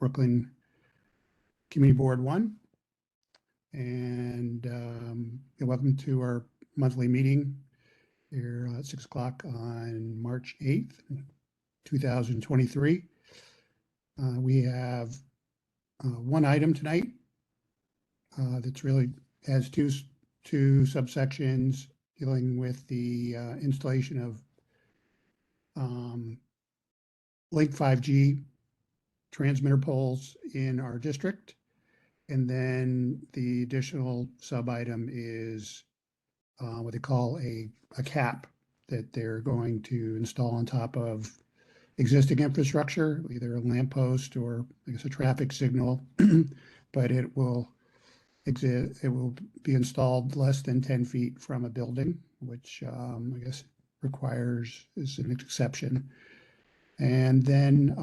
Brooklyn Community Board 1. And welcome to our monthly meeting here at 6 o'clock on March 8th, 2023. We have one item tonight that's really has two subsections dealing with the installation of Link 5G transmitter poles in our district. And then the additional sub-item is what they call a cap that they're going to install on top of existing infrastructure, either a lamppost or I guess a traffic signal, but it will be installed less than 10 feet from a building, which I guess is an exception. And then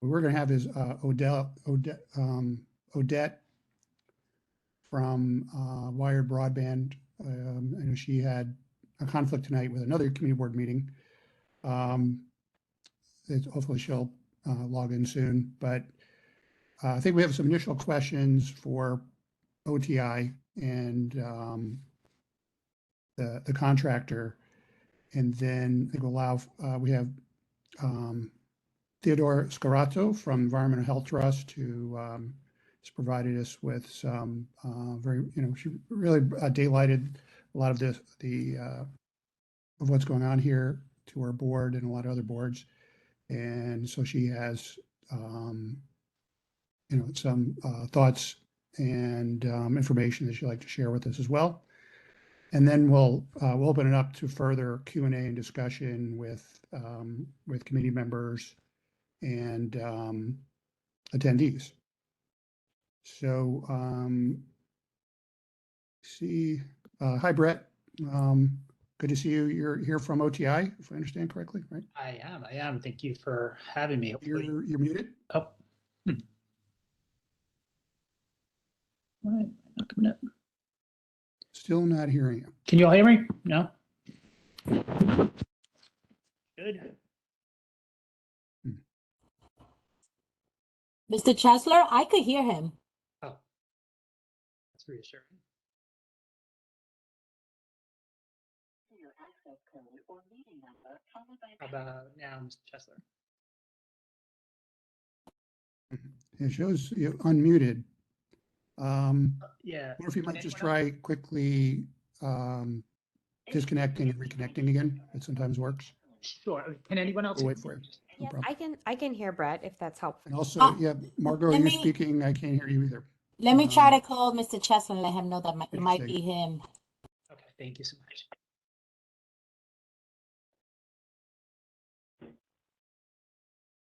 we're going to have is Odette from Wired Broadband. I know she had a conflict tonight with another community board meeting. Hopefully she'll log in soon, but I think we have some initial questions for OTI and the contractor, and then it will allow we have Theodore Scarazzo from Environmental Health Trust, who has provided us with some she really daylighted a lot of of what's going on here to our board and a lot of other boards. And so she has, some thoughts and information that she'd like to share with us as well. And then we'll open it up to further Q&A and discussion with committee members and attendees. So, hi, Brett. Good to see you. You're here from OTI, if I understand correctly, right? I am. Thank you for having me. You're muted. Oh. All right, not coming up. Still not hearing you. Can you all hear me? No? Good. Mr. Chesler, I could hear him. Oh, that's reassuring. How about now, Mr. Chesler? It shows you unmuted. Yeah. Or if you might just try quickly disconnecting and reconnecting again. It sometimes works. Sure. Can anyone else? We'll wait for it. No Yes, I can hear Brett if that's helpful. And also, yeah, Margot, you're speaking. I can't hear you either. Let me try to call Mr. Chesler and let him know that it might Interesting. be him. Okay, thank you so much.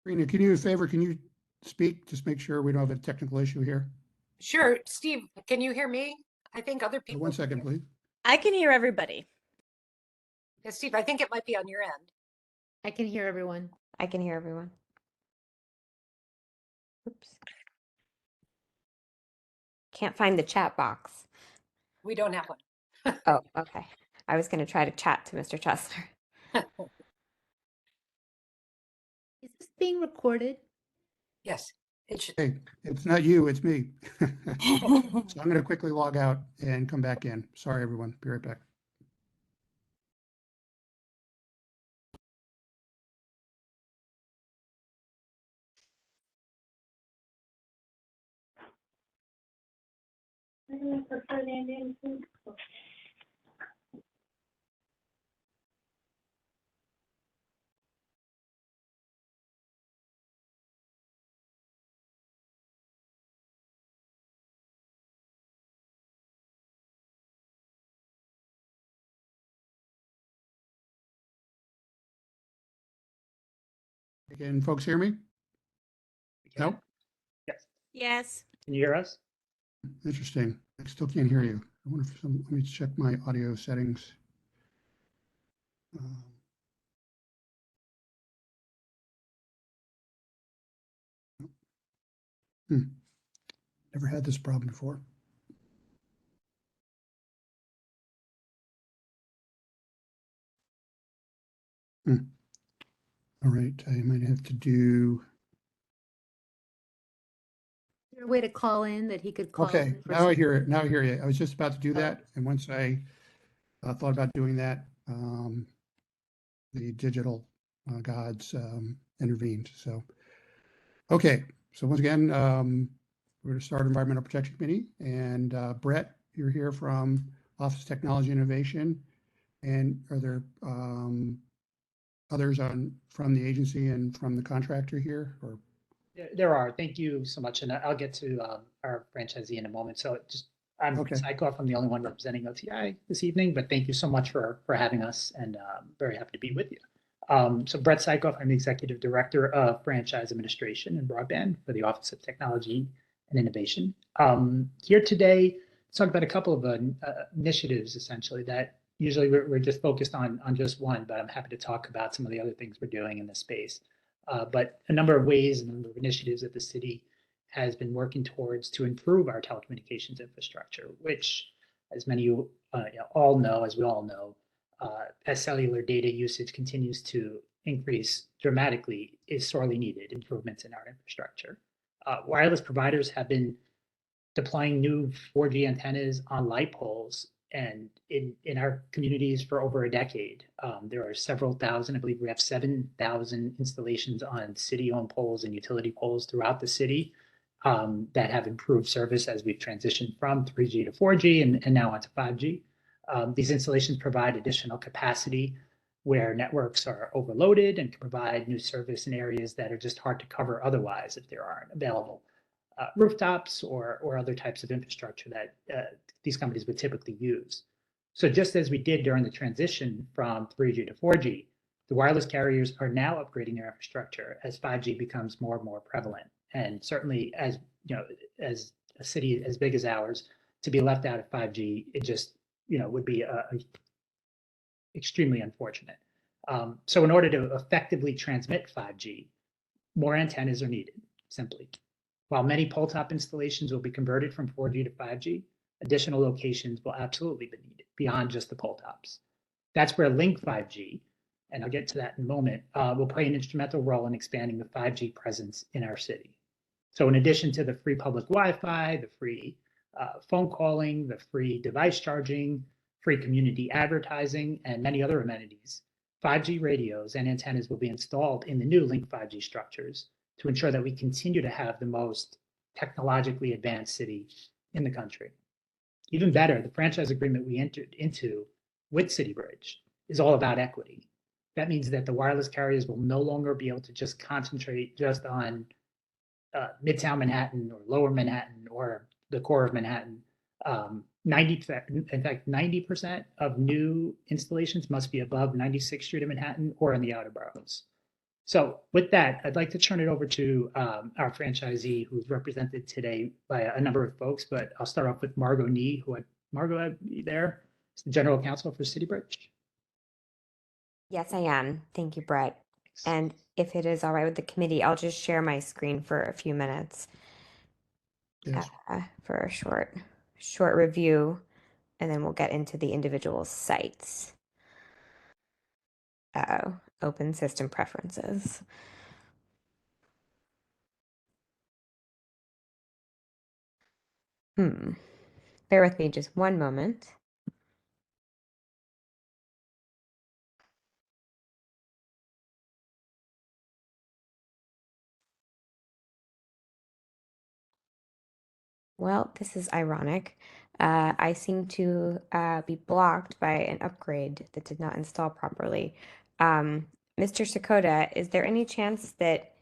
Rena, can you do a favor? Can you speak? Just make sure we don't have a technical issue here. Sure. Steve, can you hear me? I think other people. 1 second, please. I can hear everybody. Yeah, Steve, I think it might be on your end. I can hear everyone. I can hear everyone. Oops. Can't find the chat box. We don't have one. Oh, okay. I was going to try to chat to Mr. Chesler. Is this being recorded? Yes, it should. Hey, it's not you, it's me. So I'm going to quickly log out and come back in. Sorry, everyone. Be right back. Can folks hear me? No? Yes. Yes. Can you hear us? Interesting. I still can't hear you. I wonder if let me check my audio settings. Never had this problem before. All right, I might have to do, Is there a way to call in that he could call okay, in? for now I some- hear it. Now I hear you. I was just about to do Oh. that. And once I thought about doing that, the digital gods intervened. So, okay. So once again, we're going to start Environmental Protection Committee. And Brett, you're here from Office of Technology Innovation. And are there others from the agency and from the contractor here? Or There are. Thank you so much. And I'll get to our franchisee in a moment. So just, I'm Okay. Sykoff. I'm the only one representing OTI this evening, but thank you so much for having us and very happy to be with you. So Brett Sykoff, I'm the Executive Director of Franchise Administration and Broadband for the Office of Technology and Innovation. Here today, to talk about a couple of initiatives essentially that usually we're just focused on just one, but I'm happy to talk about some of the other things we're doing in this space. But a number of ways, a number of initiatives that the city has been working towards to improve our telecommunications infrastructure, which, as many of you all know, as we all know, as cellular data usage continues to increase dramatically, is sorely needed improvements in our infrastructure. Wireless providers have been deploying new 4G antennas on light poles and in our communities for over a decade. There are several thousand, I believe we have 7,000 installations on city-owned poles and utility poles throughout the city that have improved service as we've transitioned from 3G to 4G and now onto 5G. These installations provide additional capacity where networks are overloaded and can provide new service in areas that are just hard to cover otherwise if there aren't available rooftops or other types of infrastructure that these companies would typically use. So just as we did during the transition from 3G to 4G, the wireless carriers are now upgrading their infrastructure as 5G becomes more and more prevalent. And certainly, as you know, as a city as big as ours, to be left out of 5G, it just would be extremely unfortunate. So in order to effectively transmit 5G, more antennas are needed, simply. While many pole top installations will be converted from 4G to 5G, additional locations will absolutely be needed beyond just the pole tops. That's where Link 5G, and I'll get to that in a moment, will play an instrumental role in expanding the 5G presence in our city. So in addition to the free public Wi-Fi, the free phone calling, the free device charging, free community advertising, and many other amenities, 5G radios and antennas will be installed in the new Link 5G structures to ensure that we continue to have the most technologically advanced city in the country. Even better, the franchise agreement we entered into with CityBridge is all about equity. That means that the wireless carriers will no longer be able to just concentrate just on Midtown Manhattan or Lower Manhattan or the core of Manhattan. 90% of new installations must be above 96th Street in Manhattan or in the outer boroughs. So with that, I'd like to turn it over to our franchisee who's represented today by a number of folks, but I'll start off with Margot Nee, Margot, are you there? It's the General Counsel for CityBridge. Yes, I am. Thank you, Brett. And if it is all right with the committee, I'll just share my screen for a few minutes yes, for a short review, and then we'll get into the individual sites. Open system preferences. Bear with me just one moment. Well, this is ironic. I seem to be blocked by an upgrade that did not install properly. Mr. Sakota, is there any chance that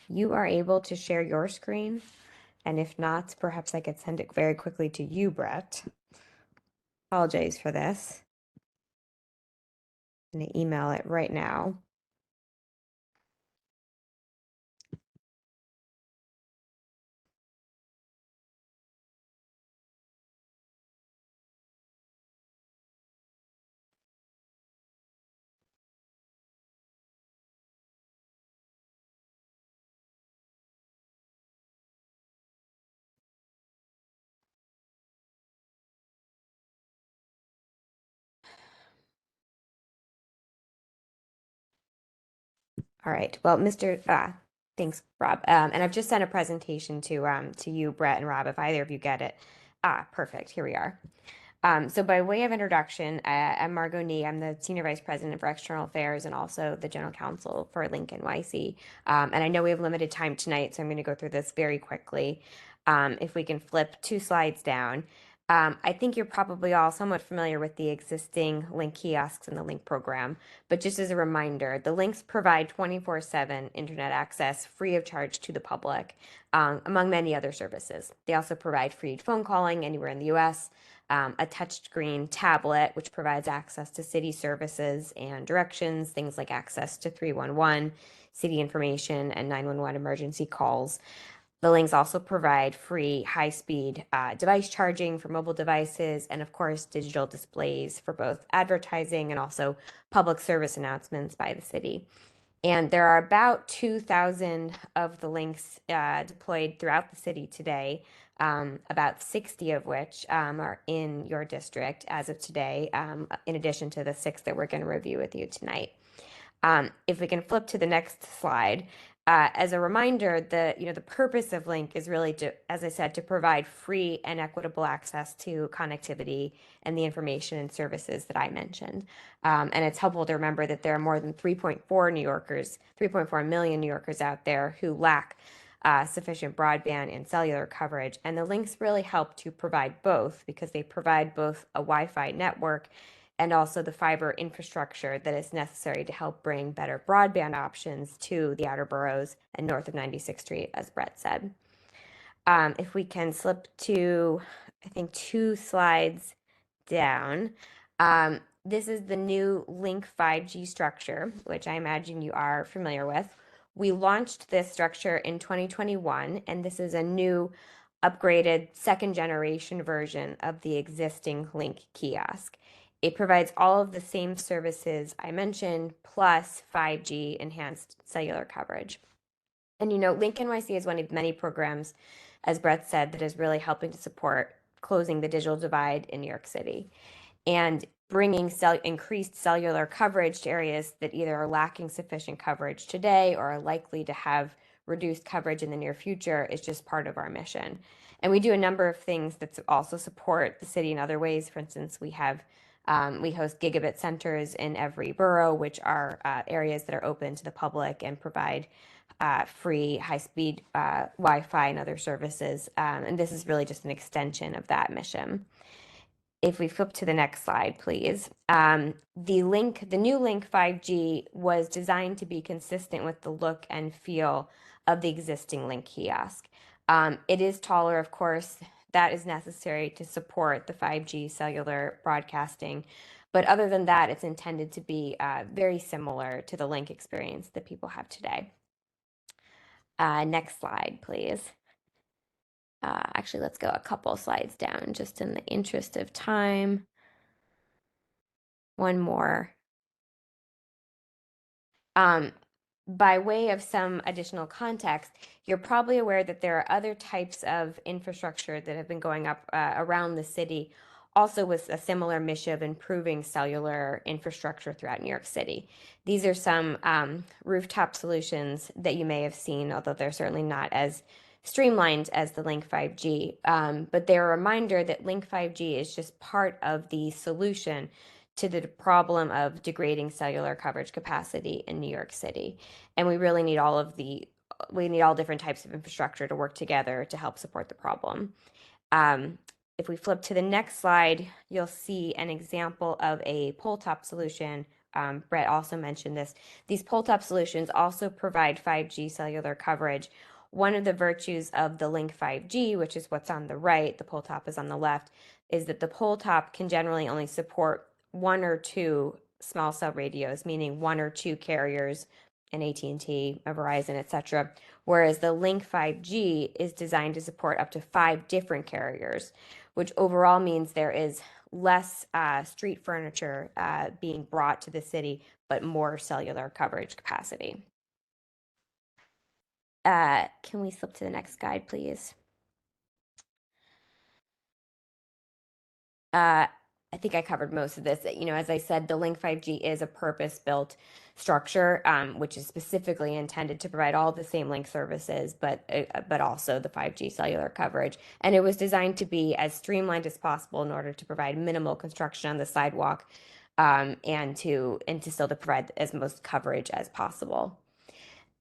you are able to share your screen? And if not, perhaps I could send it very quickly to you, Brett. Apologize for this. I'm going to email it right now. All right. Well, thanks, Rob. And I've just sent a presentation to you, Brett and Rob, if either of you get it. Perfect. Here we are. So by way of introduction, I'm Margot Nee. I'm the Senior Vice President for External Affairs and also the General Counsel for Link NYC. And I know we have limited time tonight, so I'm going to go through this very quickly. If we can flip 2 slides down. I think you're probably all somewhat familiar with the existing Link kiosks in the Link program, but just as a reminder, the Links provide 24/7 internet access free of charge to the public, among many other services. They also provide free phone calling anywhere in the US, a touchscreen tablet, which provides access to city services and directions, things like access to 311, city information, and 911 emergency calls. The links also provide free high-speed device charging for mobile devices and, of course, digital displays for both advertising and also public service announcements by the city. And there are about 2,000 of the links deployed throughout the city today, about 60 of which are in your district as of today, in addition to the 6 that we're going to review with you tonight. If we can flip to the next slide, as a reminder, the purpose of Link is really to, as I said, to provide free and equitable access to connectivity and the information and services that I mentioned. And it's helpful to remember that there are more than 3.4 million New Yorkers out there who lack sufficient broadband and cellular coverage. And the links really help to provide both because they provide both a Wi-Fi network and also the fiber infrastructure that is necessary to help bring better broadband options to the outer boroughs and north of 96th Street, as Brett said. If we can slip to, I think, 2 slides down. This is the new Link 5G structure, which I imagine you are familiar with. We launched this structure in 2021, and this is a new upgraded 2nd generation version of the existing Link kiosk. It provides all of the same services I mentioned, plus 5G enhanced cellular coverage. And Link NYC is one of many programs, as Brett said, that is really helping to support closing the digital divide in New York City and bringing increased cellular coverage to areas that either are lacking sufficient coverage today or are likely to have reduced coverage in the near future is just part of our mission. And we do a number of things that also support the city in other ways. For instance, we host gigabit centers in every borough, which are areas that are open to the public and provide free high-speed Wi-Fi and other services. And this is really just an extension of that mission. If we flip to the next slide, please. The new Link 5G was designed to be consistent with the look and feel of the existing Link kiosk. It is taller, of course. That is necessary to support the 5G cellular broadcasting. But other than that, it's intended to be very similar to the Link experience that people have today. Next slide, please. Actually, let's go a couple slides down just in the interest of time. One more. By way of some additional context, you're probably aware that there are other types of infrastructure that have been going up around the city, also with a similar mission of improving cellular infrastructure throughout New York City. These are some rooftop solutions that you may have seen, although they're certainly not as streamlined as the Link 5G. But they're a reminder that Link 5G is just part of the solution to the problem of degrading cellular coverage capacity in New York City. And we really need all different types of infrastructure to work together to help support the problem. If we flip to the next slide, you'll see an example of a pole top solution. Brett also mentioned this. These pole top solutions also provide 5G cellular coverage. One of the virtues of the Link 5G, which is what's on the right, the pole top is on the left, is that the pole top can generally only support 1 or 2 small cell radios, meaning 1 or 2 carriers, an AT&T, a Verizon, etc. Whereas the Link 5G is designed to support up to 5 different carriers, which overall means there is less street furniture being brought to the city, but more cellular coverage capacity. Can we flip to the next slide, please? I think I covered most of this. As I said, the Link 5G is a purpose-built structure, which is specifically intended to provide all the same link services, but also the 5G cellular coverage. And it was designed to be as streamlined as possible in order to provide minimal construction on the sidewalk, and to still to provide as most coverage as possible.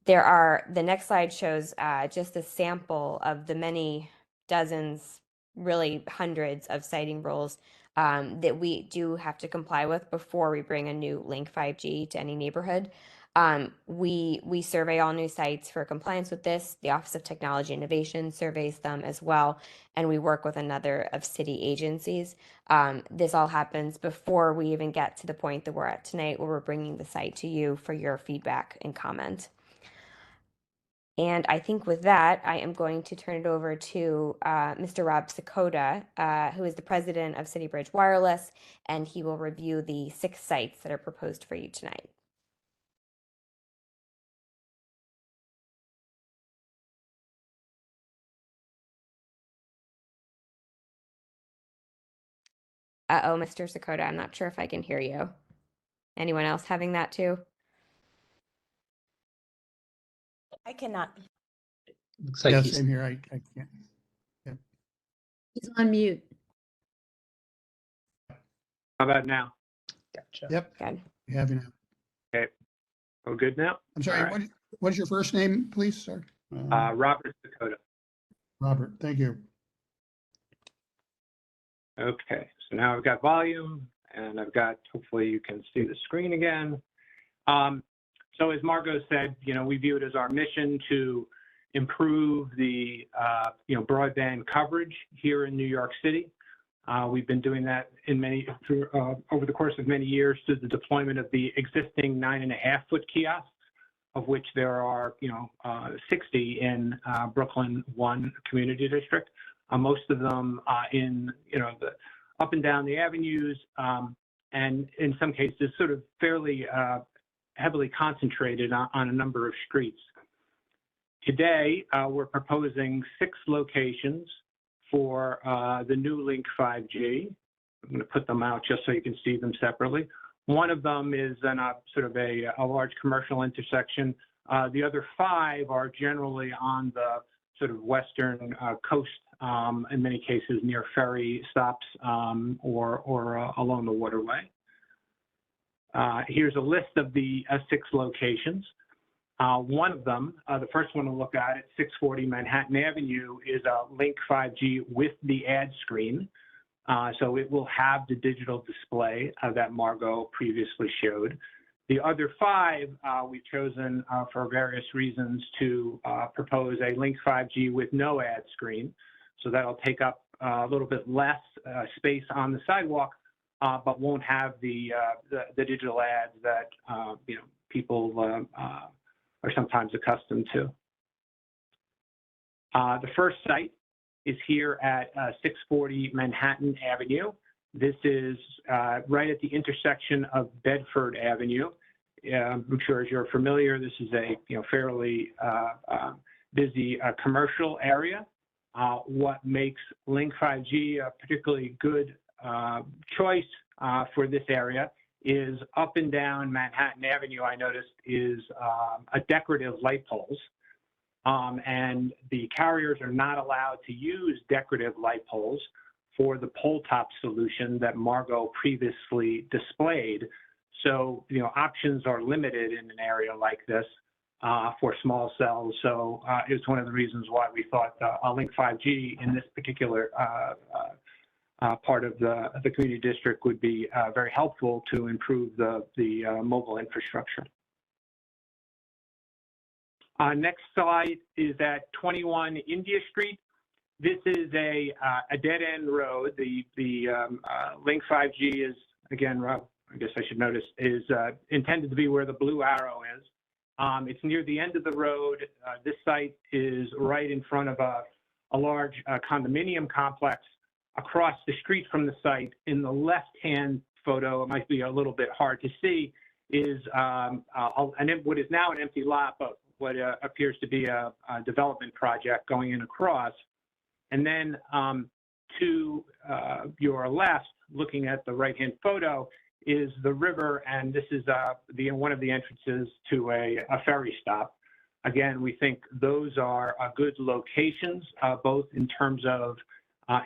The next slide shows just a sample of the many dozens, really hundreds of siting rules that we do have to comply with before we bring a new Link 5G to any neighborhood. We survey all new sites for compliance with this. The Office of Technology Innovation surveys them as well, and we work with another of city agencies. This all happens before we even get to the point that we're at tonight, where we're bringing the site to you for your feedback and comment. And I think with that, I am going to turn it over to Mr. Rob Sakota, who is the president of City Bridge Wireless, and he will review the 6 sites that are proposed for you tonight. Uh-oh, Mr. Sakota, I'm not sure if I can hear you. Anyone else having that too? I cannot. Looks like Yeah, he's same here. I can't. He's on mute. How about now? gotcha. Yep, Good. we have you now. Oh, good now? I'm sorry, All right. what is your first name, please, sir? Robert Dakota. Robert, thank you. Okay, so now I've got volume and I've got, hopefully you can see the screen again. So as Margot said, we view it as our mission to improve the, broadband coverage here in New York City. We've been doing that over the course of many years through the deployment of the existing 9.5-foot kiosks, of which there are, 60 in Brooklyn 1 Community District. Most of them in, the up and down the avenues, and in some cases sort of fairly heavily concentrated on a number of streets. Today, we're proposing 6 locations for the new Link 5G. I'm going to put them out just so you can see them separately. One of them is in a sort of a large commercial intersection. The other 5 are generally on the sort of western coast, in many cases near ferry stops or along the waterway. Here's a list of the 6 locations. One of them, the first one to look at 640 Manhattan Avenue, is a Link 5G with the ad screen. So it will have the digital display that Margot previously showed. The other 5 we've chosen for various reasons to propose a Link 5G with no ad screen. So that'll take up a little bit less space on the sidewalk, but won't have the digital ads that people are sometimes accustomed to. The first site is here at 640 Manhattan Avenue. This is right at the intersection of Bedford Avenue. I'm sure as you're familiar, this is a fairly busy commercial area. What makes Link 5G a particularly good choice for this area is up and down Manhattan Avenue, I noticed, is a decorative light poles. And the carriers are not allowed to use decorative light poles for the pole top solution that Margot previously displayed. So, options are limited in an area like this for small cells. So it's one of the reasons why we thought a Link 5G in this particular part of the community district would be very helpful to improve the mobile infrastructure. Next slide is at 21 India Street. This is a dead-end road. The Link 5G is, again, Rob, I guess I should notice, is intended to be where the blue arrow is. It's near the end of the road. This site is right in front of a large condominium complex. Across the street from the site, in the left-hand photo, it might be a little bit hard to see, is what is now an empty lot, but what appears to be a development project going in across. And then to your left, looking at the right-hand photo, is the river, and this is one of the entrances to a ferry stop. Again, we think those are good locations, both in terms of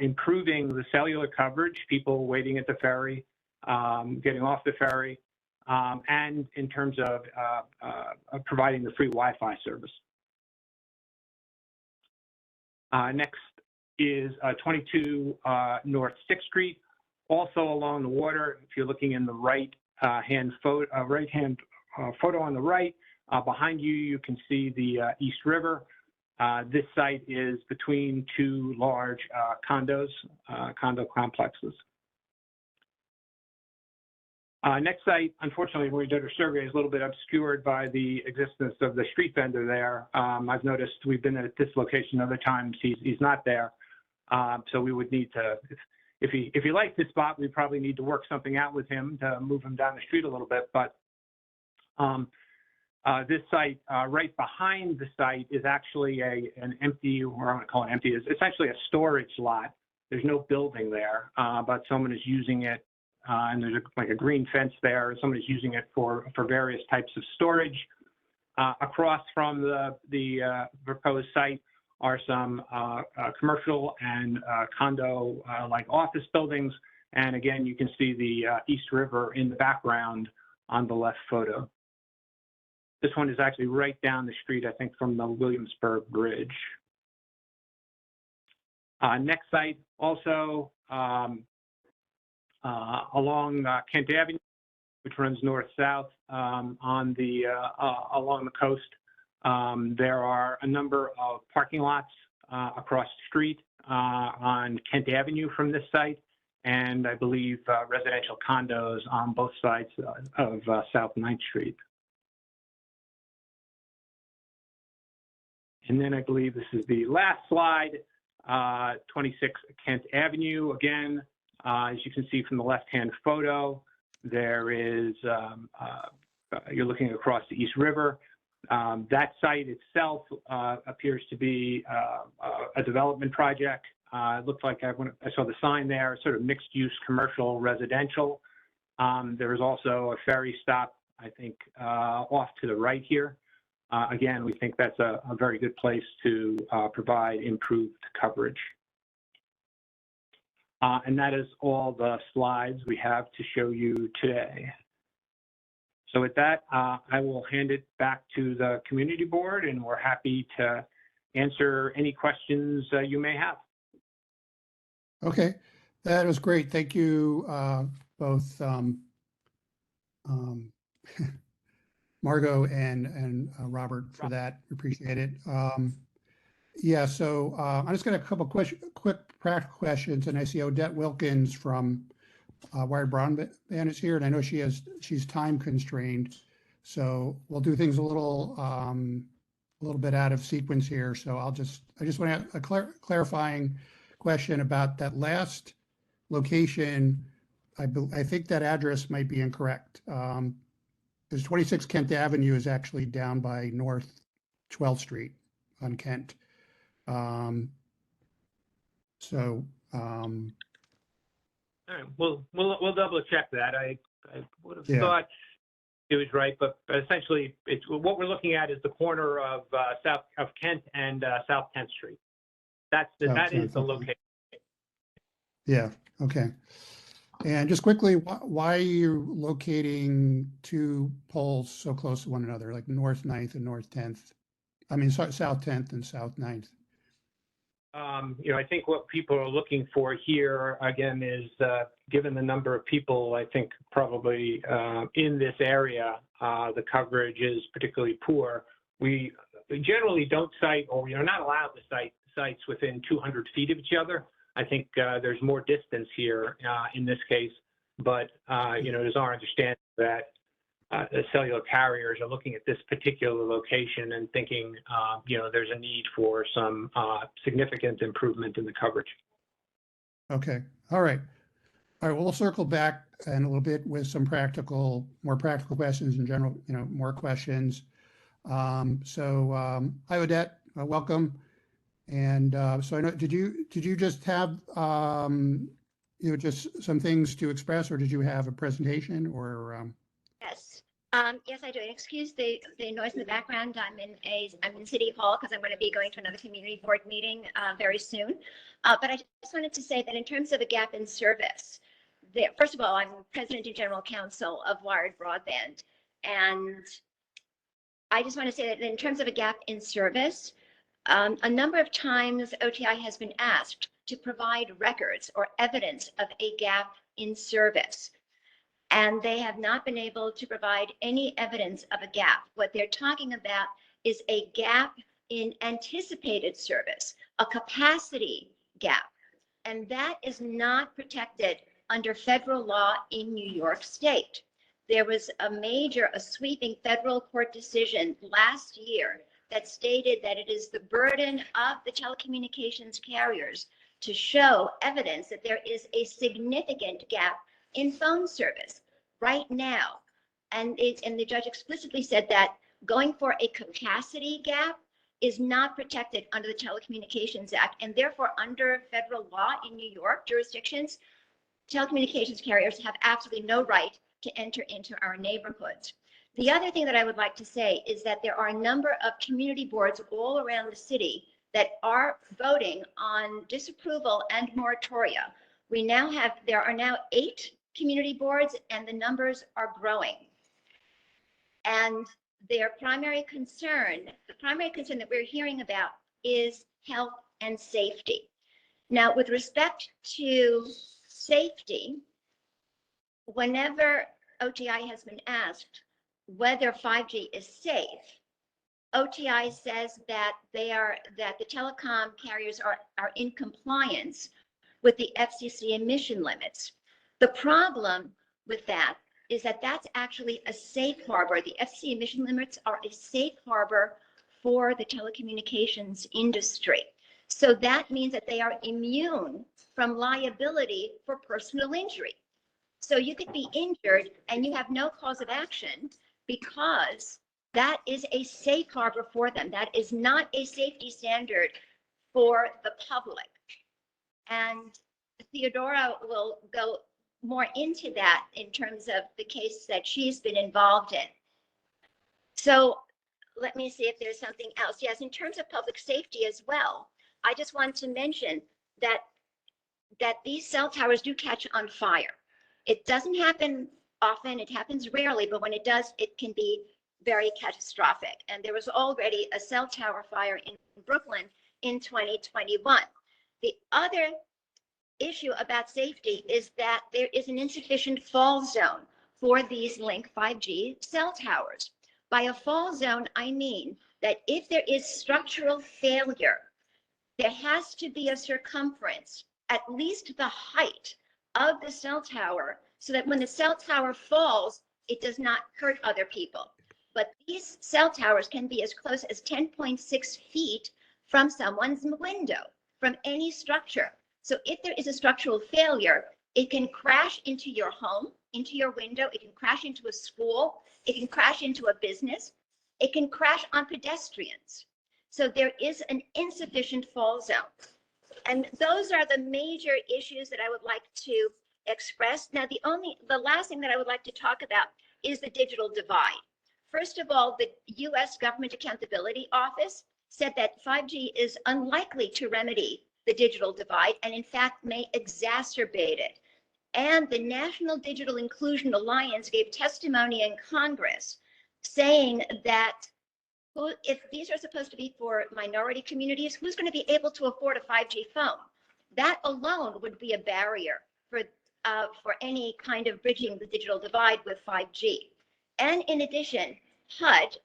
improving the cellular coverage, people waiting at the ferry, getting off the ferry, and in terms of providing the free Wi-Fi service. Next is 22 North 6th Street, also along the water. If you're looking in the right-hand photo on the right, behind you, you can see the East River. This site is between two large condo complexes. Next site, unfortunately, when we did our survey, is a little bit obscured by the existence of the street vendor there. I've noticed we've been at this location other times. He's not there. So we would need to, if he likes this spot, we probably need to work something out with him to move him down the street a little bit. But this site right behind the site is actually an empty, or I'm going to call it empty, it's essentially a storage lot. There's no building there, but someone is using it, and there's like a green fence there. Someone is using it for various types of storage. Across from the proposed site are some commercial and condo like office buildings. And again, you can see the East River in the background on the left photo. This one is actually right down the street, I think, from the Williamsburg Bridge. Next site, also along Kent Avenue, which runs north-south along the coast. There are a number of parking lots across the street on Kent Avenue from this site, and I believe residential condos on both sides of South 9th Street. And then I believe this is the last slide, 26 Kent Avenue. Again, as you can see from the left-hand photo, there is, you're looking across the East River. That site itself appears to be a development project. It looked like I saw the sign there, sort of mixed-use commercial residential. There is also a ferry stop, I think, off to the right here. Again, we think that's a very good place to provide improved coverage. And that is all the slides we have to show you today. So with that, I will hand it back to the community board, and we're happy to answer any questions you may have. Okay, that was great. Thank you both Margot and Robert for that. Appreciate it. Yeah, so I'm just going to a couple quick practical questions, and I see Odette Wilkins from Wired Broadband is here, and I know she's time constrained, so we'll do things a little bit out of sequence here. So I just want to a clarifying question about that last location. I think that address might be incorrect. Because 26 Kent Avenue is actually down by North 12th Street on Kent. All right, we'll double check that. I would have thought it was right, but essentially, what we're looking at is the corner of South of Kent and South 10th Street. That is the location. Yeah. Okay. And just quickly, why are you locating two poles so close to one another, like North 9th and North 10th? I mean, sorry, South 10th and South 9th. I think what people are looking for here, again, is given the number of people, I think probably in this area, the coverage is particularly poor. We generally don't cite, or we are not allowed to cite sites within 200 feet of each other. I think there's more distance here in this case, but it is our understanding that the cellular carriers are looking at this particular location and thinking, there's a need for some significant improvement in the coverage. Okay. All right. All right. Well, we'll circle back in a little bit with some more practical questions in general, more questions. Hi, Odette, welcome. And so I know, did you just have just some things to express, or did you have a presentation or? Yes. Yes, I do. And excuse the noise in the background. I'm in City Hall because I'm going to be going to another community board meeting very soon. But I just wanted to say that in terms of a gap in service, first of all, I'm president and general counsel of Wired Broadband. And I just want to say that in terms of a gap in service, a number of times OTI has been asked to provide records or evidence of a gap in service. And they have not been able to provide any evidence of a gap. What they're talking about is a gap in anticipated service, a capacity gap. And that is not protected under federal law in New York State. There was a sweeping federal court decision last year that stated that it is the burden of the telecommunications carriers to show evidence that there is a significant gap in phone service right now. And the judge explicitly said that going for a capacity gap is not protected under the Telecommunications Act. And therefore, under federal law in New York jurisdictions, telecommunications carriers have absolutely no right to enter into our neighborhoods. The other thing that I would like to say is that there are a number of community boards all around the city that are voting on disapproval and moratoria. There are now 8 community boards, and the numbers are growing. And the primary concern that we're hearing about is health and safety. Now, with respect to safety, whenever OTI has been asked whether 5G is safe, OTI says that the telecom carriers are in compliance with the FCC emission limits. The problem with that is that that's actually a safe harbor. The FCC emission limits are a safe harbor for the telecommunications industry. So that means that they are immune from liability for personal injury. So you could be injured and you have no cause of action because that is a safe harbor for them. That is not a safety standard for the public. And Theodora will go more into that in terms of the case that she's been involved in. So let me see if there's something else. Yes, in terms of public safety as well, I just want to mention that these cell towers do catch on fire. It doesn't happen often, it happens rarely, but when it does, it can be very catastrophic. And there was already a cell tower fire in Brooklyn in 2021. The other issue about safety is that there is an insufficient fall zone for these Link 5G cell towers. By a fall zone, I mean that if there is structural failure, there has to be a circumference, at least the height of the cell tower, so that when the cell tower falls, it does not hurt other people. But these cell towers can be as close as 10.6 feet from someone's window, from any structure. So if there is a structural failure, it can crash into your home, into your window, it can crash into a school, it can crash into a business, it can crash on pedestrians. So there is an insufficient fall zone. And those are the major issues that I would like to express. Now, the last thing that I would like to talk about is the digital divide. First of all, the US Government Accountability Office said that 5G is unlikely to remedy the digital divide and in fact may exacerbate it. And the National Digital Inclusion Alliance gave testimony in Congress saying that if these are supposed to be for minority communities, who's going to be able to afford a 5G phone? That alone would be a barrier for any kind of bridging the digital divide with 5G. And in addition, HUD,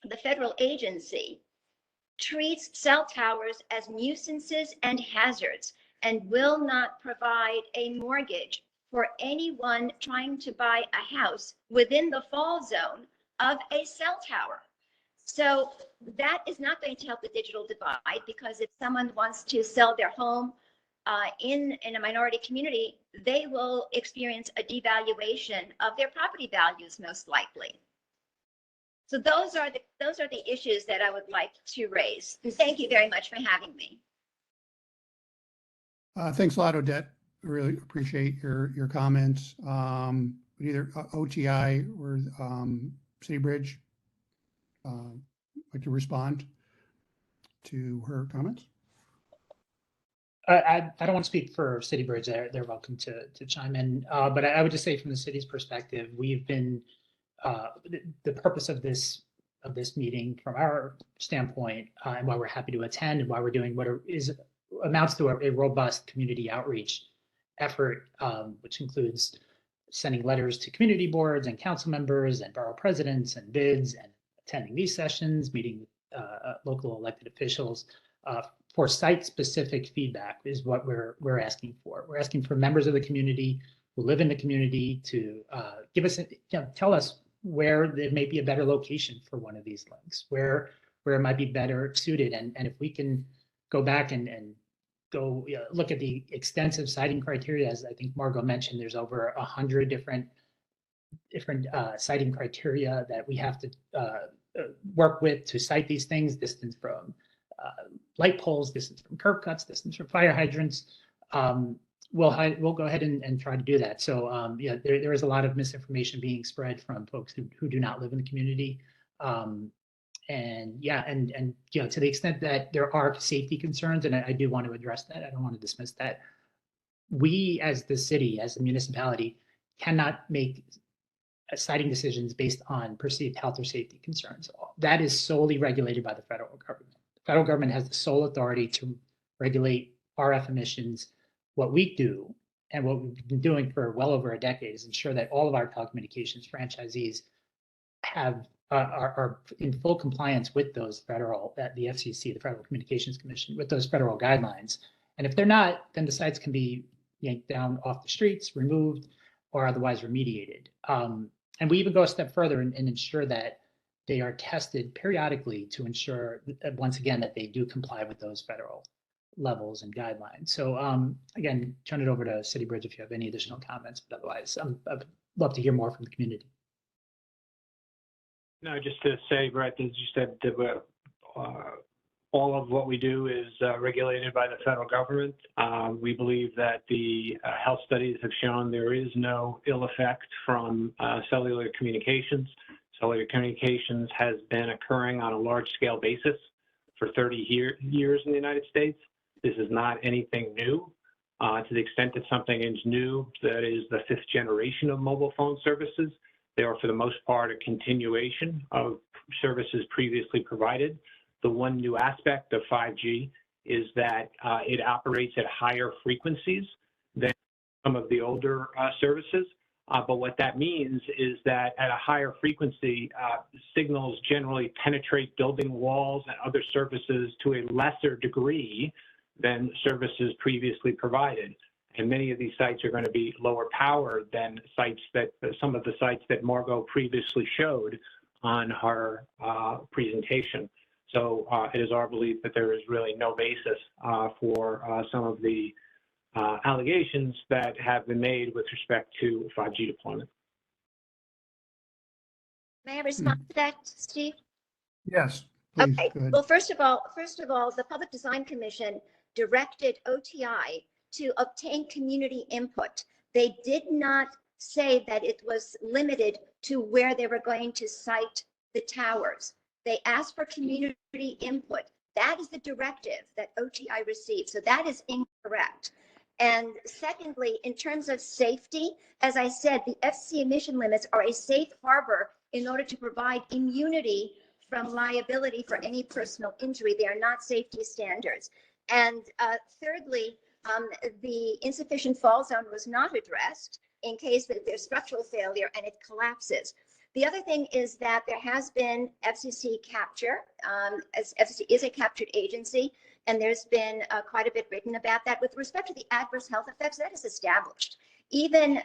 the federal agency, treats cell towers as nuisances and hazards and will not provide a mortgage for anyone trying to buy a house within the fall zone of a cell tower. So that is not going to help the digital divide, because if someone wants to sell their home in a minority community, they will experience a devaluation of their property values most likely. So those are the issues that I would like to raise. And thank you very much for having me. Thanks a lot, Odette. really appreciate your comments. Either OTI or City Bridge like to respond to her comments. I don't want to speak for City Bridge. They're welcome to chime in. But I would just say from the city's perspective, we've been the purpose of this meeting from our standpoint, and why we're happy to attend and why we're doing what amounts to a robust community outreach effort, which includes sending letters to community boards and council members and borough presidents and bids and attending these sessions, meeting local elected officials for site-specific feedback is what we're asking for. We're asking for members of the community who live in the community to give us, tell us where there may be a better location for one of these links, where it might be better suited, and if we can go back and go look at the extensive siting criteria, as I think Margot mentioned, there's over 100 different siting criteria that we have to work with to site these things: distance from light poles, distance from curb cuts, distance from fire hydrants. We'll go ahead and try to do that. So yeah, there is a lot of misinformation being spread from folks who do not live in the community. And yeah, and to the extent that there are safety concerns, and I do want to address that, I don't want to dismiss that. We, as the city, as the municipality, cannot make citing decisions based on perceived health or safety concerns. That is solely regulated by the federal government. The federal government has the sole authority to regulate RF emissions. What we do, and what we've been doing for well over a decade, is ensure that all of our telecommunications franchisees are in full compliance with those federal, the FCC, the Federal Communications Commission, with those federal guidelines. And if they're not, then the sites can be yanked down off the streets, removed, or otherwise remediated. And we even go a step further and ensure that they are tested periodically to ensure that, once again, that they do comply with those federal levels and guidelines. So again, turn it over to City Bridge if you have any additional comments, but otherwise, I'd love to hear more from the community. No, just to say, Brett, as you said, all of what we do is regulated by the federal government. We believe that the health studies have shown there is no ill effect from cellular communications. Cellular communications has been occurring on a large scale basis for 30 years in the United States. This is not anything new. To the extent that something is new, that is the 5th generation of mobile phone services. They are, for the most part, a continuation of services previously provided. The one new aspect of 5G is that it operates at higher frequencies than some of the older services. But what that means is that at a higher frequency, signals generally penetrate building walls and other surfaces to a lesser degree than services previously provided. And many of these sites are going to be lower power than some of the sites that Margot previously showed on her presentation. So it is our belief that there is really no basis for some of the allegations that have been made with respect to 5G deployment. May I respond to that, Steve? Yes, please. Okay. Go ahead. Well, first of all, the Public Design Commission directed OTI to obtain community input. They did not say that it was limited to where they were going to site the towers. They asked for community input. That is the directive that OTI received. So that is incorrect. And secondly, in terms of safety, as I said, the FCC emission limits are a safe harbor in order to provide immunity from liability for any personal injury. They are not safety standards. And thirdly, the insufficient fall zone was not addressed in case that there's structural failure and it collapses. The other thing is that there has been FCC capture, as FCC is a captured agency, and there's been quite a bit written about that. With respect to the adverse health effects, that is established. Even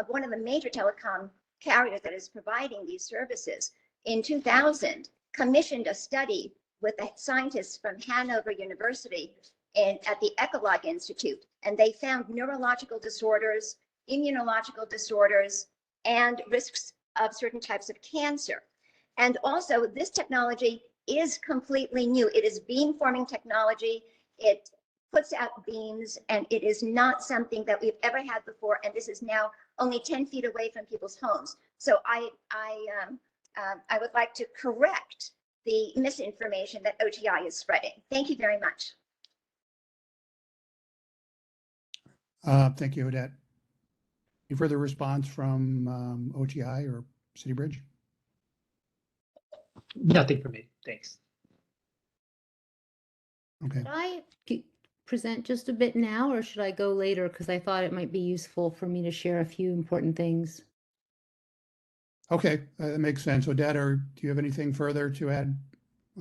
one of the major telecom carriers that is providing these services in 2000 commissioned a study with the scientists from Hanover University at the Ecolog Institute, and they found neurological disorders, immunological disorders, and risks of certain types of cancer. And also, this technology is completely new. It is beamforming technology. It puts out beams, and it is not something that we've ever had before. And this is now only 10 feet away from people's homes. So I would like to correct the misinformation that OTI is spreading. Thank you very much. Thank you, Odette. Any further response from OTI or City Bridge? Nothing for me. Thanks. Okay. Should I present just a bit now, or should I go later? Because I thought it might be useful for me to share a few important things. Okay, that makes sense. Odette, do you have anything further to add?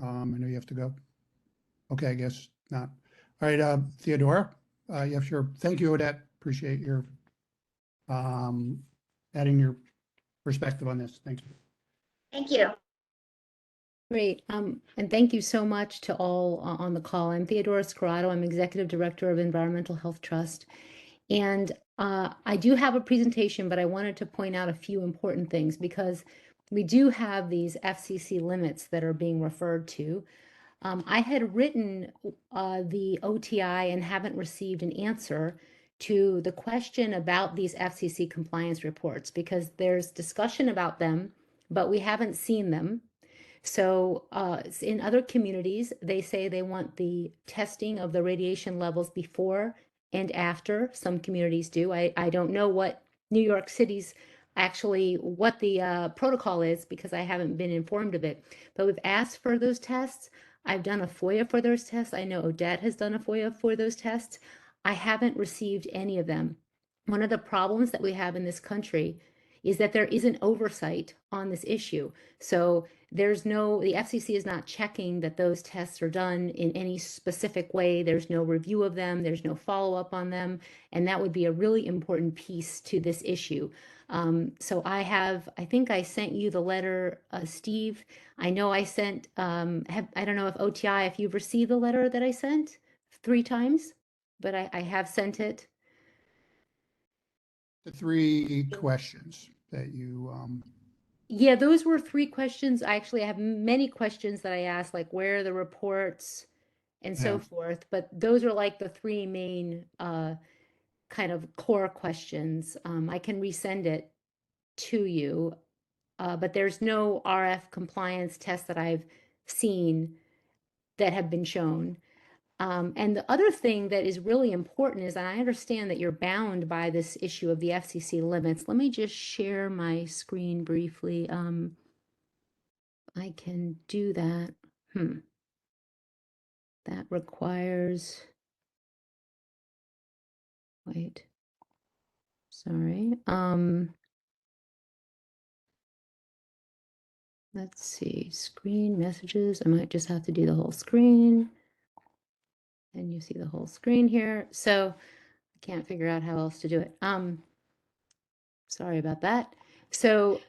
I know you have to go. Okay, I guess not. All right, Theodora, yeah, sure. Thank you, Odette. Appreciate your adding your perspective on this. Thank you. Thank you. Great. And thank you so much to all on the call. I'm Theodora Scarato. I'm Executive Director of Environmental Health Trust. And I do have a presentation, but I wanted to point out a few important things because we do have these FCC limits that are being referred to. I had written the OTI and haven't received an answer to the question about these FCC compliance reports because there's discussion about them, but we haven't seen them. So in other communities, they say they want the testing of the radiation levels before and after. Some communities do. I don't know what New York City's actually, what the protocol is because I haven't been informed of it. But we've asked for those tests. I've done a FOIA for those tests. I know Odette has done a FOIA for those tests. I haven't received any of them. One of the problems that we have in this country is that there isn't oversight on this issue. So there's no, the FCC is not checking that those tests are done in any specific way. There's no review of them. There's no follow-up on them. And that would be a really important piece to this issue. So I think I sent you the letter, Steve. I know I sent, I don't know if OTI, if you've received the letter that I sent 3 times, but I have sent it. The 3 questions that you Yeah, those were 3 questions. I actually have many questions that I asked, like where are the reports and so Yeah. forth. But those are like the 3 main kind of core questions. I can resend it to you, but there's no RF compliance tests that I've seen that have been shown. And the other thing that is really important is, and I understand that you're bound by this issue of the FCC limits. Let me just share my screen briefly. I can do that. That requires, wait, sorry. Let's see, screen messages. I might just have to do the whole screen. And you see the whole screen here. So I can't figure out how else to do it. Sorry about that. So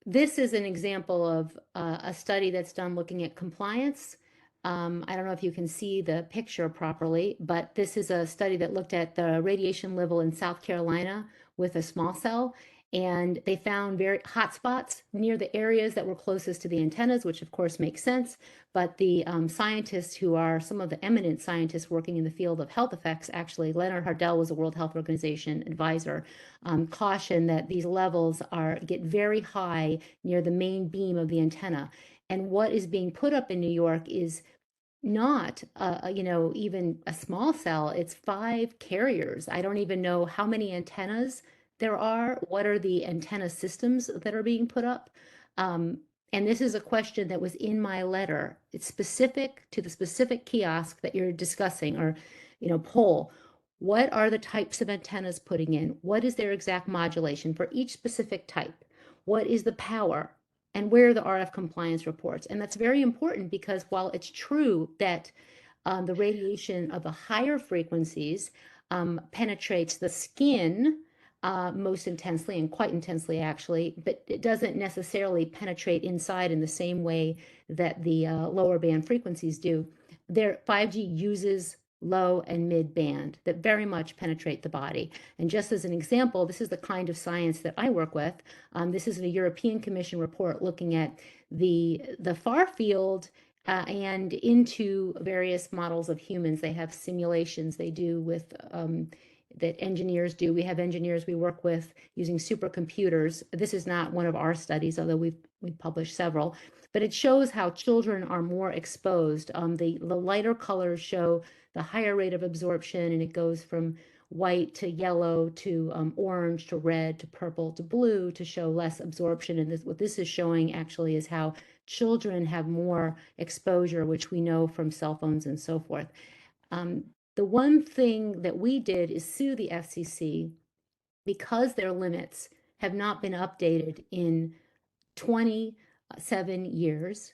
this is an example of a study that's done looking at compliance. I don't know if you can see the picture properly, but this is a study that looked at the radiation level in South Carolina with a small cell. And they found very hot spots near the areas that were closest to the antennas, which of course makes sense. But the scientists who are some of the eminent scientists working in the field of health effects, actually, Leonard Hardell was a World Health Organization advisor, cautioned that these levels get very high near the main beam of the antenna. And what is being put up in New York is not, even a small cell. It's 5 carriers. I don't even know how many antennas there are. What are the antenna systems that are being put up? And this is a question that was in my letter. It's specific to the specific kiosk that you're discussing, or, poll. What are the types of antennas putting in? What is their exact modulation for each specific type? What is the power? And where are the RF compliance reports? And that's very important because while it's true that the radiation of the higher frequencies penetrates the skin most intensely, and quite intensely actually, but it doesn't necessarily penetrate inside in the same way that the lower band frequencies do. 5G uses low and mid band that very much penetrate the body. And just as an example, this is the kind of science that I work with. This is a European Commission report looking at the far field and into various models of humans. They have simulations they do with that engineers do. We have engineers we work with using supercomputers. This is not one of our studies, although we've published several, but it shows how children are more exposed. The lighter colors show the higher rate of absorption, and it goes from white to yellow to orange to red to purple to blue to show less absorption. And what this is showing actually is how children have more exposure, which we know from cell phones and so forth. The one thing that we did is sue the FCC because their limits have not been updated in 27 years.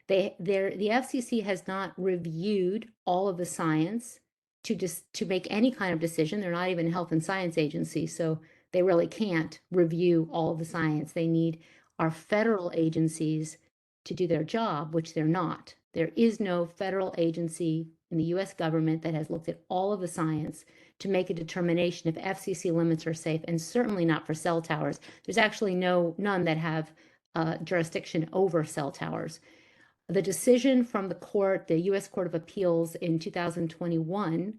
The FCC has not reviewed all of the science to make any kind of decision. They're not even a health and science agency, so they really can't review all of the science. They need our federal agencies to do their job, which they're not. There is no federal agency in the US government that has looked at all of the science to make a determination if FCC limits are safe, and certainly not for cell towers. There's actually none that have jurisdiction over cell towers. The decision from the court, the US Court of Appeals in 2021,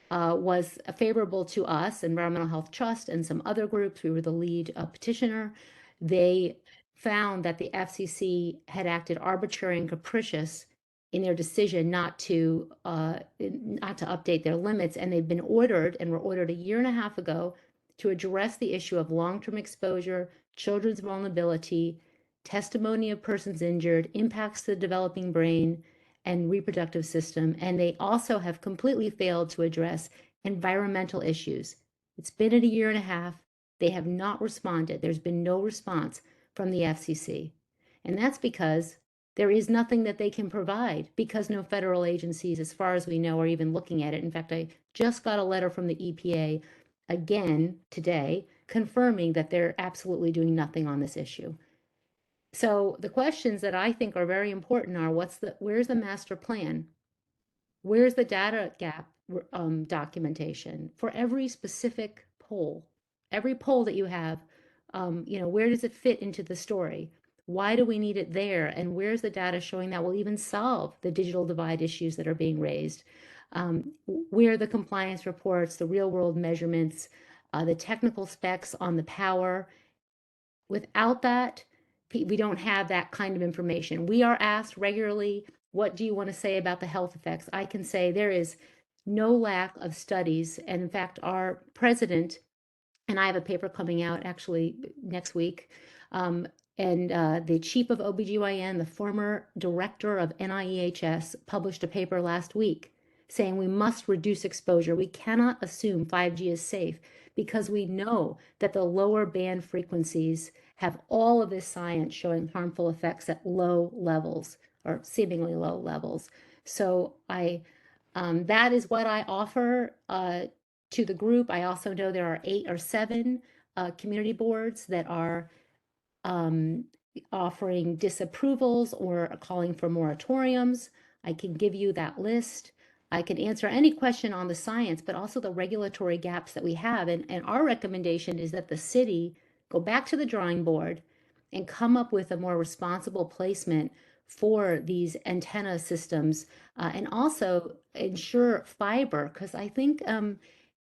was favorable to us, Environmental Health Trust, and some other groups. We were the lead petitioner. They found that the FCC had acted arbitrary and capricious in their decision not to update their limits, and they've been ordered, and were ordered a year and a half ago, to address the issue of long-term exposure, children's vulnerability, testimony of persons injured, impacts to the developing brain and reproductive system. And they also have completely failed to address environmental issues. It's been a year and a half. They have not responded. There's been no response from the FCC. And that's because there is nothing that they can provide, because no federal agencies, as far as we know, are even looking at it. In fact, I just got a letter from the EPA again today confirming that they're absolutely doing nothing on this issue. So the questions that I think are very important are, where's the master plan? Where's the data gap documentation for every specific poll? Every poll that you have, where does it fit into the story? Why do we need it there? And where's the data showing that will even solve the digital divide issues that are being raised? Where are the compliance reports, the real world measurements, the technical specs on the power? Without that, we don't have that kind of information. We are asked regularly, what do you want to say about the health effects? I can say there is no lack of studies. And in fact, our president, and I have a paper coming out actually next week, and the chief of OBGYN, the former director of NIEHS, published a paper last week saying we must reduce exposure. We cannot assume 5G is safe because we know that the lower band frequencies have all of this science showing harmful effects at low levels, or seemingly low levels. So that is what I offer to the group. I also know there are 8 or 7 community boards that are offering disapprovals or calling for moratoriums. I can give you that list. I can answer any question on the science, but also the regulatory gaps that we have. And our recommendation is that the city go back to the drawing board and come up with a more responsible placement for these antenna systems, and also ensure fiber, because I think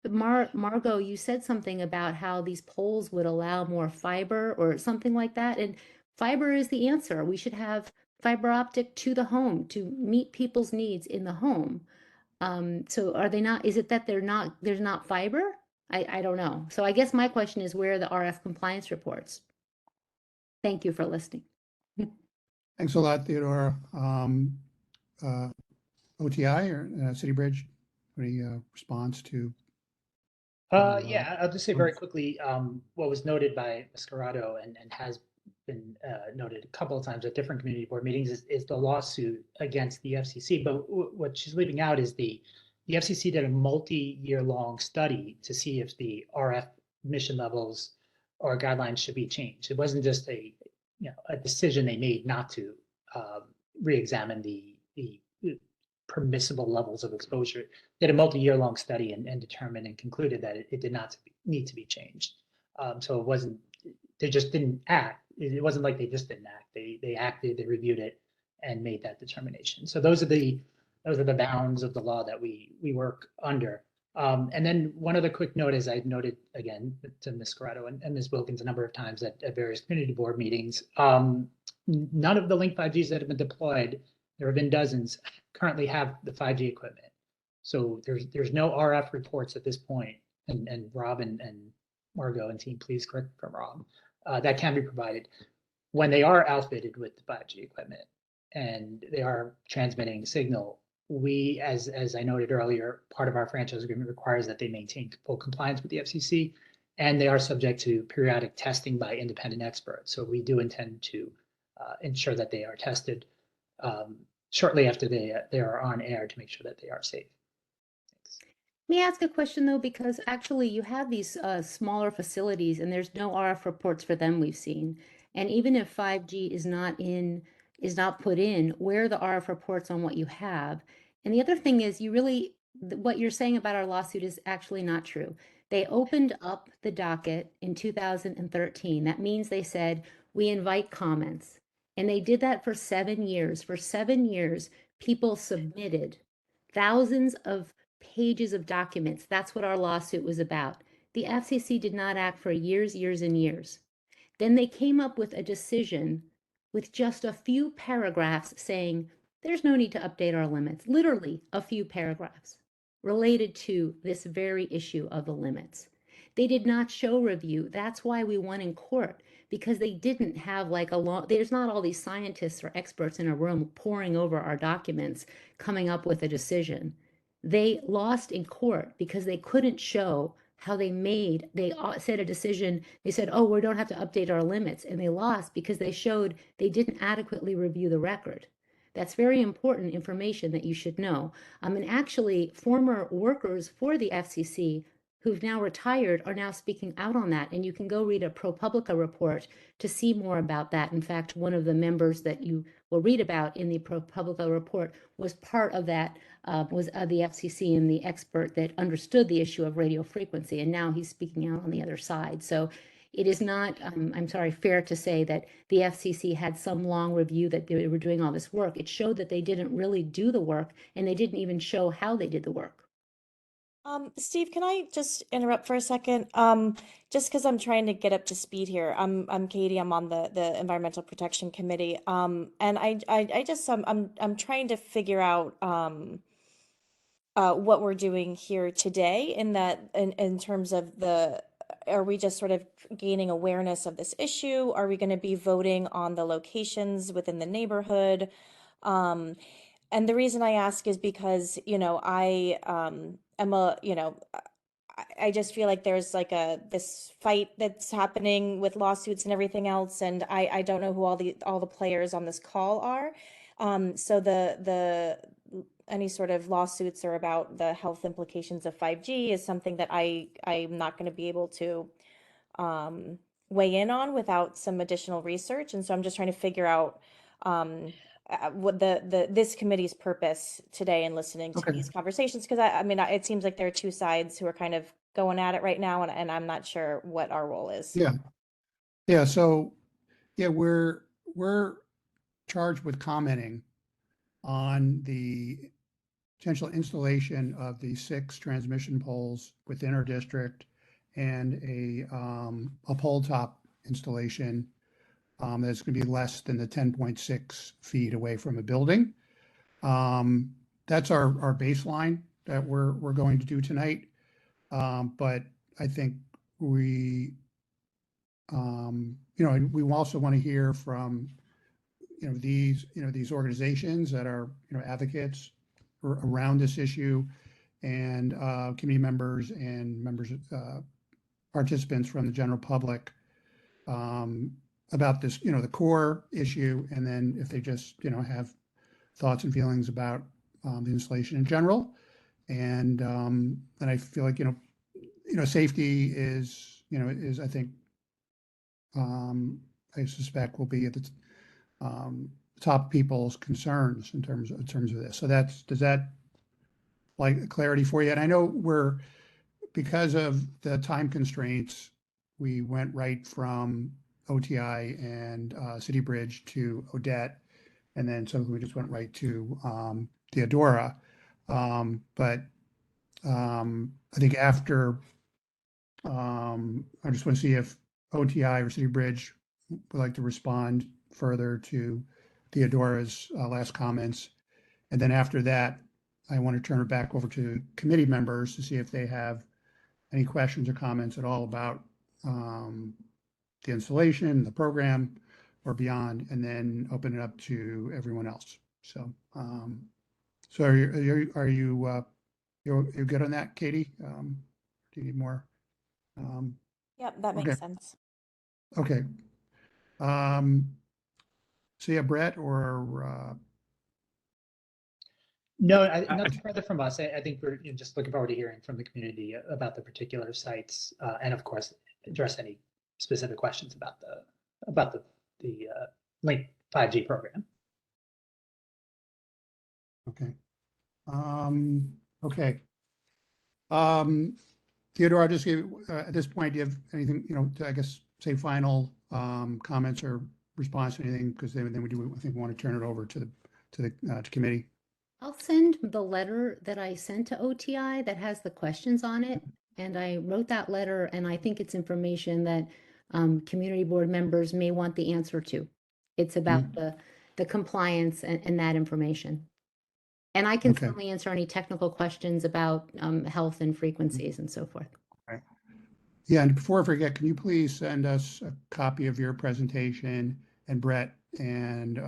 Margot, you said something about how these poles would allow more fiber or something like that. And fiber is the answer. We should have fiber optic to the home to meet people's needs in the home. So are they not, is it that there's not fiber? I don't know. So I guess my question is, where are the RF compliance reports? Thank you for listening. Thanks a lot, Theodora. OTI or City Bridge, any response to? Yeah, I'll just say very quickly, what was noted by Ms. Corrado and has been noted a couple of times at different community board meetings is the lawsuit against the FCC. But what she's leaving out is the FCC did a multi-year long study to see if the RF emission levels or guidelines should be changed. It wasn't just a decision they made not to re-examine the permissible levels of exposure. They had a multi-year long study and determined and concluded that it did not need to be changed. So it wasn't, they just didn't act. It wasn't like they just didn't act. They acted, they reviewed it, and made that determination. So those are the bounds of the law that we work under. And then one other quick note, as I noted again to Ms. Corrado and Ms. Wilkins a number of times at various community board meetings, none of the Link 5Gs that have been deployed, there have been dozens, currently have the 5G equipment. So there's no RF reports at this point, and Rob and Margot and team, please correct me if I'm wrong, that can be provided when they are outfitted with the 5G equipment and they are transmitting signal. We, as I noted earlier, part of our franchise agreement requires that they maintain full compliance with the FCC, and they are subject to periodic testing by independent experts. So we do intend to ensure that they are tested shortly after they are on air to make sure that they are safe. Thanks. Let me ask a question though, because actually you have these smaller facilities and there's no RF reports for them we've seen. And even if 5G is not put in, where are the RF reports on what you have? And the other thing is what you're saying about our lawsuit is actually not true. They opened up the docket in 2013. That means they said, we invite comments. And they did that for 7 years. For 7 years, people submitted thousands of pages of documents. That's what our lawsuit was about. The FCC did not act for years, years, and years. Then they came up with a decision with just a few paragraphs saying, there's no need to update our limits. Literally a few paragraphs related to this very issue of the limits. They did not show review. That's why we won in court, because they didn't have like there's not all these scientists or experts in a room poring over our documents, coming up with a decision. They lost in court because they couldn't show how they said a decision. They said, oh, we don't have to update our limits. And they lost because they showed they didn't adequately review the record. That's very important information that you should know. And actually, former workers for the FCC who've now retired are now speaking out on that. And you can go read a ProPublica report to see more about that. In fact, one of the members that you will read about in the ProPublica report was part of that, was the FCC and the expert that understood the issue of radio frequency. And now he's speaking out on the other side. So it is not, I'm sorry, fair to say that the FCC had some long review that they were doing all this work. It showed that they didn't really do the work, and they didn't even show how they did the work. Steve, can I just interrupt for a second? Just because I'm trying to get up to speed here. I'm Katie. I'm on the Environmental Protection Committee. And I just I'm trying to figure out what we're doing here today in terms of are we just sort of gaining awareness of this issue? Are we going to be voting on the locations within the neighborhood? And the reason I ask is because, I I just feel like there's like this fight that's happening with lawsuits and everything else, and I don't know who all the players on this call are. So any sort of lawsuits are about the health implications of 5G is something that I'm not going to be able to weigh in on without some additional research, and so I'm just trying to figure out what this committee's purpose today in listening to these conversations, because I mean it seems like there are two sides who are kind of going at it right now, and I'm not sure what our role is. So we're charged with commenting on the potential installation of the 6 transmission poles within our district and a pole top installation that's going to be less than the 10.6 feet away from a building. That's our baseline that we're going to do tonight. But I think we also want to hear from these organizations that are advocates around this issue, and community members and participants from the general public about this, the core issue, and then if they just have thoughts and feelings about the installation in general. And I feel like safety is I think I suspect will be at the top people's concerns in terms of this. So does that like clarity for you? And I know because of the time constraints, we went right from OTI and City Bridge to Odette. And then so we just went right to the Adora. But I think after, I just want to see if OTI or City Bridge would like to respond further to Theodora's last comments. And then after that, I want to turn it back over to committee members to see if they have any questions or comments at all about the installation, the program, or beyond, and then open it up to everyone else. So, so you're good on that, Katie? Do you need more? Yep, that Okay. makes sense. Okay. So yeah, Brett or No, nothing further from us. I think we're just looking forward to hearing from the community about the particular sites, and of course, address any specific questions about the Link 5G program. okay. Okay. Theodore, I'll just give, at this point, do you have anything, to, I guess, say final comments or response to anything? Because then we do, I think we want to turn it over to the committee. I'll send the letter that I sent to OTI that has the questions on it. And I wrote that letter, and I think it's information that community board members may want the answer to. It's about the compliance and that information. And I can Okay. certainly answer any technical questions about health and frequencies and so forth. Right. Yeah, and before I forget, can you please send us a copy of your presentation, and Brett and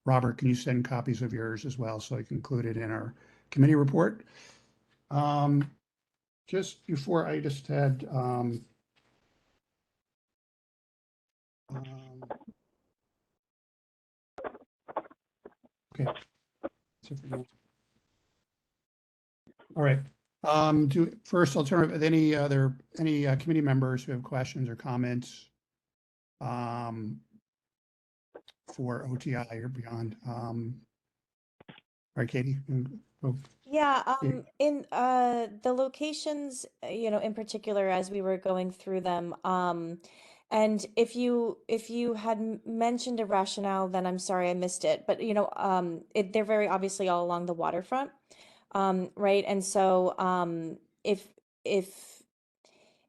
Robert, can you send copies of yours as well so I can include it in our committee report? Just before I just had okay. All right. First, I'll turn it, any committee members who have questions or comments for OTI or beyond. All right, Katie. Oh, Yeah, Yeah. in the locations, in particular, as we were going through them, and if you had mentioned a rationale, then I'm sorry I missed it. But they're very obviously all along the waterfront, right? And so, if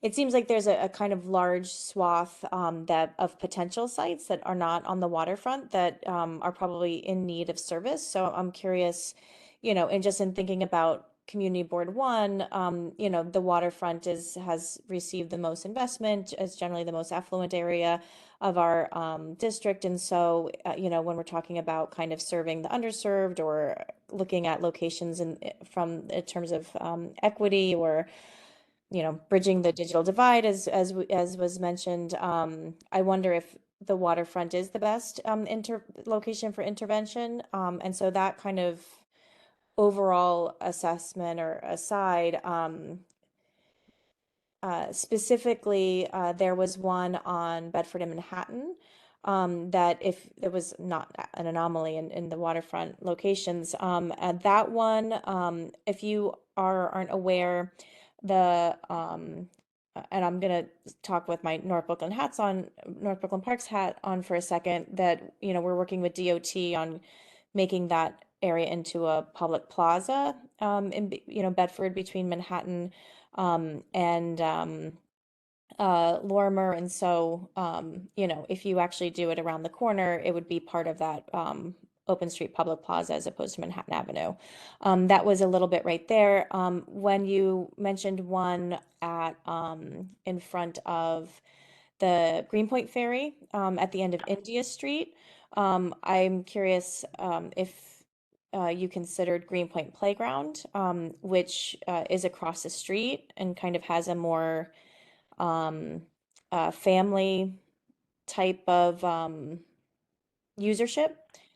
it seems like there's a kind of large swath that of potential sites that are not on the waterfront that are probably in need of service. So I'm curious, and just in thinking about Community Board 1, the waterfront has received the most investment. It's generally the most affluent area of our district. And so, when we're talking about kind of serving the underserved or looking at locations in terms of equity or bridging the digital divide, as was mentioned. I wonder if the waterfront is the best location for intervention. And so that kind of overall assessment or aside, specifically, there was one on Bedford and Manhattan that if it was not an anomaly in the waterfront locations, and that one, if you aren't aware, and I'm gonna talk with my North Brooklyn Parks hat on for a second, that we're working with DOT on making that area into a public plaza in Bedford between Manhattan and Lorimer. And so if you actually do it around the corner, it would be part of that open street public plaza as opposed to Manhattan Avenue. That was a little bit right there. When you mentioned one at in front of the Greenpoint Ferry at the end of India Street, I'm curious if you considered Greenpoint Playground, which is across the street and kind of has a more family type of usership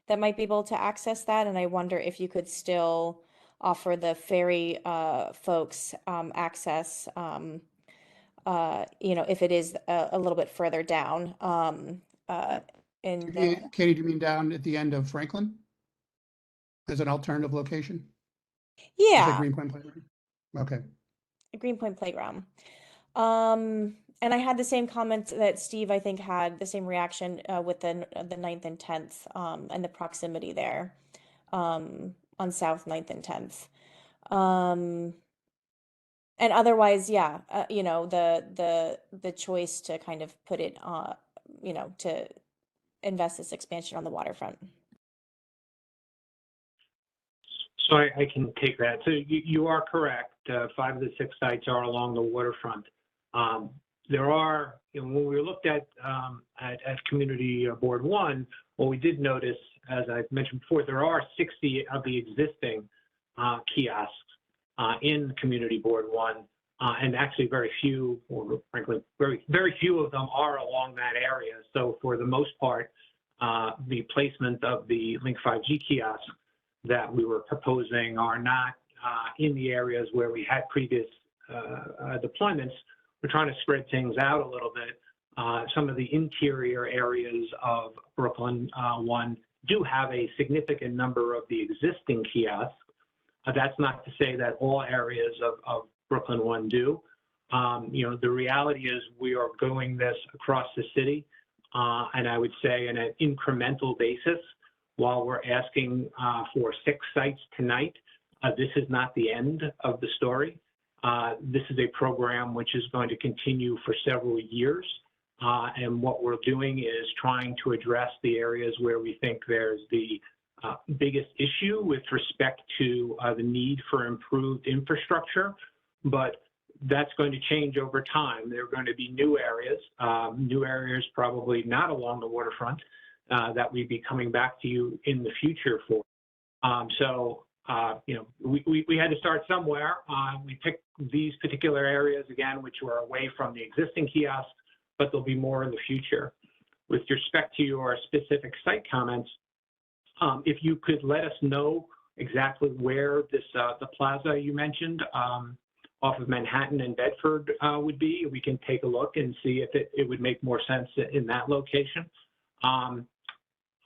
that might be able to access that. And I wonder if you could still offer the ferry folks access, if it is a little bit further down. Katie, do you mean down at the end of Franklin as an alternative location? Is it Yeah, Greenpoint Playground? Okay. Greenpoint Playground. And I had the same comment that Steve, I think, had the same reaction with the 9th and 10th and the proximity there on South 9th and 10th. And otherwise, yeah, you know, the choice to kind of put it, you know, to invest this expansion on the waterfront. So I can take that. So you are correct. 5 of the 6 sites are along the waterfront. There are, you know, when we looked at Community Board 1, what we did notice, as I mentioned before, there are 60 of the existing kiosks in Community Board 1, and actually very few, or frankly, very few of them are along that area. So for the most part, the placement of the Link 5G kiosks that we were proposing are not in the areas where we had previous deployments. We're trying to spread things out a little bit. Some of the interior areas of Brooklyn 1 do have a significant number of the existing kiosks. That's not to say that all areas of Brooklyn 1 do. You know, the reality is we are going this across the city, and I would say on an incremental basis. While we're asking for 6 sites tonight, this is not the end of the story. This is a program which is going to continue for several years. And what we're doing is trying to address the areas where we think there's the biggest issue with respect to the need for improved infrastructure. But that's going to change over time. There are going to be new areas probably not along the waterfront, that we'd be coming back to you in the future for. You know, we had to start somewhere. We picked these particular areas, again, which were away from the existing kiosks, but there'll be more in the future. With respect to your specific site comments, if you could let us know exactly where this the plaza you mentioned off of Manhattan and Bedford would be, we can take a look and see if it would make more sense in that location.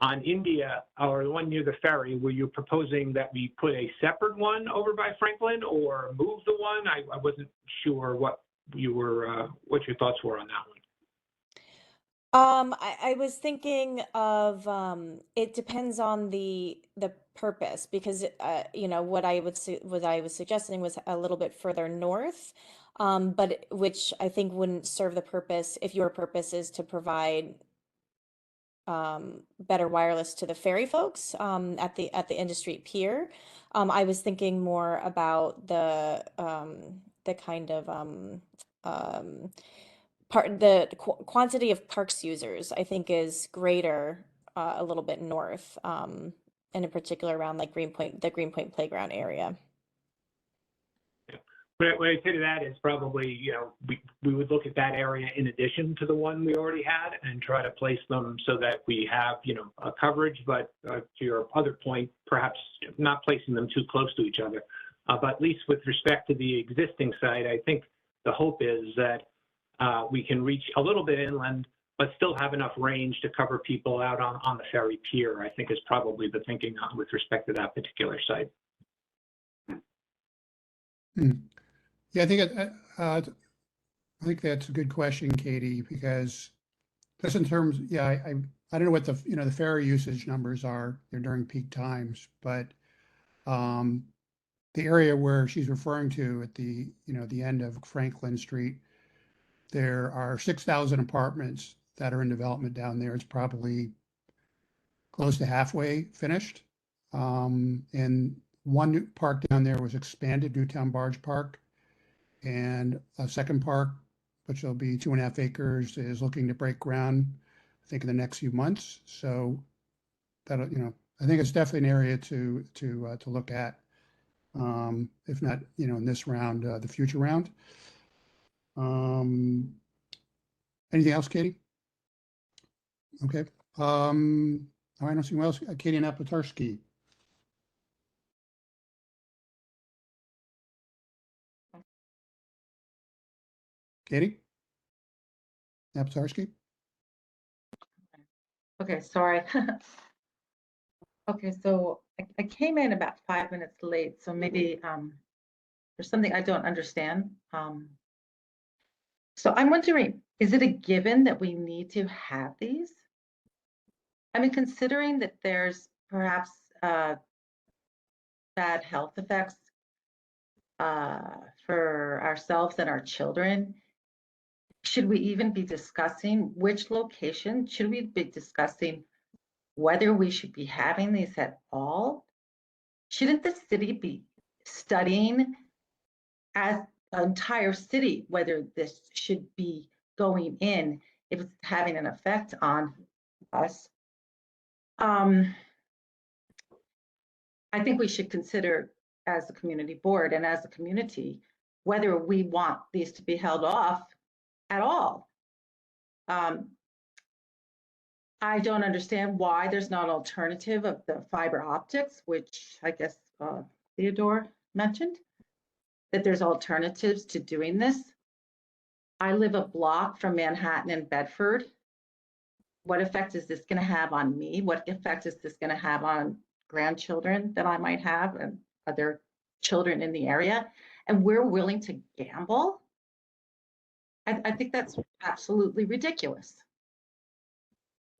On India, or the one near the ferry, were you proposing that we put a separate one over by Franklin or move the one? I wasn't sure what you were, what your thoughts were on that one. I was thinking of it depends on the purpose, because you know, what I was suggesting was a little bit further north, but which I think wouldn't serve the purpose if your purpose is to provide better wireless to the ferry folks at the End Street Pier. I was thinking more about the kind of quantity of parks users, I think, is greater a little bit north, and in particular around like the Greenpoint Playground area. What I'd say to that is probably, you know, we would look at that area in addition to the one we already had and try to place them so that we have, you know, a coverage, but to your other point, perhaps not placing them too close to each other. But at least with respect to the existing site, I think the hope is that we can reach a little bit inland, but still have enough range to cover people out on the ferry pier, I think is probably the thinking with respect to that particular site. Yeah, I think that's a good question, Katie, because just in terms, yeah, I don't know what the, you know, the ferry usage numbers are during peak times, but the area where she's referring to at the, you know, the end of Franklin Street, there are 6,000 apartments that are in development down there. It's probably close to halfway finished. And one new park down there was expanded, Newtown Barge Park. And a second park, which will be 2.5 acres, is looking to break ground, I think, in the next few months. So that'll, you know, I think it's definitely an area to look at. If not, you know, in this round, the future round. Anything else, Katie? Okay. All right, I don't see what else. Katie Napotarski. Katie? Napotarski? Okay, sorry. Okay, so I came in about 5 minutes late, so maybe there's something I don't understand. So I'm wondering, is it a given that we need to have these? I mean, considering that there's perhaps bad health effects for ourselves and our children, should we even be discussing which location? Should we be discussing whether we should be having these at all? Shouldn't the city be studying as an entire city whether this should be going in if it's having an effect on us? I think we should consider as a community board and as a community whether we want these to be held off at all. I don't understand why there's not an alternative of the fiber optics, which I guess Theodore mentioned, that there's alternatives to doing this. I live a block from Manhattan and Bedford. What effect is this going to have on me? What effect is this going to have on grandchildren that I might have and other children in the area? And we're willing to gamble? I think that's absolutely ridiculous.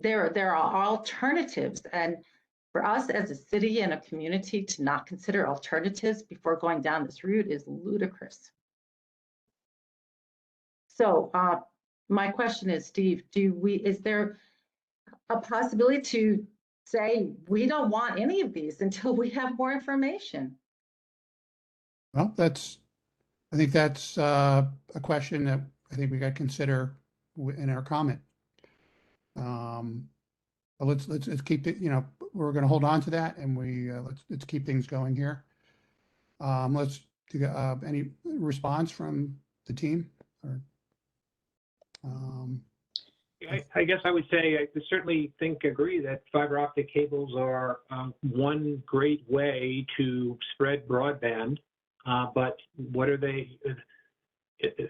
There are alternatives, and for us as a city and a community to not consider alternatives before going down this route is ludicrous. So my question is, Steve, is there a possibility to say we don't want any of these until we have more information? Well, I think that's a question that I think we got to consider in our comment. But let's keep it, we're going to hold on to that, and let's keep things going here. Let's do any response from the team? Or, I guess I would say I certainly agree that fiber optic cables are one great way to spread broadband. But what are they?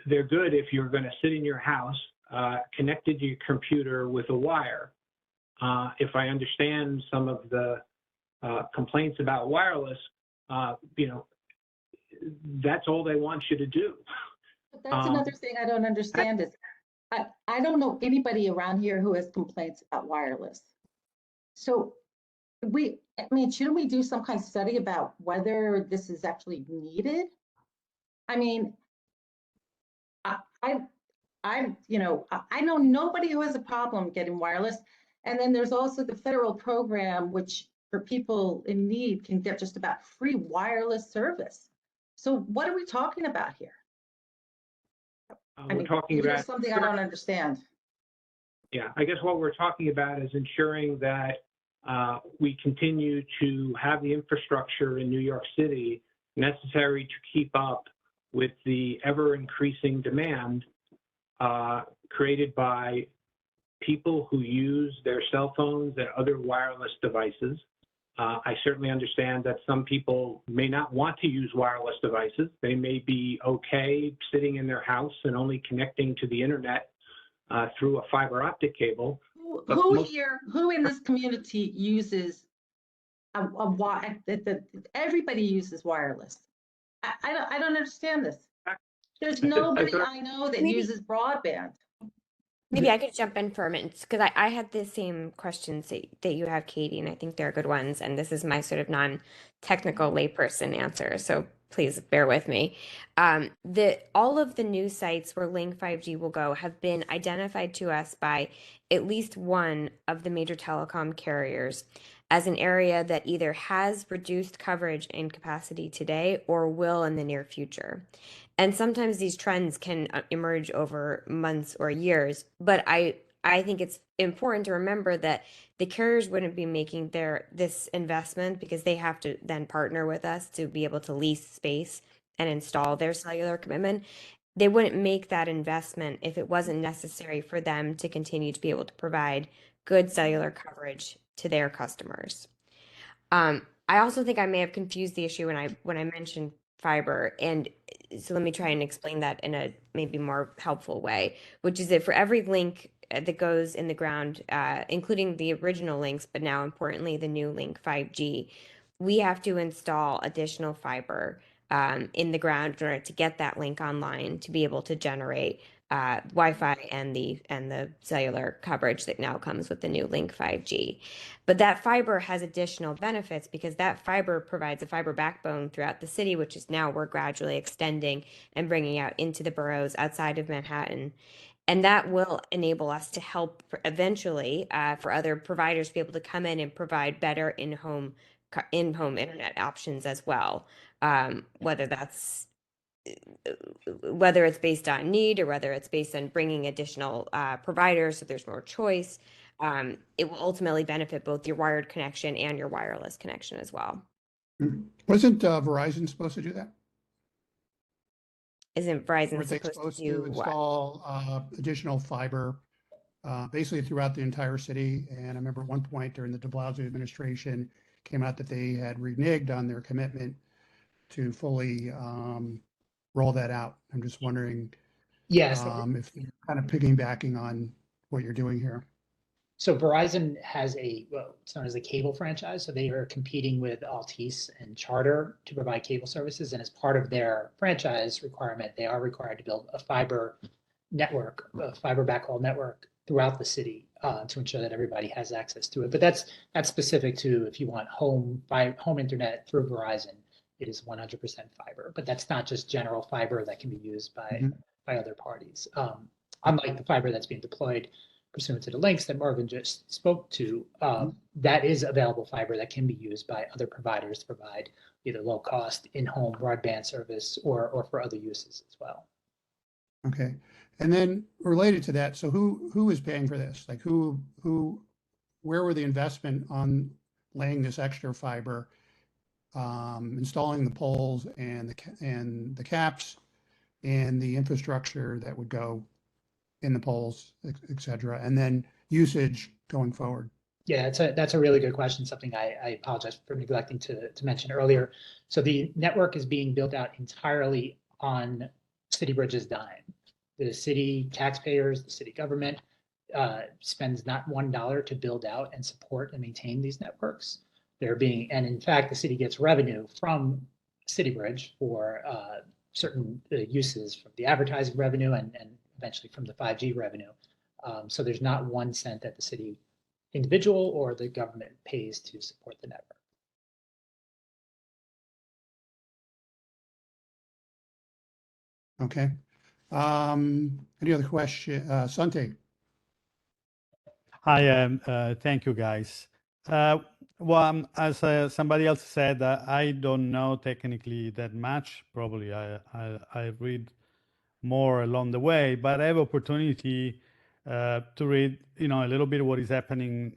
They're good if you're going to sit in your house connected to your computer with a wire. If I understand some of the complaints about wireless, that's all they want you to do. But that's another thing I don't understand is I don't know anybody around here who has complaints about wireless. So shouldn't we do some kind of study about whether this is actually needed? I mean, I know nobody who has a problem getting wireless. And then there's also the federal program, which for people in need can get just about free wireless service. So what are we talking about here? We're talking about something I don't understand. Yeah, I guess what we're talking about is ensuring that we continue to have the infrastructure in New York City necessary to keep up with the ever increasing demand created by people who use their cell phones and other wireless devices. I certainly understand that some people may not want to use wireless devices. They may be okay sitting in their house and only connecting to the internet through a fiber optic cable. Who in this community uses everybody uses wireless? I don't understand this. There's nobody I know that uses broadband. Maybe I could jump in for a minute because I had the same questions that you have, Katie, and I think they're good ones. And this is my sort of non-technical layperson answer, so please bear with me. All of the new sites where Link 5G will go have been identified to us by at least one of the major telecom carriers as an area that either has reduced coverage and capacity today or will in the near future. And sometimes these trends can emerge over months or years, but I think it's important to remember that the carriers wouldn't be making this investment because they have to then partner with us to be able to lease space and install their cellular commitment. They wouldn't make that investment if it wasn't necessary for them to continue to be able to provide good cellular coverage to their customers. I also think I may have confused the issue when I mentioned fiber, and so let me try and explain that in a maybe more helpful way, which is that for every link that goes in the ground, including the original links, but now importantly the new Link 5G, we have to install additional fiber in the ground in order to get that link online to be able to generate Wi-Fi and the cellular coverage that now comes with the new Link 5G. But that fiber has additional benefits because that fiber provides a fiber backbone throughout the city, which is now we're gradually extending and bringing out into the boroughs outside of Manhattan. And that will enable us to help eventually for other providers to be able to come in and provide better in-home internet options as well, whether it's based on need or whether it's based on bringing additional providers so there's more choice. It will ultimately benefit both your wired connection and your wireless connection as well. Wasn't Verizon supposed to do that? Isn't Verizon Weren't they supposed supposed to do to what? install additional fiber basically throughout the entire city? And I remember at one point during the de Blasio administration came out that they had reneged on their commitment to fully roll that out. I'm just wondering Yes. if you're kind of piggybacking on what you're doing here. So Verizon has it's known as a cable franchise. So they are competing with Altice and Charter to provide cable services. And as part of their franchise requirement, they are required to build a fiber network, a fiber backhaul network throughout the city to ensure that everybody has access to it. But that's specific to if you want home internet through Verizon, it is 100% fiber. But that's not just general fiber that can be used by other parties. Unlike the fiber that's being deployed pursuant to the links that Marvin just spoke to, that is available fiber that can be used by other providers to provide either low cost in-home broadband service or for other uses as well. Okay. And then related to that, so who is paying for this? Like where were the investment on laying this extra fiber, installing the poles and the caps and the infrastructure that would go in the poles, et cetera, and then usage going forward? Yeah, that's a really good question, something I apologize for neglecting to mention earlier. So the network is being built out entirely on City Bridge's dime. The city taxpayers, the city government spends not $1 to build out and support and maintain these networks. And in fact, the city gets revenue from City Bridge for certain uses from the advertising revenue and eventually from the 5G revenue. So there's not 1 cent that the city individual or the government pays to support the network. Okay. Any other question? Sante? Hi, thank you, guys. Well, as somebody else said, I don't know technically that much. Probably I read more along the way, but I have opportunity to read, a little bit what is happening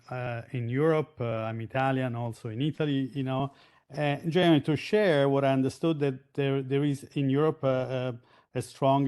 in Europe. I'm Italian, also in Italy, and generally to share what I understood that there is in Europe a strong,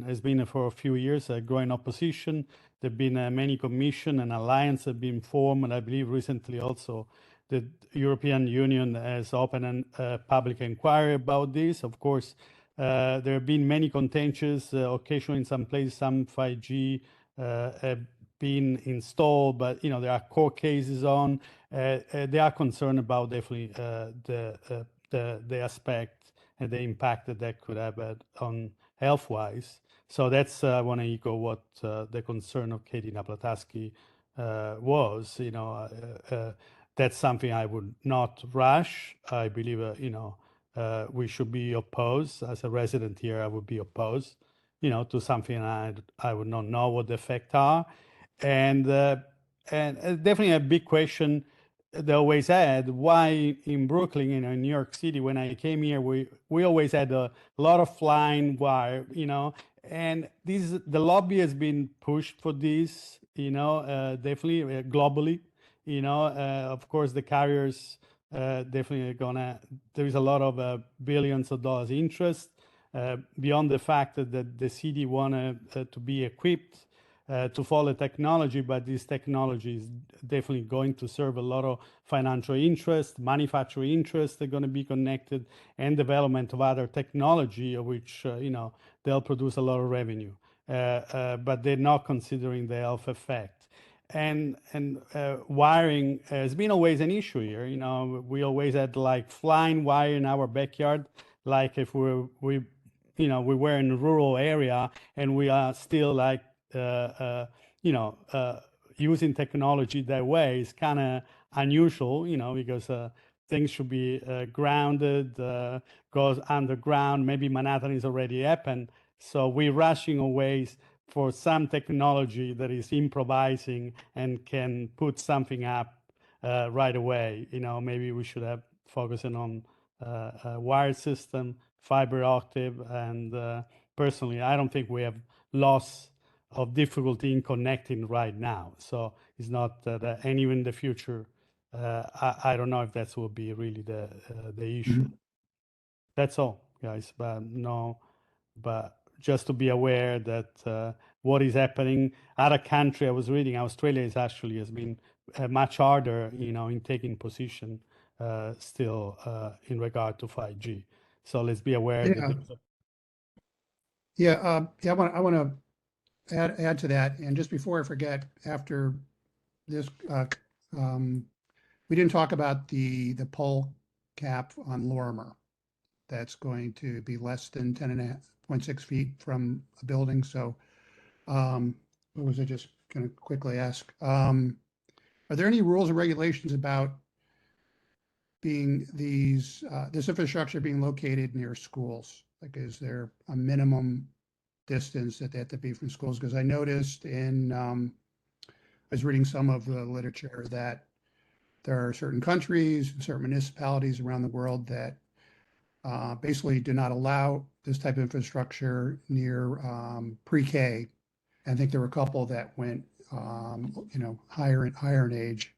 has been for a few years, a growing opposition. There have been many commission and alliance have been formed, and I believe recently also the European Union has opened a public inquiry about this. Of course, there have been many contentious, occasionally in some places, some 5G have been installed, but there are court cases on. They are concerned about definitely the aspect and the impact that could have on health-wise. So that's I want to echo what the concern of Katie Naplatowski was. That's something I would not rush. I believe we should be opposed. As a resident here, I would be opposed, to something I would not know what the effects are. And definitely a big question they always had, why in Brooklyn, in New York City, when I came here, we always had a lot of flying wire, and the lobby has been pushed for this, definitely globally, of course, the carriers definitely there is a lot of billions of dollars interest beyond the fact that the city wanted to be equipped to follow technology, but this technology is definitely going to serve a lot of financial interest, manufacturing interest are going to be connected, and development of other technology, which, they'll produce a lot of revenue. But they're not considering the health effect. And wiring has been always an issue here. We always had like flying wire in our backyard. Like if we you know, we were in a rural area and we are still like, you know, using technology that way is kind of unusual, you know, because things should be grounded, goes underground. Maybe Manhattan is already happened. So we're rushing away for some technology that is improvising and can put something up right away. You know, maybe we should have focusing on a wired system, fiber optic, and personally, I don't think we have loss of difficulty in connecting right now. So it's not that, and even in the future, I don't know if that will be really the issue. That's all, guys. But no, but just to be aware that what is happening. Other country I was reading, Australia is actually has been much harder, you know, in taking position still in regard to 5G. So let's be aware that. Yeah, I want to add to that. And just before I forget, after this, we didn't talk about the pole cap on Lorimer. That's going to be less than 10.6 feet from a building. So, what was I just going to quickly ask? Are there any rules or regulations about being this infrastructure being located near schools? Like, is there a minimum distance that they have to be from schools? Because I noticed I was reading some of the literature that there are certain countries and certain municipalities around the world that basically do not allow this type of infrastructure near pre-K. I think there were a couple that went, you know, higher in age.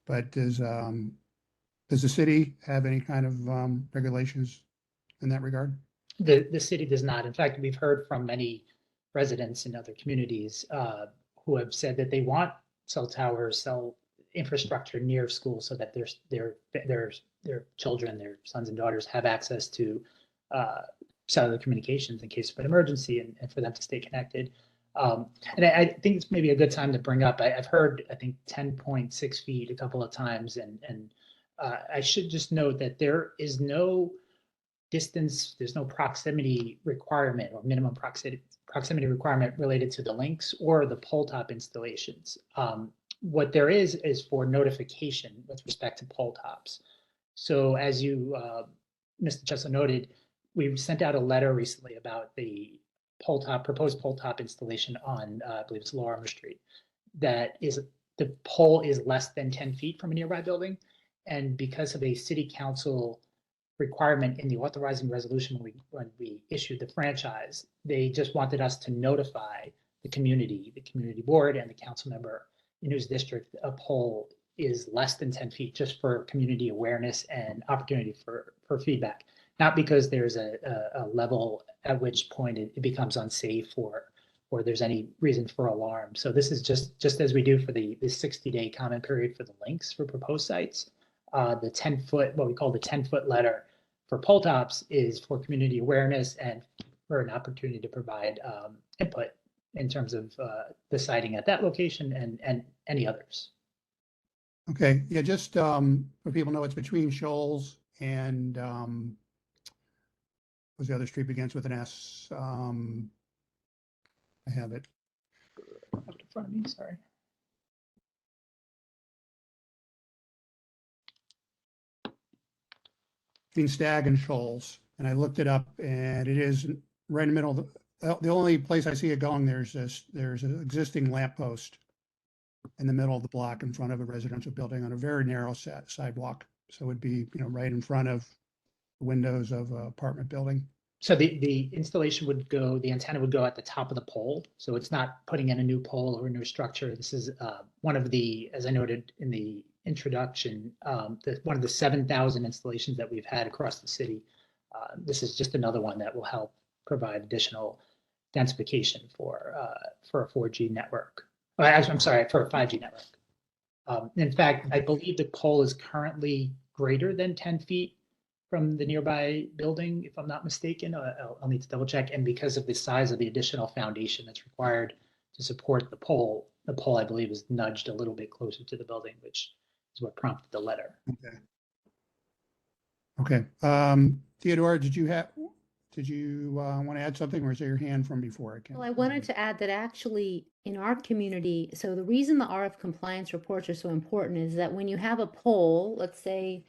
But does the city have any kind of regulations in that regard? The city does not. In fact, we've heard from many residents in other communities who have said that they want cell towers, cell infrastructure near schools so that their children, their sons and daughters have access to cellular communications in case of an emergency and for them to stay connected. And I think it's maybe a good time to bring up, I've heard, I think 10.6 feet a couple of times. And I should just note that there is no distance, there's no proximity requirement or minimum proximity requirement related to the links or the pole top installations. What there is for notification with respect to pole tops. So as you, Mr. Chesler noted, we sent out a letter recently about the proposed pole top installation on, I believe it's Lorimer Street. That is, the pole is less than 10 feet from a nearby building. And because of a city council requirement in the authorizing resolution when we issued the franchise, they just wanted us to notify the community board and the council member in whose district a pole is less than 10 feet, just for community awareness and opportunity for feedback. Not because there's a level at which point it becomes unsafe or there's any reason for alarm. So this is just as we do for the 60-day comment period for the links for proposed sites. The 10-foot, what we call the 10-foot letter for pole tops, is for community awareness and for an opportunity to provide input in terms of the siting at that location and any others. Okay, yeah, just for people know, it's between Shoals and what's the other street begins with an S? I have it. Up in front of me, sorry. Between Stag and Shoals, and I looked it up, and it is right in the middle of the only place I see it going. There's an existing lamppost in the middle of the block in front of a residential building on a very narrow sidewalk. So it would be, you know, right in front of the windows of an apartment building. So the installation would go, the antenna would go at the top of the pole. So it's not putting in a new pole or a new structure. This is one of the, as I noted in the introduction, one of the 7,000 installations that we've had across the city. This is just another one that will help provide additional densification for a 4G network. I'm sorry, for a 5G network. In fact, I believe the pole is currently greater than 10 feet from the nearby building, if I'm not mistaken. I'll need to double check. And because of the size of the additional foundation that's required to support the pole, I believe, is nudged a little bit closer to the building, which is what prompted the letter. Okay. Theodore, did you did you want to add something, or is there your hand from before? Well, I wanted to add that actually in our community, so the reason the RF compliance reports are so important is that when you have a pole, let's say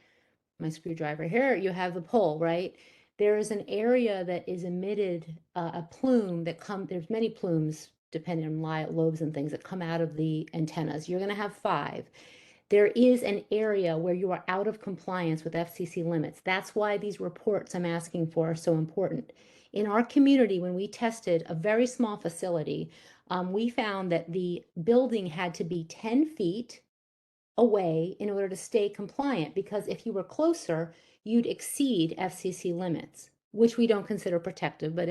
my screwdriver here, you have the pole, right? There is an area that is emitted, a plume that there's many plumes depending on lobes and things that come out of the antennas. You're going to have 5. There is an area where you are out of compliance with FCC limits. That's why these reports I'm asking for are so important. In our community, when we tested a very small facility, we found that the building had to be 10 feet away in order to stay compliant, because if you were closer, you'd exceed FCC limits, which we don't consider protective, but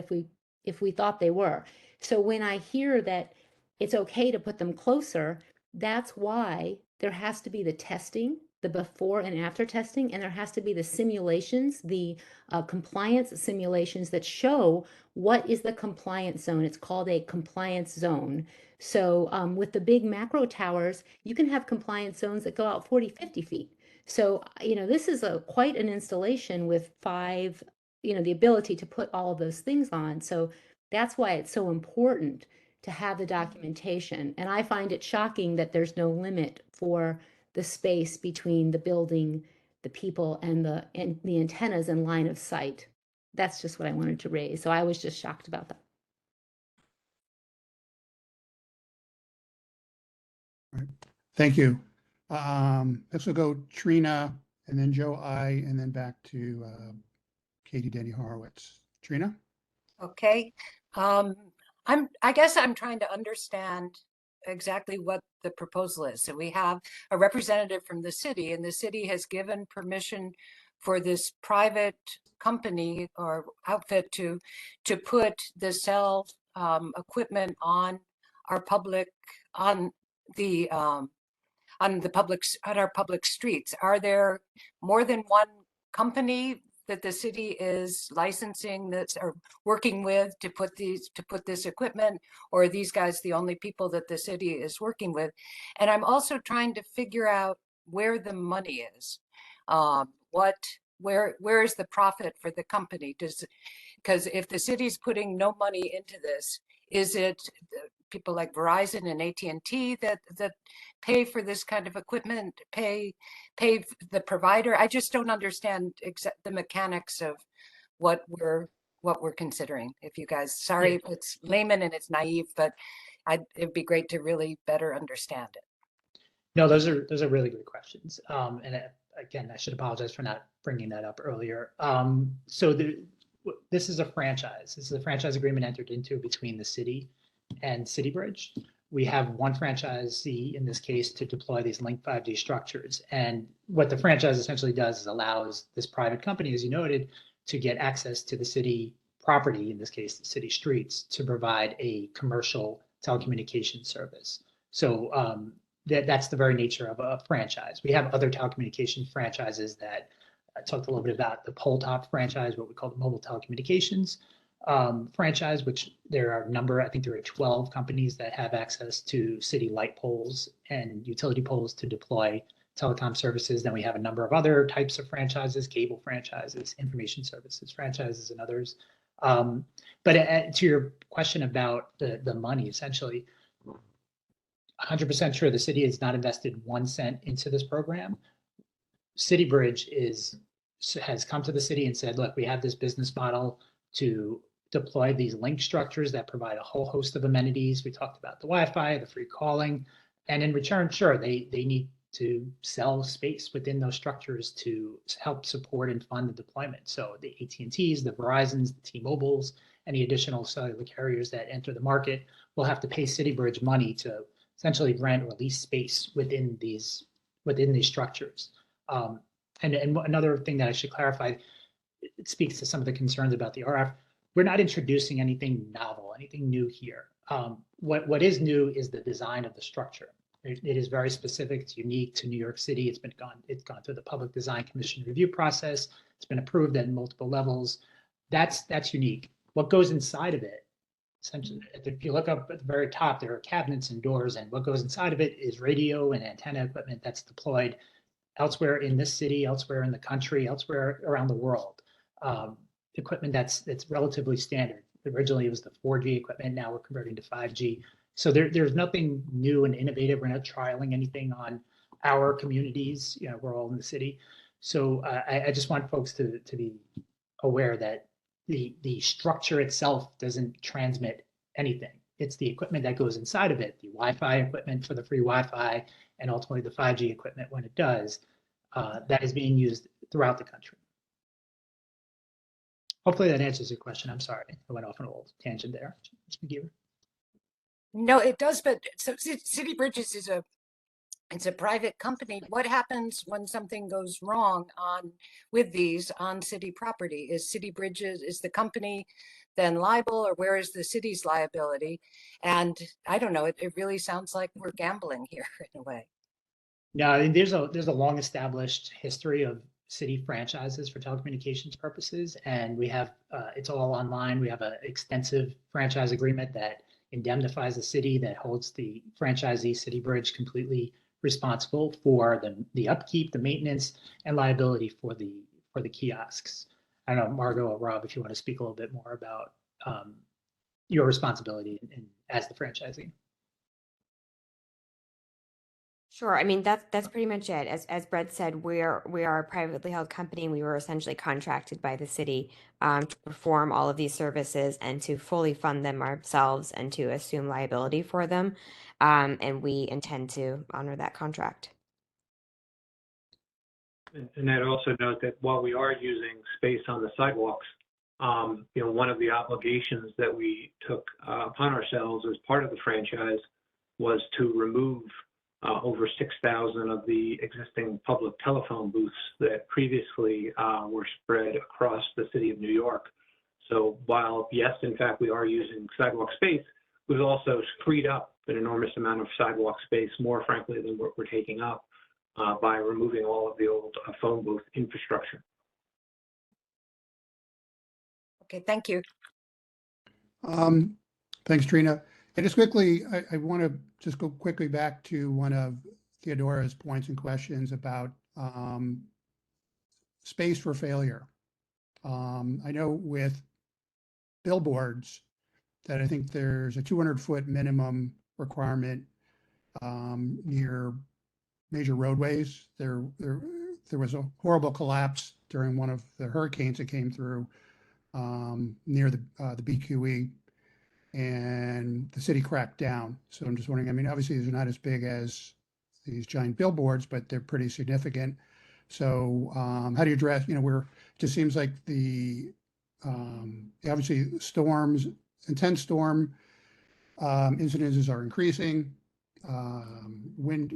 if we thought they were. So when I hear that it's okay to put them closer, that's why there has to be the testing, the before and after testing, and there has to be the simulations, the compliance simulations that show what is the compliance zone. It's called a compliance zone. So with the big macro towers, you can have compliance zones that go out 40, 50 feet. So, this is quite an installation with 5, the ability to put all of those things on. So that's why it's so important to have the documentation. And I find it shocking that there's no limit for the space between the building, the people, and the antennas in line of sight. That's just what I wanted to raise. So I was just shocked about that. All right. Thank you. This will go Trina, and then Joe I, and then back to Katie Denny Horowitz. Trina? Okay. I guess I'm trying to understand exactly what the proposal is. So we have a representative from the city, and the city has given permission for this private company or outfit to put the cell equipment on our public our public streets. Are there more than one company that the city is licensing or working with to put this equipment, or are these guys the only people that the city is working with? And I'm also trying to figure out where the money is. Where is the profit for the company? Because if the city's putting no money into this, is it people like Verizon and AT&T that pay for this kind of equipment, pay the provider? I just don't understand the mechanics of what we're considering. If you guys, sorry, if it's layman and it's naive, but it'd be great to really better understand it. No, those are really good questions. And again, I should apologize for not bringing that up earlier. So this is a franchise. This is a franchise agreement entered into between the city and CityBridge. We have one franchisee in this case to deploy these Link 5G structures. And what the franchise essentially does is allows this private company, as you noted, to get access to the city property, in this case, the city streets, to provide a commercial telecommunications service. So that's the very nature of a franchise. We have other telecommunications franchises that I talked a little bit about, the pole top franchise, what we call the mobile telecommunications franchise, which there are a number, I think there are 12 companies that have access to city light poles and utility poles to deploy telecom services. Then we have a number of other types of franchises, cable franchises, information services franchises, and others. But to your question about the money, essentially, 100% sure the city has not invested 1 cent into this program. CityBridge has come to the city and said, look, we have this business model to deploy these link structures that provide a whole host of amenities. We talked about the Wi-Fi, the free calling, and in return, sure, they need to sell space within those structures to help support and fund the deployment. So the AT&Ts, the Verizons, the T-Mobiles, any additional cellular carriers that enter the market will have to pay CityBridge money to essentially rent or lease space within these structures. And another thing that I should clarify, it speaks to some of the concerns about the RF. We're not introducing anything novel, anything new here. What is new is the design of the structure. It is very specific. It's unique to New York City. It's gone through the Public Design Commission review process. It's been approved at multiple levels. That's unique. What goes inside of it, essentially, if you look up at the very top, there are cabinets and doors, and what goes inside of it is radio and antenna equipment that's deployed elsewhere in this city, elsewhere in the country, elsewhere around the world. equipment that's relatively standard. Originally, it was the 4G equipment. Now we're converting to 5G. So there's nothing new and innovative. We're not trialing anything on our communities. You know, we're all in the city. So I just want folks to be aware that the structure itself doesn't transmit anything. It's the equipment that goes inside of it, the Wi-Fi equipment for the free Wi-Fi, and ultimately the 5G equipment when it does, that is being used throughout the country. Hopefully that answers your question. I'm sorry, I went off on a little tangent there. Ms. McGeever. No, it does, but so City Bridges is it's a private company. What happens when something goes wrong with these on city property? Is City Bridges, is the company then liable, or where is the city's liability? And I don't know, it really sounds like we're gambling here in a way. No, I mean, there's a long established history of city franchises for telecommunications purposes, and we have it's all online. We have an extensive franchise agreement that indemnifies the city, that holds the franchisee City Bridge completely responsible for the upkeep, the maintenance, and liability for the kiosks. I don't know, Margot or Rob, if you want to speak a little bit more about your responsibility as the franchisee. Sure. I mean, that's pretty much it. As Brett said, we are a privately held company, and we were essentially contracted by the city to perform all of these services and to fully fund them ourselves and to assume liability for them. And we intend to honor that contract. And I'd also note that while we are using space on the sidewalks, you know, one of the obligations that we took upon ourselves as part of the franchise was to remove over 6,000 of the existing public telephone booths that previously were spread across the city of New York. So while, yes, in fact, we are using sidewalk space, we've also freed up an enormous amount of sidewalk space, more frankly than what we're taking up, by removing all of the old phone booth infrastructure. Okay, thank you. Thanks, Trina. And just quickly, I want to just go quickly back to one of Theodora's points and questions about space for failure. I know with billboards that I think there's a 200-foot minimum requirement near major roadways. There was a horrible collapse during one of the hurricanes that came through near the BQE, and the city cracked down. So I'm just wondering, I mean, obviously these are not as big as these giant billboards, but they're pretty significant. So how do you address, you know, it just seems like the, obviously storms, intense storm incidences are increasing, wind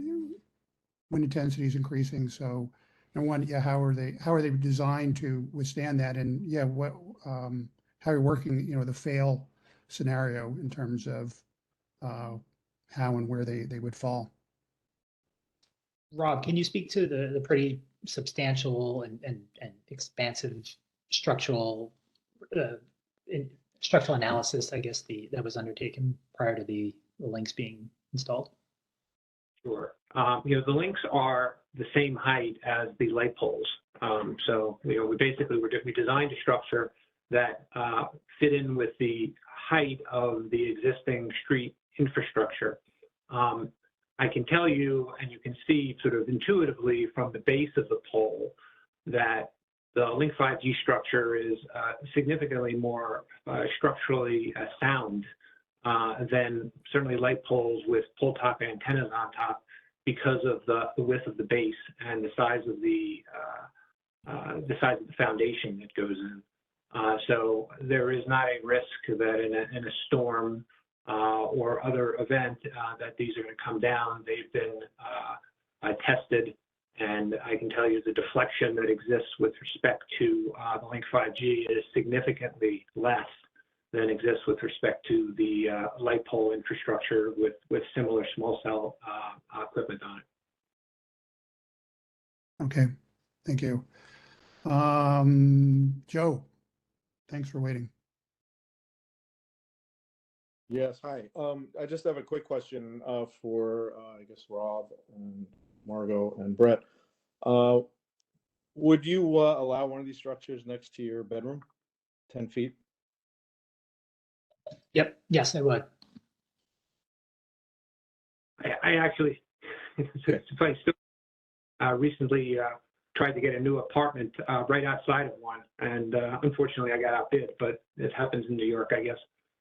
intensity is increasing. So number one, yeah, how are they designed to withstand that? And yeah, how you're working, you know, the fail scenario in terms of how and where they would fall. Rob, can you speak to the pretty substantial and expansive structural analysis, I guess, that was undertaken prior to the links being installed? Sure. You know, the links are the same height as the light poles. So, you know, we designed a structure that fit in with the height of the existing street infrastructure. I can tell you, and you can see sort of intuitively from the base of the pole, that the Link 5G structure is significantly more structurally sound than certainly light poles with pole top antennas on top, because of the width of the base and the size of the foundation that goes in. So there is not a risk that in a storm or other event that these are going to come down. They've been tested, and I can tell you the deflection that exists with respect to the Link 5G is significantly less than exists with respect to the light pole infrastructure with similar small cell equipment on it. Okay, thank you. Joe, thanks for waiting. Yes, hi. I just have a quick question for, I guess, Rob and Margot and Brett. Would you allow one of these structures next to your bedroom? 10 feet? Yep, yes, I would. I actually, it's funny, still recently tried to get a new apartment right outside of one, and unfortunately I got outbid, but it happens in New York, I guess.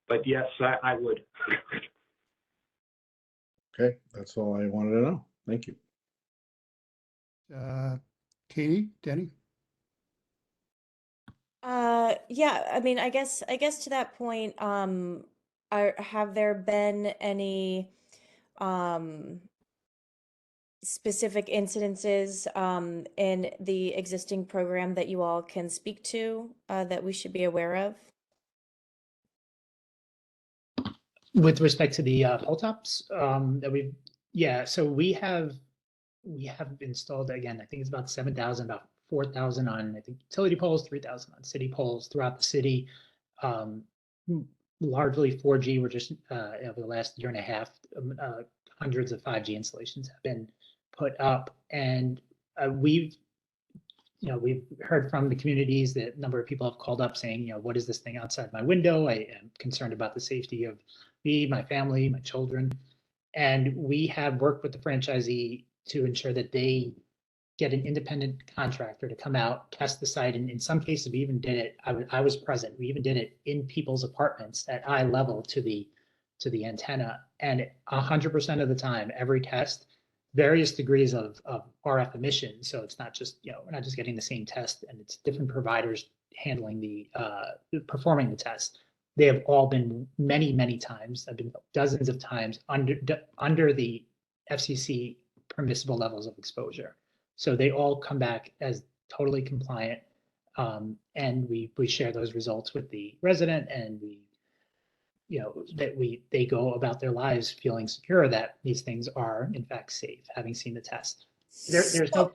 But yes, I would. Okay, that's all I wanted to know. Thank you. Katie, Denny? Yeah, I mean, I guess to that point, have there been any um specific incidences in the existing program that you all can speak to that we should be aware of? With respect to the pole tops that so we have installed, again, I think it's about 7,000, about 4,000 on, I think, utility poles, 3,000 on city poles throughout the city. Largely 4G. We're just over the last year and a half, hundreds of 5G installations have been put up, and we've heard from the communities that a number of people have called up saying, what is this thing outside my window? I am concerned about the safety of me, my family, my children. And we have worked with the franchisee to ensure that they get an independent contractor to come out, test the site. And in some cases, we even did it. I was present. We even did it in people's apartments at eye level to the antenna. And 100% of the time, every test, various degrees of RF emission. So it's not just, we're not just getting the same test, and it's different providers handling performing the test. They have all been many times, I've been dozens of times under the FCC permissible levels of exposure. So they all come back as totally compliant. And we share those results with the resident, and they go about their lives feeling secure that these things are in fact safe, having seen the test. There's no,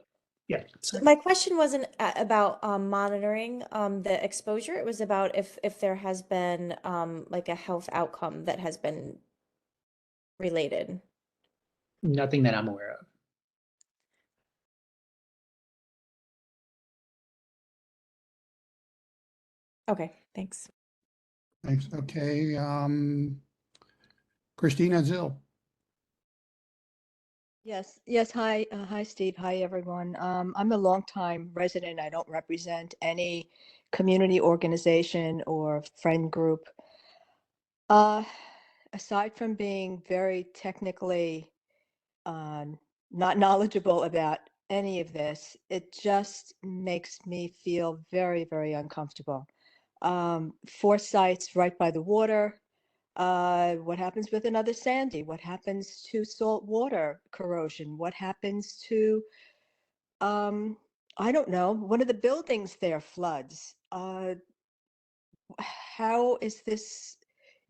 So my question wasn't about monitoring the exposure. It was about if there has been like a health outcome that has been related. nothing that I'm aware of. Okay, thanks. Thanks. Okay. Christina Zill. Yes, hi, hi, Steve. Hi, everyone. I'm a longtime resident. I don't represent any community organization or friend group. Aside from being very technically not knowledgeable about any of this, it just makes me feel very uncomfortable. 4 sites right by the water. What happens with another Sandy? What happens to salt water corrosion? What happens to, I don't know, one of the buildings there floods? How is this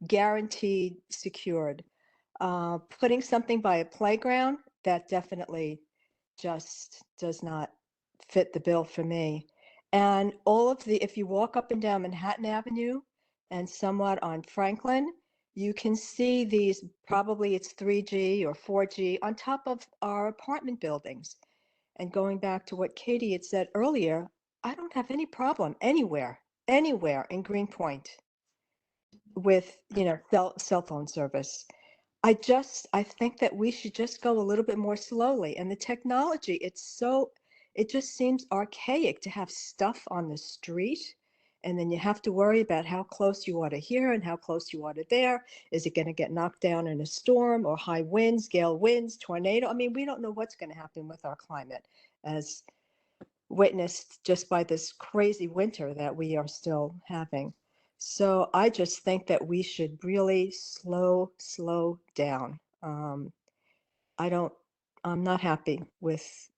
guaranteed secured? Putting something by a playground, that definitely just does not fit the bill for me. And if you walk up and down Manhattan Avenue and somewhat on Franklin, you can see these, probably it's 3G or 4G on top of our apartment buildings. And going back to what Katie had said earlier, I don't have any problem anywhere in Greenpoint with, cell phone service. I think that we should just go a little bit more slowly. And the technology, it just seems archaic to have stuff on the street. And then you have to worry about how close you are to here and how close you are to there. Is it going to get knocked down in a storm or high winds, gale winds, tornado? I mean, we don't know what's going to happen with our climate, as witnessed just by this crazy winter that we are still having. So I just think that we should really slow down. I'm not happy with,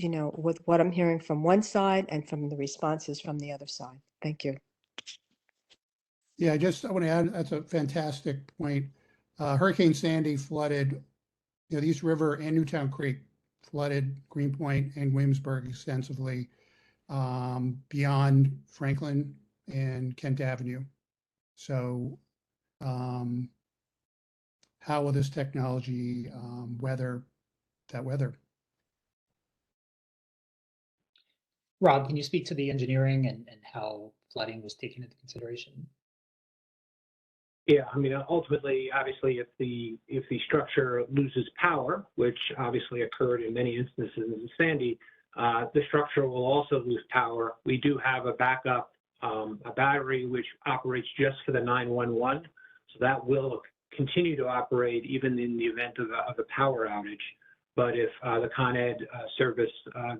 with what I'm hearing from one side and from the responses from the other side. Thank you. Yeah, I want to add, that's a fantastic point. Hurricane Sandy flooded, the East River and Newtown Creek flooded Greenpoint and Williamsburg extensively, beyond Franklin and Kent Avenue. So how will this technology weather that weather? Rob, can you speak to the engineering and how flooding was taken into consideration. Yeah, I mean, ultimately, obviously, if the structure loses power, which obviously occurred in many instances in Sandy, the structure will also lose power. We do have a backup, a battery which operates just for the 911, so that will continue to operate even in the event of a power outage. But if the Con Ed service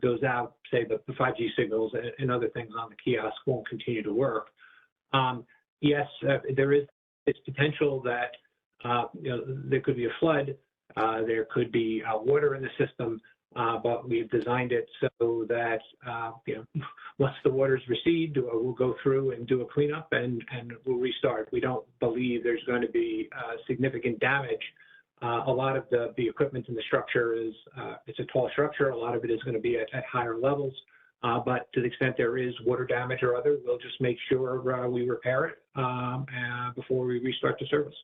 goes out, say the 5G signals and other things on the kiosk won't continue to work. Yes, there is potential that there could be a flood, there could be water in the system, but we've designed it so that once the waters recede, we'll go through and do a cleanup and we'll restart. We don't believe there's going to be significant damage. A lot of the equipment in the structure is it's a tall structure. A lot of it is going to be at higher levels. But to the extent there is water damage or other, we'll just make sure we repair it before we restart the service.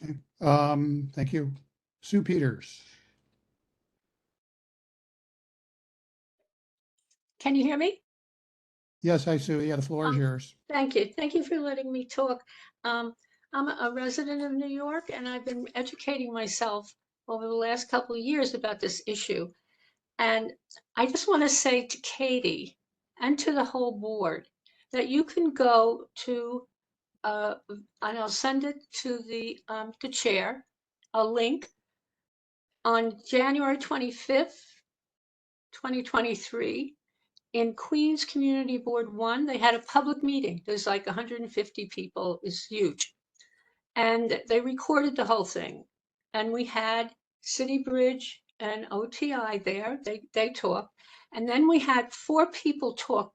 Okay, thank you. Sue Peters. Can you hear me? Yes, hi, Sue. Yeah, the floor is yours. Thank you. Thank you for letting me talk. I'm a resident of New York, and I've been educating myself over the last couple of years about this issue. And I just want to say to Katie and to the whole board that you can go to, and I'll send it to the chair, a link on January 25th, 2023. In Queens Community Board 1, they had a public meeting. There's like 150 people, it's huge. And they recorded the whole thing. And we had City Bridge and OTI there, they talked. And then we had 4 people talk.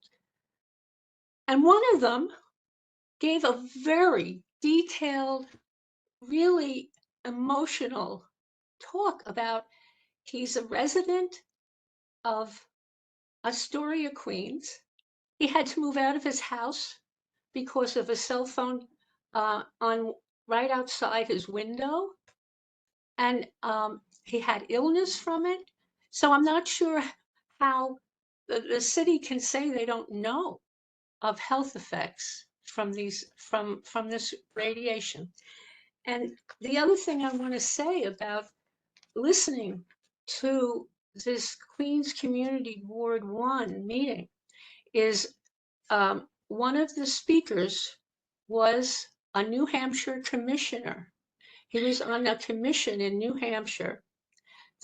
And one of them gave a very detailed, really emotional talk about he's a resident of Astoria, Queens. He had to move out of his house because of a cell phone on right outside his window. And he had illness from it. So I'm not sure how the city can say they don't know of health effects from this radiation. And the other thing I want to say about listening to this Queens Community Board 1 meeting is one of the speakers was a New Hampshire commissioner. He was on a commission in New Hampshire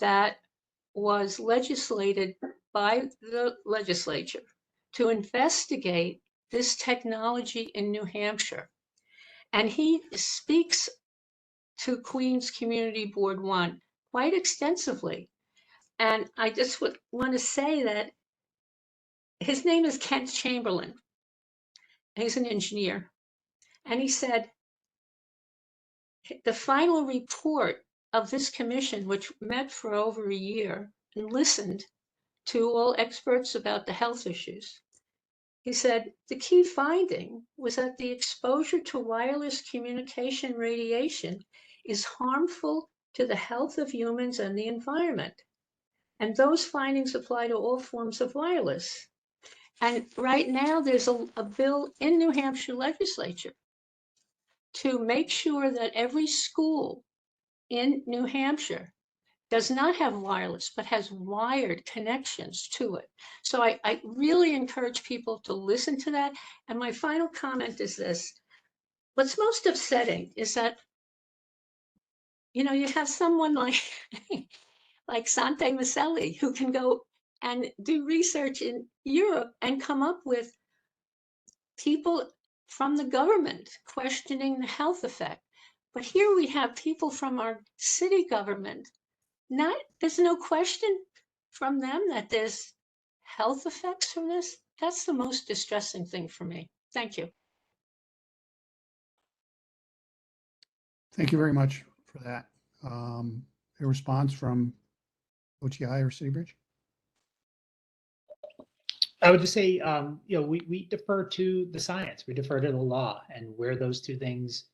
that was legislated by the legislature to investigate this technology in New Hampshire. And he speaks to Queens Community Board 1 quite extensively. And I just want to say that his name is Kent Chamberlain. He's an engineer. And he said, the final report of this commission, which met for over a year and listened to all experts about the health issues, he said, the key finding was that the exposure to wireless communication radiation is harmful to the health of humans and the environment. And those findings apply to all forms of wireless. And right now there's a bill in New Hampshire legislature to make sure that every school in New Hampshire does not have wireless, but has wired connections to it. So I really encourage people to listen to that. And my final comment is this. What's most upsetting is that, you have someone like, like Sante Maselli, who can go and do research in Europe and come up with people from the government questioning the health effect. But here we have people from our city government. There's no question from them that there's health effects from this. That's the most distressing thing for me. Thank you. Thank you very much for that. A response from OTI or City Bridge? I would just say, we defer to the science, we defer to the law, and where those two things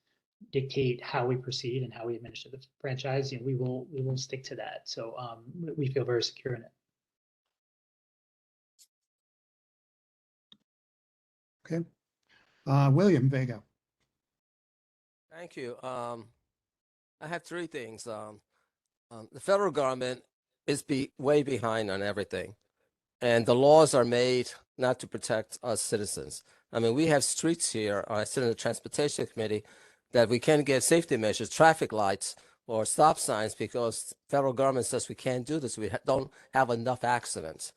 dictate how we proceed and how we administer the franchise, we will stick to that. So we feel very secure in it. Okay. William Vega. Thank you. I have three things. The federal government is way behind on everything, and the laws are made not to protect us citizens. I mean, we have streets here. I sit in the transportation committee that we can't get safety measures, traffic lights, or stop signs because federal government says we can't do this. We don't have enough accidents.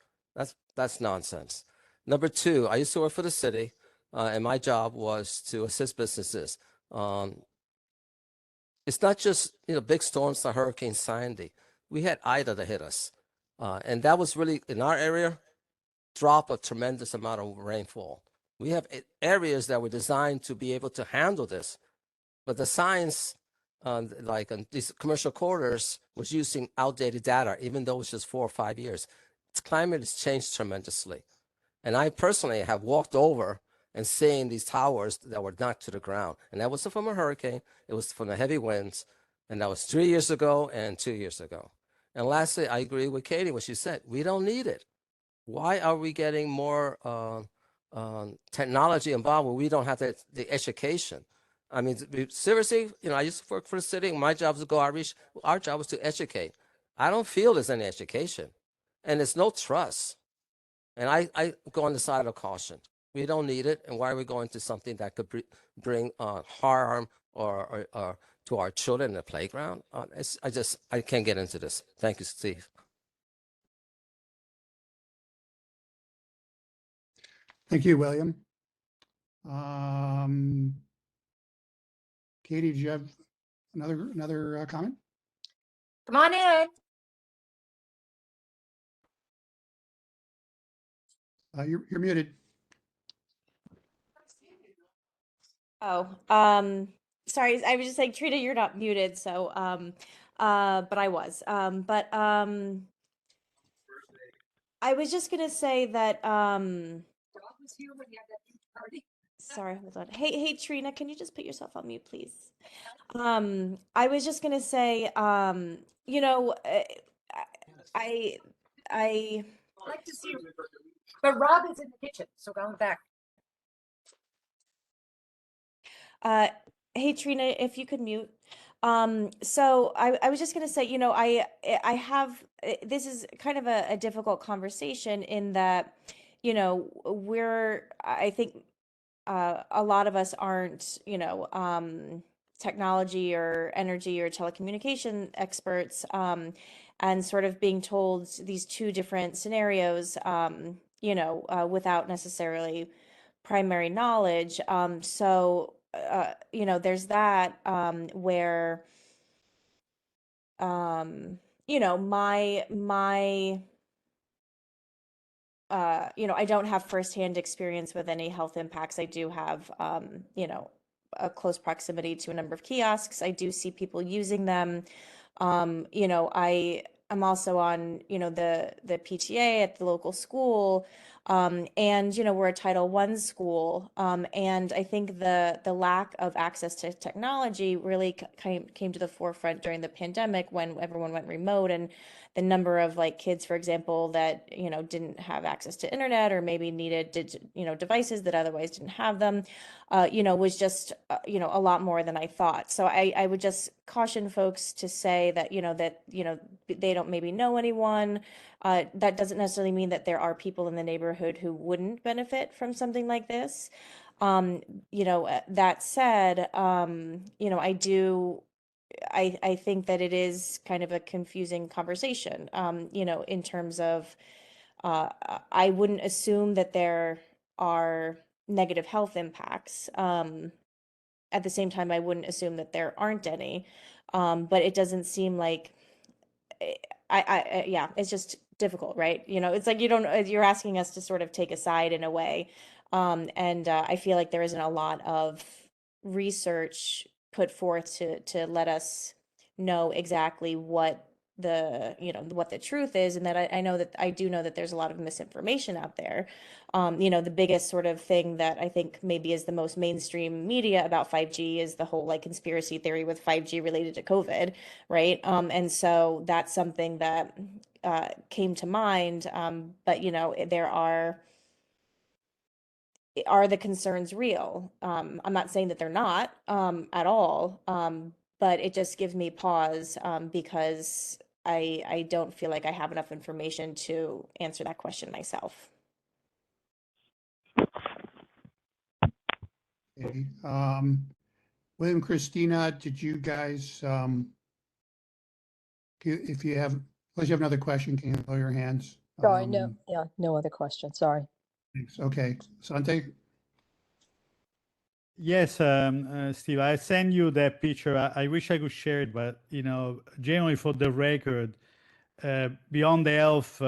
That's nonsense. Number two, I used to work for the city, and my job was to assist businesses. It's not just big storms like Hurricane Sandy. We had Ida that hit us, and that was really in our area drop a tremendous amount of rainfall. We have areas that were designed to be able to handle this, but the science, like on these commercial corridors, was using outdated data, even though it's just 4 or 5 years. Its climate has changed tremendously, and I personally have walked over and seeing these towers that were knocked to the ground. And that wasn't from a hurricane, it was from the heavy winds. And that was 3 years ago and 2 years ago. And lastly, I agree with Katie, what she said, we don't need it. Why are we getting more technology involved when we don't have the education? I mean, seriously, I used to work for the city, and my job was to go outreach. Our job was to educate. I don't feel there's any education, and there's no trust. And I go on the side of caution. We don't need it, and why are we going to something that could bring harm or to our children in the playground? I can't get into this. Thank you, Steve. Thank you, William. Katie, do you have another comment? Come on in. You're muted. Oh, sorry, I was just saying, Trina, you're not muted, so, but I was, I was just gonna say that, sorry, hold on. Hey, Trina, can you just put yourself on mute, please? I was just gonna say, you know, I Like to see you. But Rob is in the kitchen, so going back. Hey Trina, if you could mute. So I was just gonna say, I have this is kind of a difficult conversation in that, I think a lot of us aren't, technology or energy or telecommunication experts, and sort of being told these two different scenarios, without necessarily primary knowledge. There's that, where, I don't have firsthand experience with any health impacts. I do have, a close proximity to a number of kiosks. I do see people using them. I'm also on, the PTA at the local school. And we're a Title I school. And I think the lack of access to technology really came to the forefront during the pandemic when everyone went remote, and the number of kids, for example, that didn't have access to internet or maybe needed devices that otherwise didn't have them, was just a lot more than I thought. So I would just caution folks to say that they don't maybe know anyone. That doesn't necessarily mean that there are people in the neighborhood who wouldn't benefit from something like this. That said, I think that it is kind of a confusing conversation, in terms of, I wouldn't assume that there are negative health impacts. At the same time, I wouldn't assume that there aren't any. But it doesn't seem like, yeah, it's just difficult, right? It's like you're asking us to sort of take a side in a way. And I feel like there isn't a lot of research put forth to let us know exactly what the truth is, and that I do know that there's a lot of misinformation out there. The biggest sort of thing that I think maybe is the most mainstream media about 5G is the whole conspiracy theory with 5G related to COVID, right? And so that's something that came to mind. But there are are the concerns real? I'm not saying that they're not at all, but it just gives me pause because I don't feel like I have enough information to answer that question myself. Okay. William, Christina, did you guys, if you have, unless you have another question, can you lower your hands? Sorry, no, yeah, no other question. Sorry. Thanks. Okay, Sante? Yes, Steve, I send you that picture. I wish I could share it, but generally for the record, beyond the health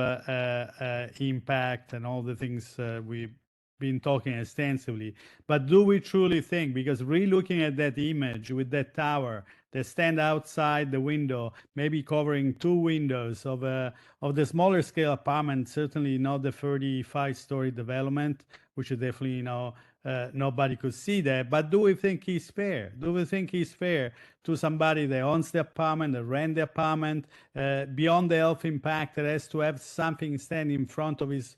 impact and all the things we've been talking extensively, but do we truly think, because re-looking at that image with that tower that stand outside the window, maybe covering 2 windows of the smaller scale apartment, certainly not the 35-story development, which is definitely nobody could see that. But do we think he's fair? Do we think he's fair to somebody that owns the apartment, that rent the apartment, beyond the health impact, that has to have something stand in front of his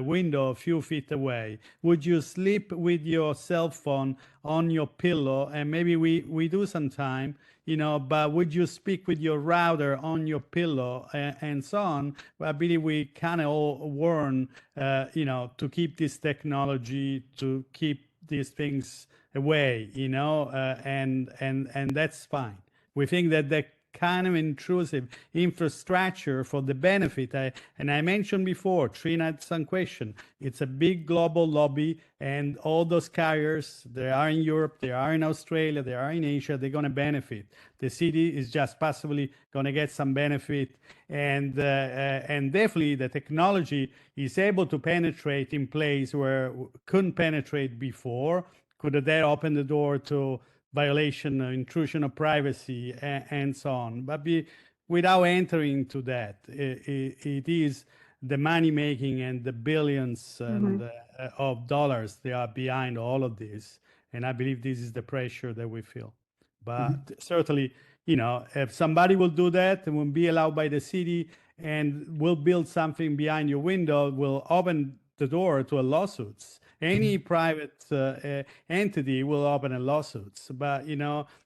window a few feet away? Would you sleep with your cell phone on your pillow? And maybe we do sometime, but would you speak with your router on your pillow and so on? I believe we kind of all warn, to keep this technology, to keep these things away, and that's fine. We think that the kind of intrusive infrastructure for the benefit, and I mentioned before, Trina had some question. It's a big global lobby, and all those carriers, they are in Europe, they are in Australia, they are in Asia, they're going to benefit. The city is just possibly going to get some benefit, and definitely the technology is able to penetrate in place where couldn't penetrate before. Could that open the door to violation, intrusion of privacy, and so on? But without entering into that, it is the money making and the billions of dollars they are behind all of this, and I believe this is the pressure that we feel. But certainly, if somebody will do that and will be allowed by the city and will build something behind your window, will open the door to a lawsuits. Any private entity will open a lawsuits, but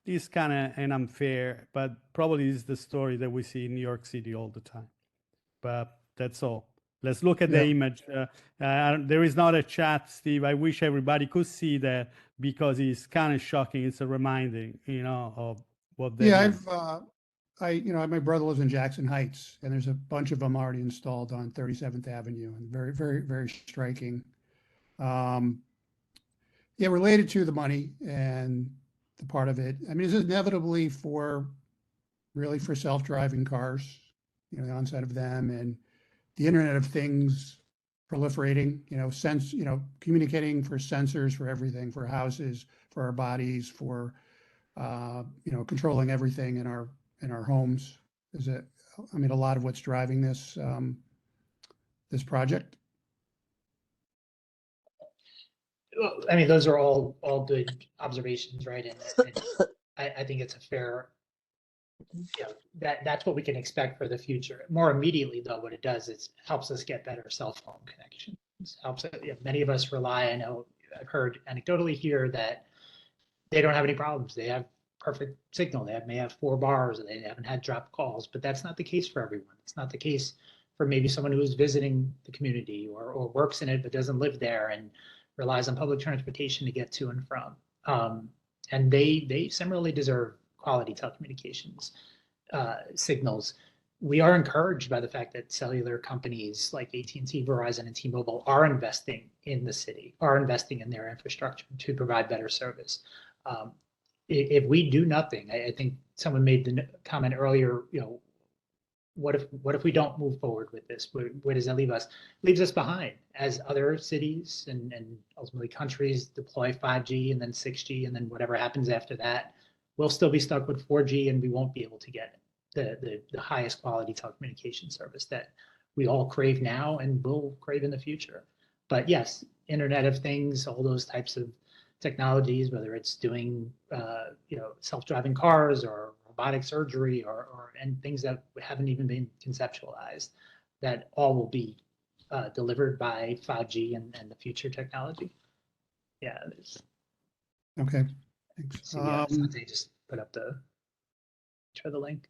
this kind of an unfair, but probably is the story that we see in New York City all the time. But that's all. Let's look at the image. There is not a chat, Steve. I wish everybody could see that because it's kind of shocking. It's a reminding, of what they do. My brother lives in Jackson Heights, and there's a bunch of them already installed on 37th Avenue, and very, very, very striking. Related to the money and the part of it, I mean, is it inevitably for self-driving cars, the onset of them and the Internet of Things proliferating, communicating for sensors, for everything, for houses, for our bodies, for, controlling everything in our homes? Is it, a lot of what's driving this, this project? Well, those are all good observations, right? And I think it's a fair, that's what we can expect for the future. More immediately, though, what it does is helps us get better cell phone connections. Helps many of us rely. I know I've heard anecdotally here that they don't have any problems. They have perfect signal. They may have 4 bars, and they haven't had drop calls. But that's not the case for everyone. It's not the case for maybe someone who's visiting the community or works in it but doesn't live there and relies on public transportation to get to and from. And they similarly deserve quality telecommunications signals. We are encouraged by the fact that cellular companies like AT&T, Verizon, and T-Mobile are investing in the city, are investing in their infrastructure to provide better service. If we do nothing, I think someone made the comment earlier, what if we don't move forward with this? Where does that leave us? It leaves us behind as other cities and ultimately countries deploy 5G and then 6G, and then whatever happens after that, we'll still be stuck with 4G, and we won't be able to get the highest quality telecommunication service that we all crave now and will crave in the future. But yes, Internet of Things, all those types of technologies, whether it's doing self-driving cars or robotic surgery and things that haven't even been conceptualized, that all will be delivered by 5G and the future technology. Yeah, there's, Okay, thanks. see, Sanjay just put up the link.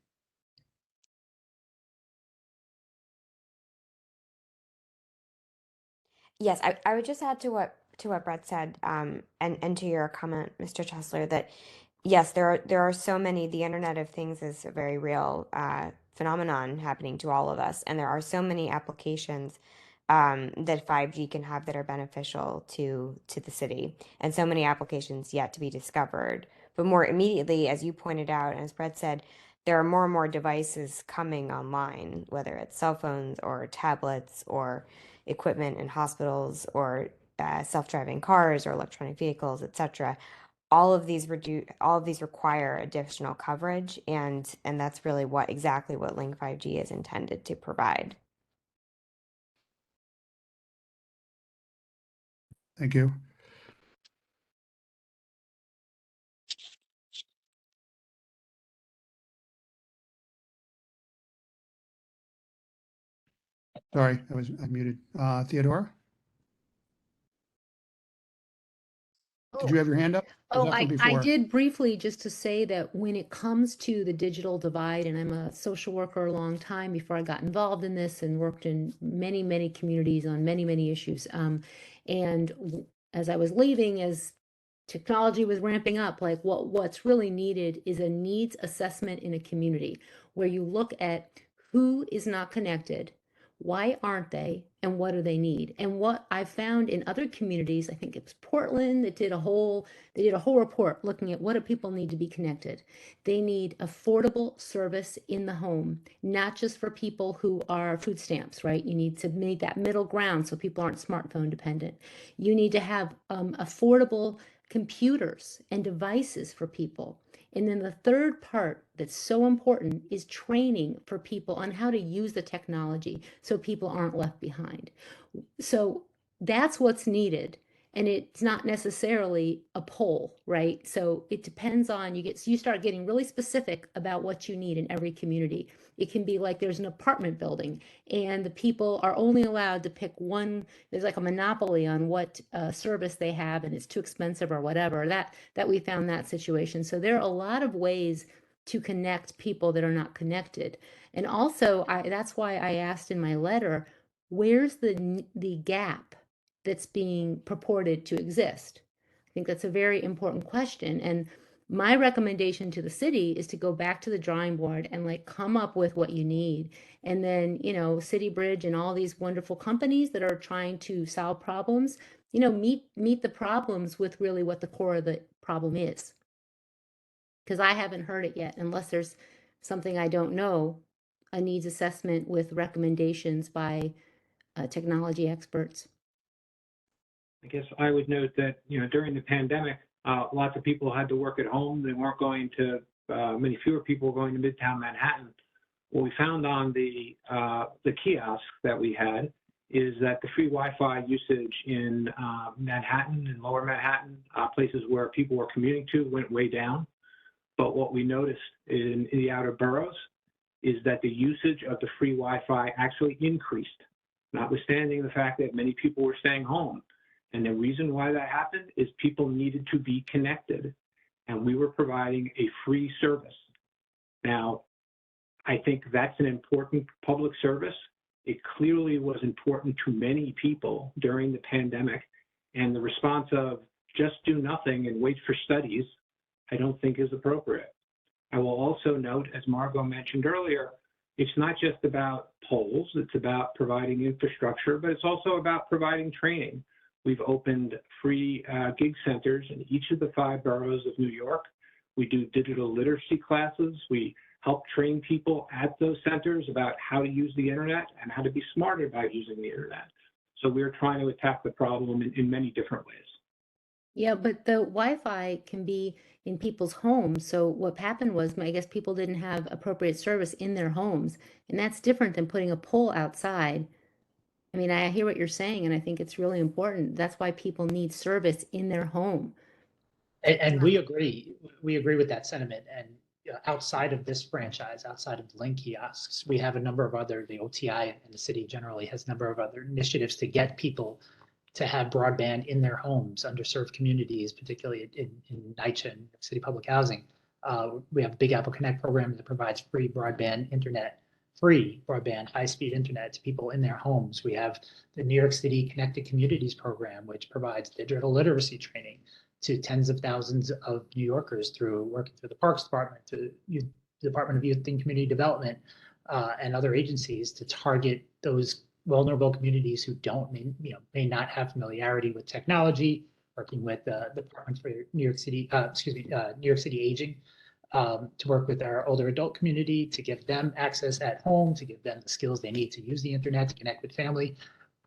Yes, I would just add to what Brett said, and to your comment, Mr. Chesler, that yes, there are so many. The Internet of Things is a very real phenomenon happening to all of us, and there are so many applications that 5G can have that are beneficial to the city, and so many applications yet to be discovered. But more immediately, as you pointed out, and as Brett said, there are more and more devices coming online, whether it's cell phones or tablets or equipment in hospitals or self-driving cars or electronic vehicles, etc. All of these require additional coverage, and that's really exactly what Link 5G is intended to provide. Thank you. Sorry, I muted. Theodora? Did you have your hand up? Was Oh, that from I before? did briefly, just to say that when it comes to the digital divide, and I'm a social worker a long time before I got involved in this and worked in many, many communities on many, many issues. As I was leaving, as technology was ramping up, like what's really needed is a needs assessment in a community where you look at who is not connected, why aren't they, and what do they need. And what I found in other communities, I think it was Portland that did a whole report looking at what do people need to be connected. They need affordable service in the home, not just for people who are food stamps, right? You need to make that middle ground so people aren't smartphone dependent. You need to have affordable computers and devices for people. And then the third part that's so important is training for people on how to use the technology so people aren't left behind. So that's what's needed. And it's not necessarily a poll, right? So it depends on, you start getting really specific about what you need in every community. It can be like there's an apartment building and the people are only allowed to pick one. There's like a monopoly on what service they have, and it's too expensive or whatever. That we found that situation. So there are a lot of ways to connect people that are not connected. And also, that's why I asked in my letter, where's the gap that's being purported to exist? I think that's a very important question. And my recommendation to the city is to go back to the drawing board and like come up with what you need. And then, City Bridge and all these wonderful companies that are trying to solve problems, meet the problems with really what the core of the problem is. Because I haven't heard it yet, unless there's something I don't know, a needs assessment with recommendations by technology experts. I guess I would note that, during the pandemic, lots of people had to work at home. They weren't going to, many fewer people were going to Midtown Manhattan. What we found on the kiosk that we had is that the free Wi-Fi usage in Manhattan and lower Manhattan, places where people were commuting to, went way down. But what we noticed in the outer boroughs is that the usage of the free Wi-Fi actually increased, notwithstanding the fact that many people were staying home. And the reason why that happened is people needed to be connected, and we were providing a free service. Now, I think that's an important public service. It clearly was important to many people during the pandemic, and the response of just do nothing and wait for studies, I don't think is appropriate. I will also note, as Margot mentioned earlier, it's not just about polls, it's about providing infrastructure, but it's also about providing training. We've opened free gig centers in each of the 5 boroughs of New York. We do digital literacy classes. We help train people at those centers about how to use the internet and how to be smarter about using the internet. So we're trying to attack the problem in many different ways. Yeah, but the Wi-Fi can be in people's homes. So what happened was, I guess people didn't have appropriate service in their homes, and that's different than putting a pole outside. I mean, I hear what you're saying, and I think it's really important. That's why people need service in their home. And we agree with that sentiment. And outside of this franchise, outside of Link kiosks, we have a number of other, the OTI and the city generally has a number of other initiatives to get people to have broadband in their homes, underserved communities, particularly in NYCHA and City Public Housing. We have Big Apple Connect program that provides free broadband high-speed internet to people in their homes. We have the New York City Connected Communities program, which provides digital literacy training to tens of thousands of New Yorkers through working through the Parks Department, through the Department of Youth and Community Development, and other agencies to target those vulnerable communities who may not have familiarity with technology, working with the Department for New York City, New York City Aging, to work with our older adult community, to give them access at home, to give them the skills they need to use the internet, to connect with family.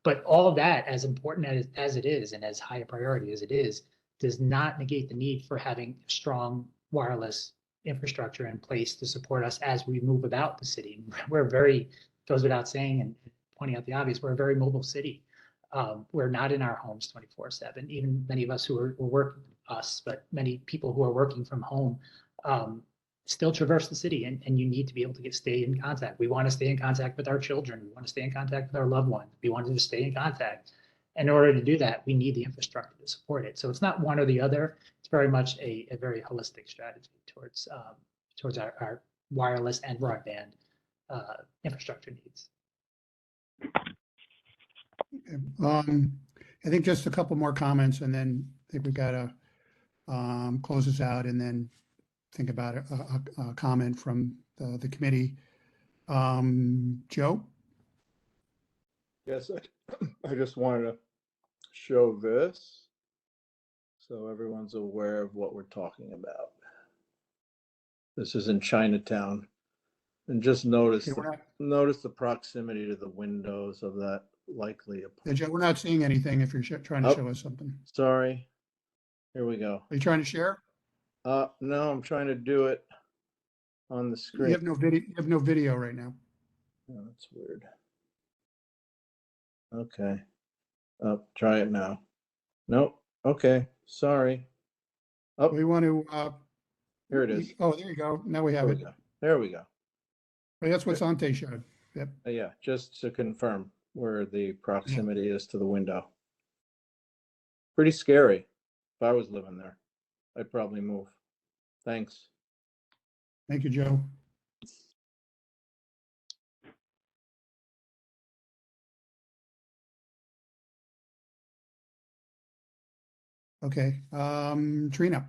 But all of that, as important as it is, and as high a priority as it is, does not negate the need for having strong wireless infrastructure in place to support us as we move about the city. Goes without saying, and pointing out the obvious, we're a very mobile city. We're not in our homes 24/7. Even many of us who are working, but many people who are working from home still traverse the city, and you need to be able to stay in contact. We want to stay in contact with our children. We want to stay in contact with our loved ones. We want to stay in contact. In order to do that, we need the infrastructure to support it. So it's not one or the other. It's very much a very holistic strategy towards our wireless and broadband infrastructure needs. I think just a couple more comments, and then I think we got to close this out, and then think about a comment from the committee. Joe? Yes, I just wanted to show this so everyone's aware of what we're talking about. This is in Chinatown, and just notice the proximity to the windows of that likely apartment. Joe, we're not seeing anything if you're trying to show us something. Sorry. Here we go. Are you trying to share? No, I'm trying to do it on the screen. You have no video. You have no video right now. Oh, that's weird. Okay. Try it now. Nope. Okay. Sorry. Oh, we want to. Here it is. Oh, there you go. Now we have it. There we go. Well, that's what Sante showed. Yep. Yeah, just to confirm where the proximity is to the window. Pretty scary. If I was living there, I'd probably move. Thanks. Thank you, Joe. Okay, Trina.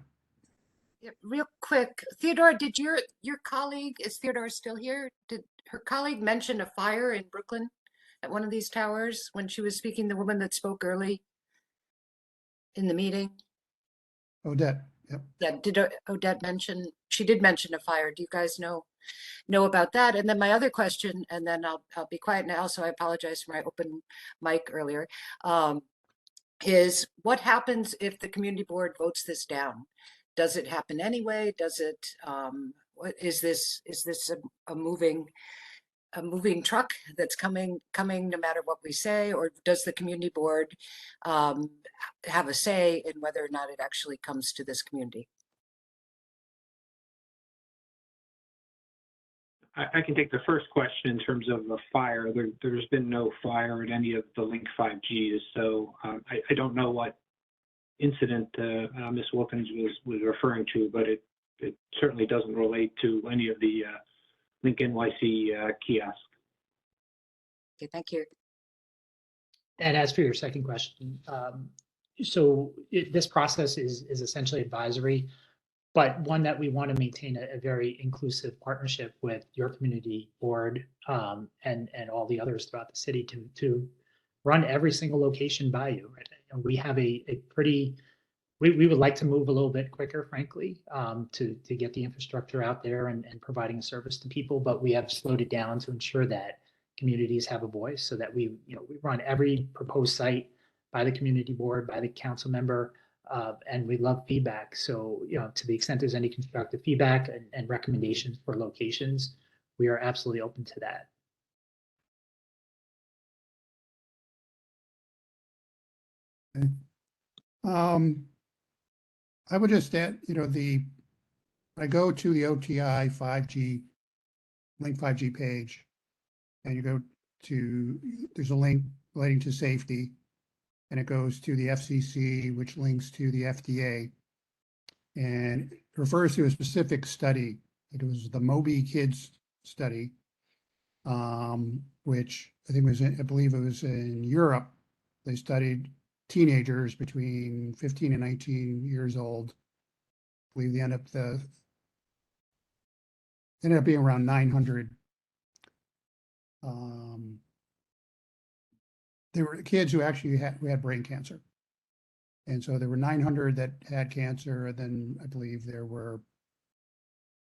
Yeah, real quick, Theodore, did your colleague, is Theodore still here? Did her colleague mention a fire in Brooklyn at one of these towers when she was speaking, the woman that spoke early in the meeting? Odette, yep. Yeah, did Odette mention, she did mention a fire. Do you guys know about that? And then my other question, and then I'll be quiet now, so I apologize for my open mic earlier, is what happens if the community board votes this down? Does it happen anyway? Does it, what is this a moving truck that's coming no matter what we say, or does the community board have a say in whether or not it actually comes to this community? I can take the first question in terms of the fire. There's been no fire at any of the Link 5Gs, so I don't know what incident Ms. Wilkins was referring to, but it certainly doesn't relate to any of the Link NYC kiosks. Okay, thank you. And as for your second question, this process is essentially advisory, but one that we want to maintain a very inclusive partnership with your community board and all the others throughout the city to run every single location by you. Right? And we have we would like to move a little bit quicker, frankly, to get the infrastructure out there and providing a service to people, but we have slowed it down to ensure that communities have a voice, so that we run every proposed site by the community board, by the council member, and we love feedback. So, to the extent there's any constructive feedback and recommendations for locations, we are absolutely open to that. Okay. I would just add, I go to the OTI 5G, Link 5G page, and you go to, there's a link relating to safety. and it goes to the FCC, which links to the FDA, and it refers to a specific study. It was the Moby Kids study, which I think was, I believe it was in Europe. They studied teenagers between 15 and 19 years old. I believe they ended up being around 900. There were kids who actually had brain cancer. And so there were 900 that had cancer, and then I believe there were,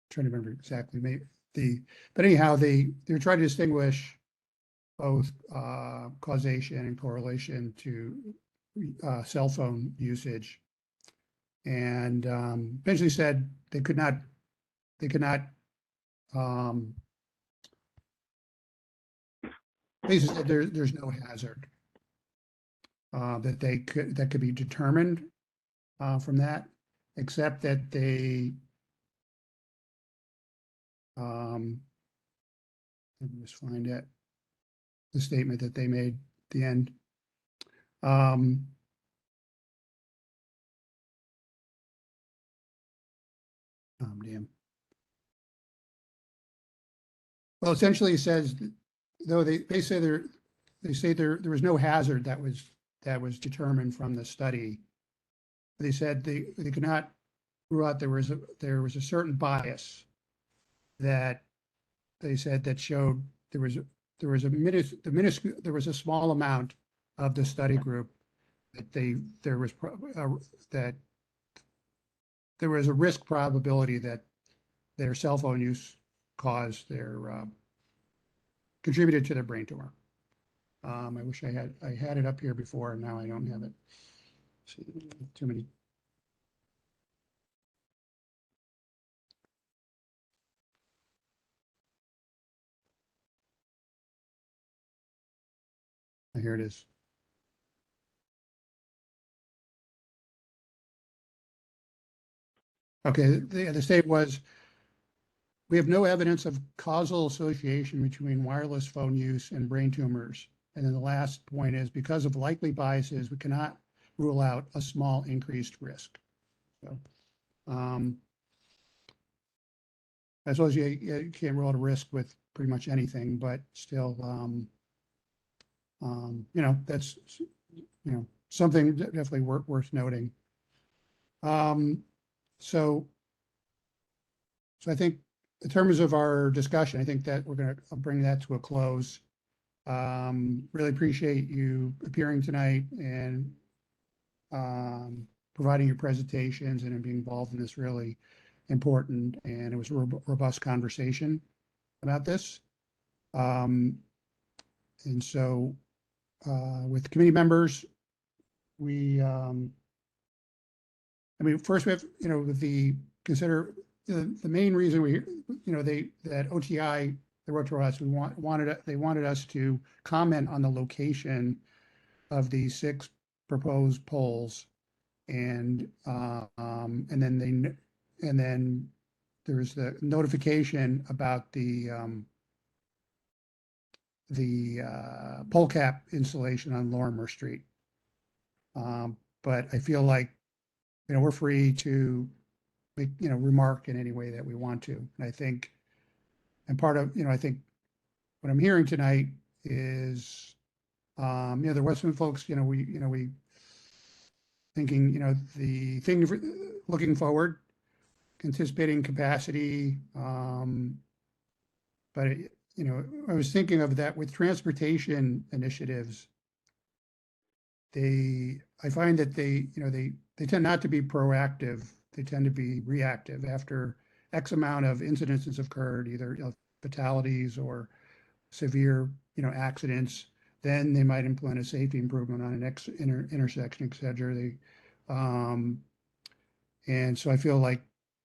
trying to remember exactly, but anyhow, they were trying to distinguish both causation and correlation to cell phone usage, and eventually said they could not basically said there's no hazard that could be determined from that, except that they let me just find it, the statement that they made at the end. Damn. Well, essentially it says, though they say there was no hazard that was determined from the study. They said they could not rule out there was a certain bias that they said that showed there was a small amount of the study group that there was a risk probability that their cell phone use caused contributed to their brain tumor. I wish I had it up here before, and now I don't have it. See, too many. Here it is. Okay, the statement was, we have no evidence of causal association between wireless phone use and brain tumors. And then the last point is, because of likely biases, we cannot rule out a small increased risk. So, I suppose you can't rule out a risk with pretty much anything, but still, that's, something definitely worth noting. So I think in terms of our discussion, I think that we're going to bring that to a close. Really appreciate you appearing tonight and providing your presentations and being involved in this really important, and it was a robust conversation about this. And so with committee members, first we have, the main reason that OTI, they wrote to us, they wanted us to comment on the location of these 6 proposed poles, and then there's the notification about the pole cap installation on Lorimer Street. But I feel like, we're free to make, remark in any way that we want to. And I think, and part of, I think what I'm hearing tonight is, there was some folks, we thinking, the thing for looking forward, anticipating capacity. But, I was thinking of that with transportation initiatives. I find that they tend not to be proactive. They tend to be reactive. After X amount of incidences have occurred, either fatalities or severe, accidents, then they might implement a safety improvement on an intersection, et cetera. And so I feel like,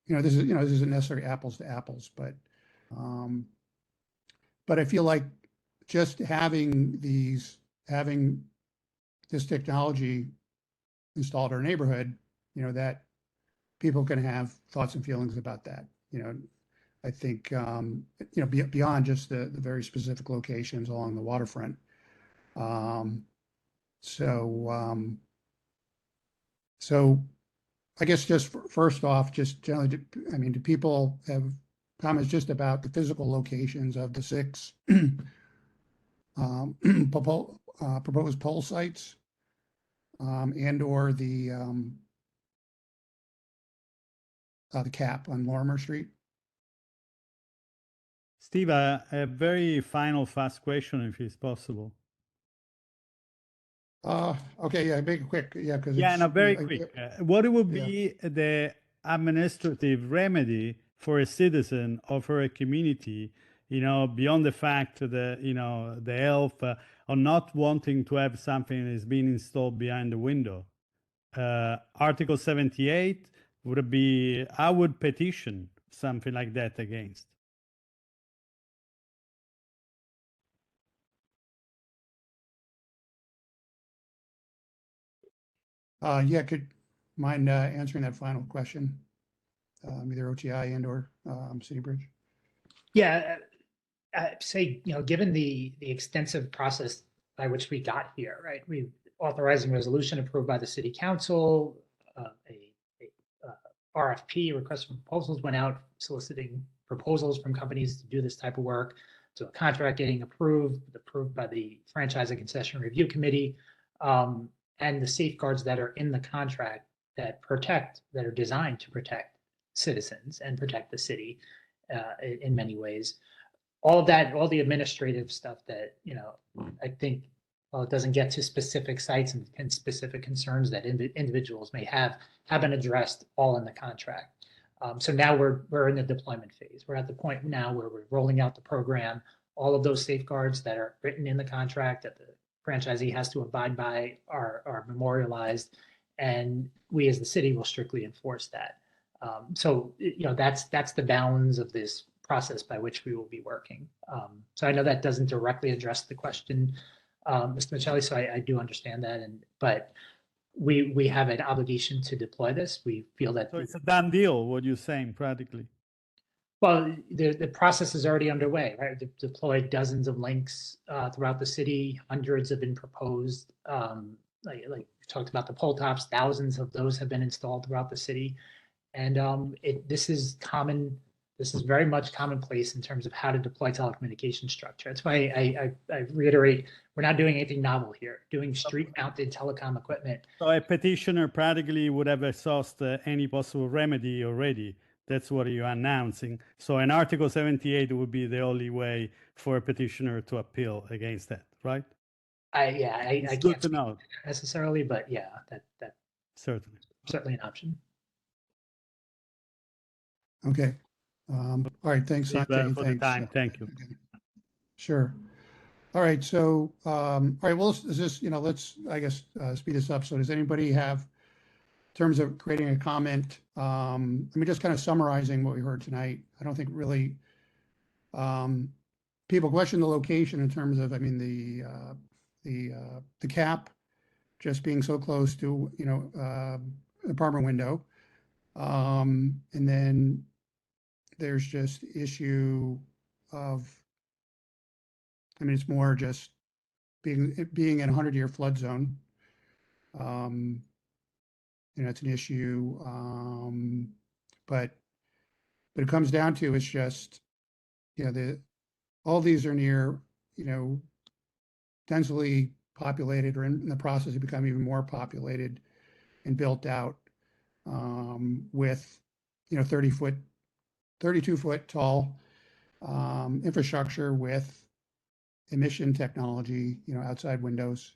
this isn't necessarily apples to apples, but I feel like just having this technology installed in our neighborhood, that people can have thoughts and feelings about that. I think, beyond just the very specific locations along the waterfront. So, so I guess just first off, just generally, do people have comments just about the physical locations of the 6 proposed poll sites, and or the cap on Lorimer Street? Steve, a very final fast question, if it's possible. Okay, yeah, make it quick, yeah, because Yeah, it's. no, very quick. What would Yeah. be the administrative remedy for a citizen or for a community, beyond the fact that, the health or not wanting to have something that is being installed behind the window? Article 78 would be, I would petition something like that against. Yeah, could mind answering that final question? Either OTI and or City Bridge? Yeah, I'd say, given the extensive process by which we got here, right? We authorizing resolution approved by the city council, a RFP, request for proposals, went out soliciting proposals from companies to do this type of work. So a contract getting approved by the Franchise and Concession Review Committee, and the safeguards that are in the contract that are designed to protect citizens and protect the city in many ways. All of that, all the administrative stuff that, I think, while it doesn't get to specific sites and specific concerns that individuals may have been addressed all in the contract. So now we're in the deployment phase. We're at the point now where we're rolling out the program. All of those safeguards that are written in the contract that the franchisee has to abide by are memorialized, and we as the city will strictly enforce that. So that's the balance of this process by which we will be working. So I know that doesn't directly address the question, Mr. Michelli, so I do understand that, but we have an obligation to deploy this. We feel that. So it's a done deal, what you're saying, practically. Well, the process is already underway, right? We've deployed dozens of links throughout the city. Hundreds have been proposed. Like we talked about the pole tops, thousands of those have been installed throughout the city. And this is common. This is very much commonplace in terms of how to deploy telecommunication structure. That's why I reiterate, we're not doing anything novel here. Doing street-mounted telecom equipment. So a petitioner practically would have exhausted any possible remedy already. That's what you're announcing. So an Article 78 would be the only way for a petitioner to appeal against that, right? I It's good can't to speak know. necessarily, but yeah, that's Certainly an option. Okay. All right, thanks, Steve, Sanjay. for the Thanks. time. Thank you. Sure. All right, so, all right, well, let's, I guess, speed this up. So does anybody have, in terms of creating a comment, just kind of summarizing what we heard tonight. I don't think really, people question the location in terms of, the cap just being so close to, apartment window. And then there's just issue of, it's more just being in a 100-year flood zone. It's an issue. But it comes down to, it's just, all these are near, densely populated or in the process of becoming even more populated and built out, with, 32-foot tall infrastructure with emission technology, outside windows.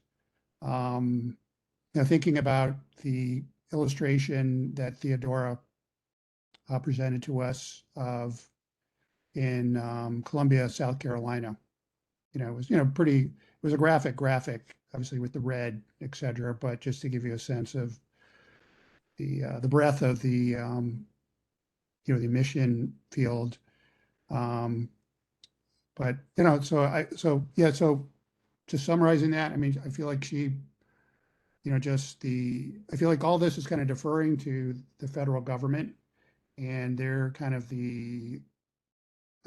Thinking about the illustration that Theodora presented to us of in Columbia, South Carolina. It was, it was a graphic, obviously with the red, et cetera, but just to give you a sense of the breadth of the, the emission field. But, so just summarizing that, I feel like she, I feel like all this is kind of deferring to the federal government, and they're kind of I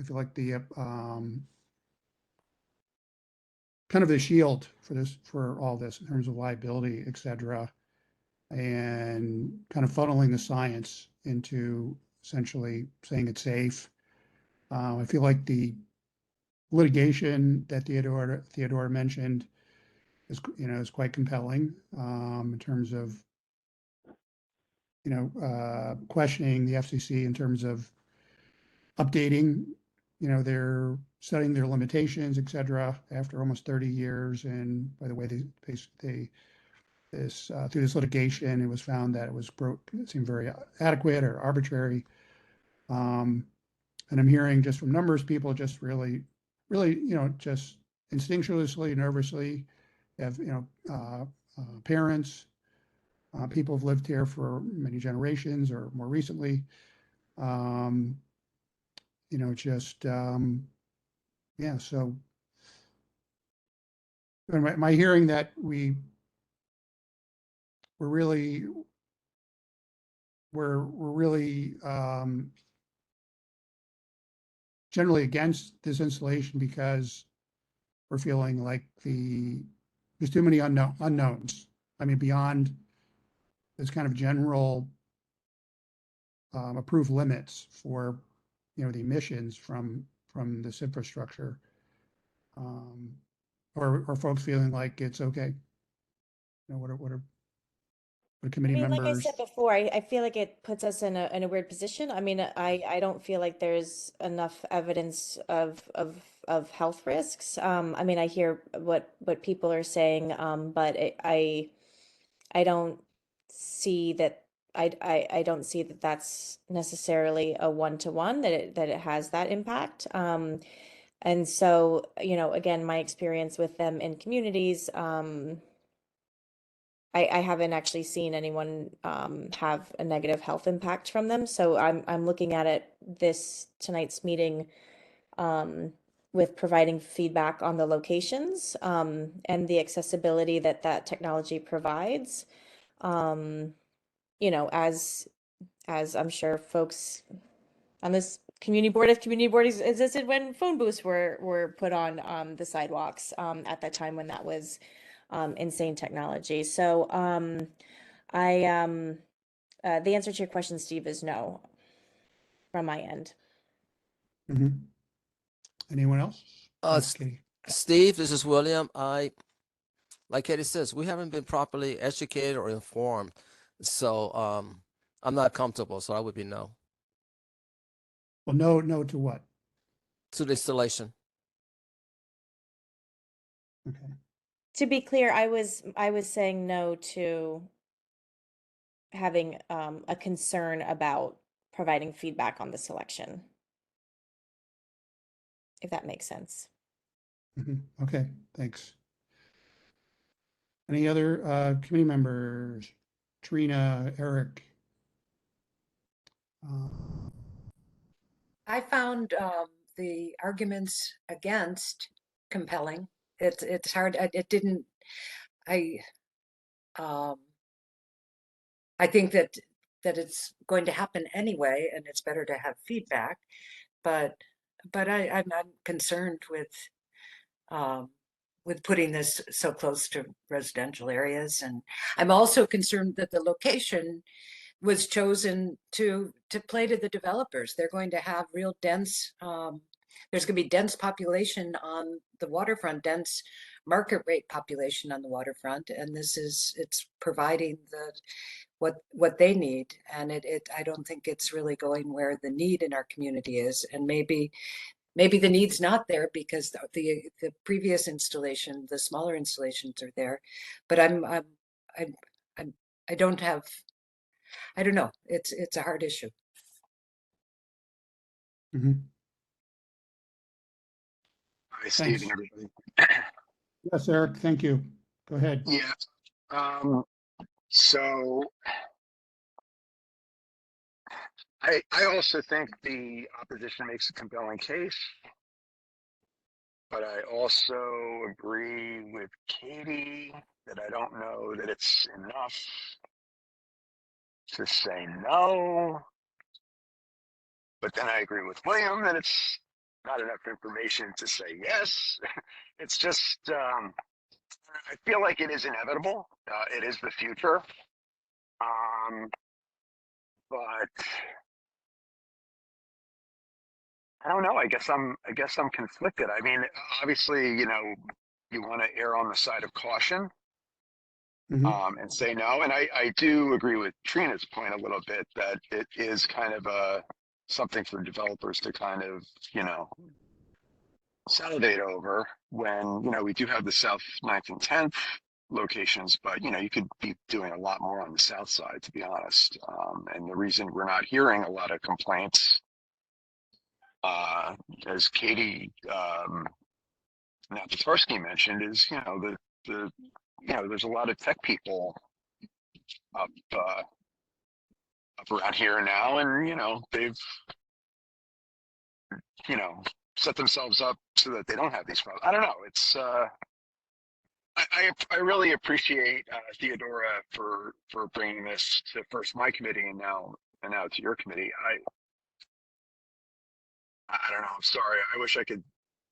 feel like kind of the shield for this, for all this in terms of liability, et cetera, and kind of funneling the science into essentially saying it's safe. I feel like the litigation that Theodora mentioned is, is quite compelling, in terms of, questioning the FCC in terms of updating, their setting their limitations, et cetera, after almost 30 years. And by the way, through this litigation, it was found that it seemed very adequate or arbitrary. And I'm hearing just from numbers, people just really, just instinctually, nervously have, parents, people have lived here for many generations or more recently. Yeah, so my hearing that we're really generally against this installation because we're feeling like there's too many unknowns. I mean, beyond this kind of general approved limits for, the emissions from this infrastructure, or folks feeling like it's okay. What are committee Like I members? said before, I feel like it puts us in a weird position. I mean, I don't feel like there's enough evidence of health risks. I mean, I hear what people are saying, but I don't see that. I don't see that that's necessarily a one-to-one, that it has that impact. And so, again, my experience with them in communities, I haven't actually seen anyone have a negative health impact from them. So I'm looking at it tonight's meeting with providing feedback on the locations and the accessibility that technology provides. As I'm sure folks on this community board, if community board existed when phone booths were put on the sidewalks at that time when that was insane technology. So the answer to your question, Steve, is no from my end. Mhm. Anyone else? Katie. Steve, this is William. Like Katie says, we haven't been properly educated or informed. So I'm not comfortable. So I would be no. Well, no to what? To the installation. Okay. To be clear, I was saying no to having a concern about providing feedback on the selection, if that makes sense. Okay, thanks. Any other committee members? Trina, Eric? I found the arguments against compelling. It's hard. It didn't. I think that it's going to happen anyway, and it's better to have feedback. But I'm concerned with putting this so close to residential areas, and I'm also concerned that the location was chosen to play to the developers. They're going to have real dense. There's going to be dense population on the waterfront, dense market rate population on the waterfront, and it's providing what they need, and I don't think it's really going where the need in our community is, and maybe the need's not there because the previous installation, the smaller installations are there, but I don't have. I don't know. It's a hard issue. Hi, Steve and Thanks. everybody. Yes, Eric, thank you. Go ahead. Yeah. So I also think the opposition makes a compelling case, but I also agree with Katie that I don't know that it's enough to say no. But then I agree with William that it's not enough information to say yes. It's just, I feel like it is inevitable. It is the future. But I don't know. I guess I'm conflicted. I mean, obviously, you know, you want to err on the side of caution, and say no. And I do agree with Trina's point a little bit that it is kind of something for developers to kind of, you know, salivate over when, you know, we do have the South 9th and 10th locations, but, you know, you could be doing a lot more on the south side, to be honest. And the reason we're not hearing a lot of complaints, as Katie Napatarsky mentioned, is, you know, the you know, there's a lot of tech people up around here now, and, you know, they've, you know, set themselves up so that they don't have these problems. I don't know. It's I really appreciate Theodora for bringing this to first my committee and now to your committee. I don't know. I'm sorry. I wish I could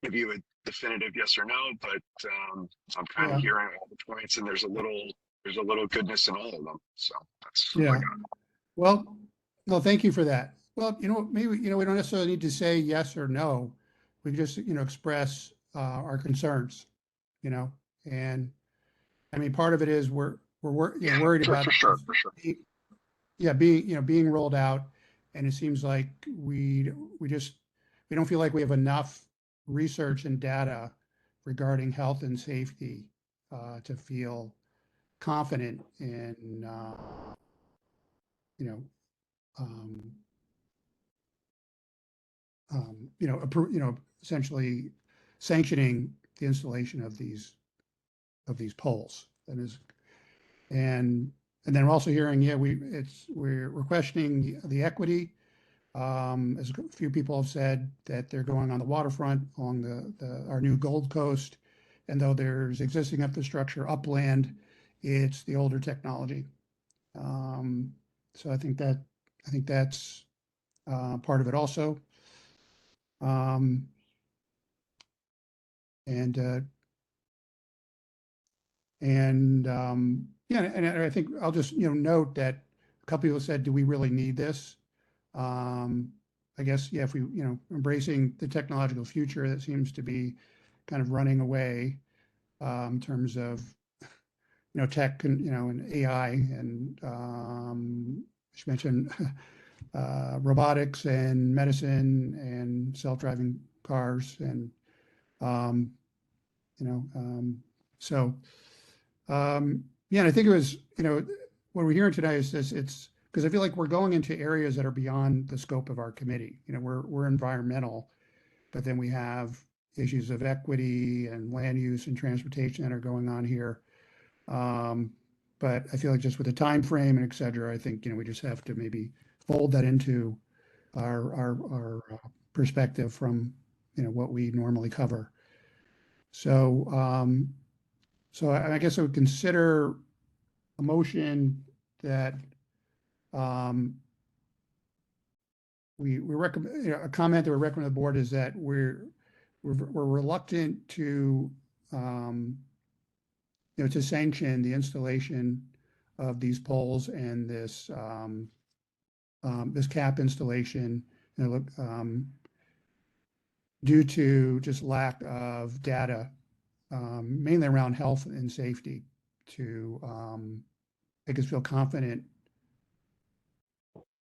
give you a definitive yes or no, but I'm kind of hearing all the points, and there's a little goodness in all of them. So that's all I Yeah. got. Well, no, thank you for that. Well, you know, maybe, you know, we don't necessarily need to say yes or no. We just, you know, express our concerns, you know, and I mean, part of it is we're you know, worried about for sure. being rolled out, and it seems like we don't feel like we have enough research and data regarding health and safety to feel confident in you know essentially sanctioning the installation of these poles. And then we're also hearing, we're questioning the equity. As a few people have said, that they're going on the waterfront along our new Gold Coast, and though there's existing infrastructure upland, it's the older technology. So I think that's part of it also. And I think I'll just, you know, note that a couple people said, do we really need this? I guess, yeah, if we, you know, embracing the technological future that seems to be kind of running away in terms of, you know, tech and, you know, and AI and she mentioned robotics and medicine and self-driving cars and, you know, yeah, and I think it was, you know, what we're hearing today is this, it's because I feel like we're going into areas that are beyond the scope of our committee. You know, we're environmental, but then we have issues of equity and land use and transportation that are going on here. But I feel like just with the time frame and et cetera, I think, you know, we just have to maybe fold that into our perspective from, you know, what we normally cover. So, I guess I would consider a motion that we recommend, you know, a comment that we recommend to the board is that we're reluctant to you know, to sanction the installation of these poles and this this cap installation, you know, due to just lack of data, mainly around health and safety, to make us feel confident,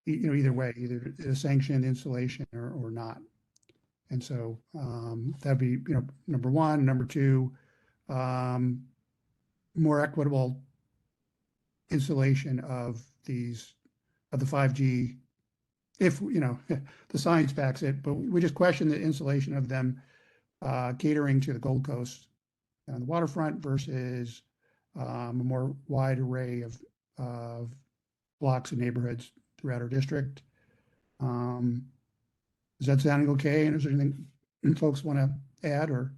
you know, either way, either to sanction the installation or not. And so that'd be, you know, number one. Number two, more equitable installation of the 5G, if, you know, the science backs it, but we just question the installation of them catering to the Gold Coast on the waterfront versus a more wide array of blocks and neighborhoods throughout our district. Is that sounding okay? And is there anything folks want to add or?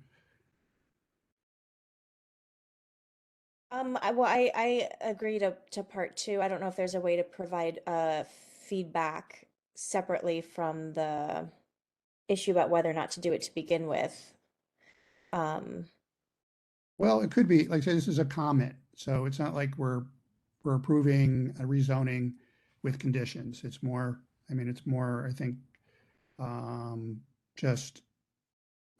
I agree to part two. I don't know if there's a way to provide feedback separately from the issue about whether or not to do it to begin with. Well, it could be, like I said, this is a comment, so it's not like we're approving a rezoning with conditions. It's more, I mean, it's more, I think, just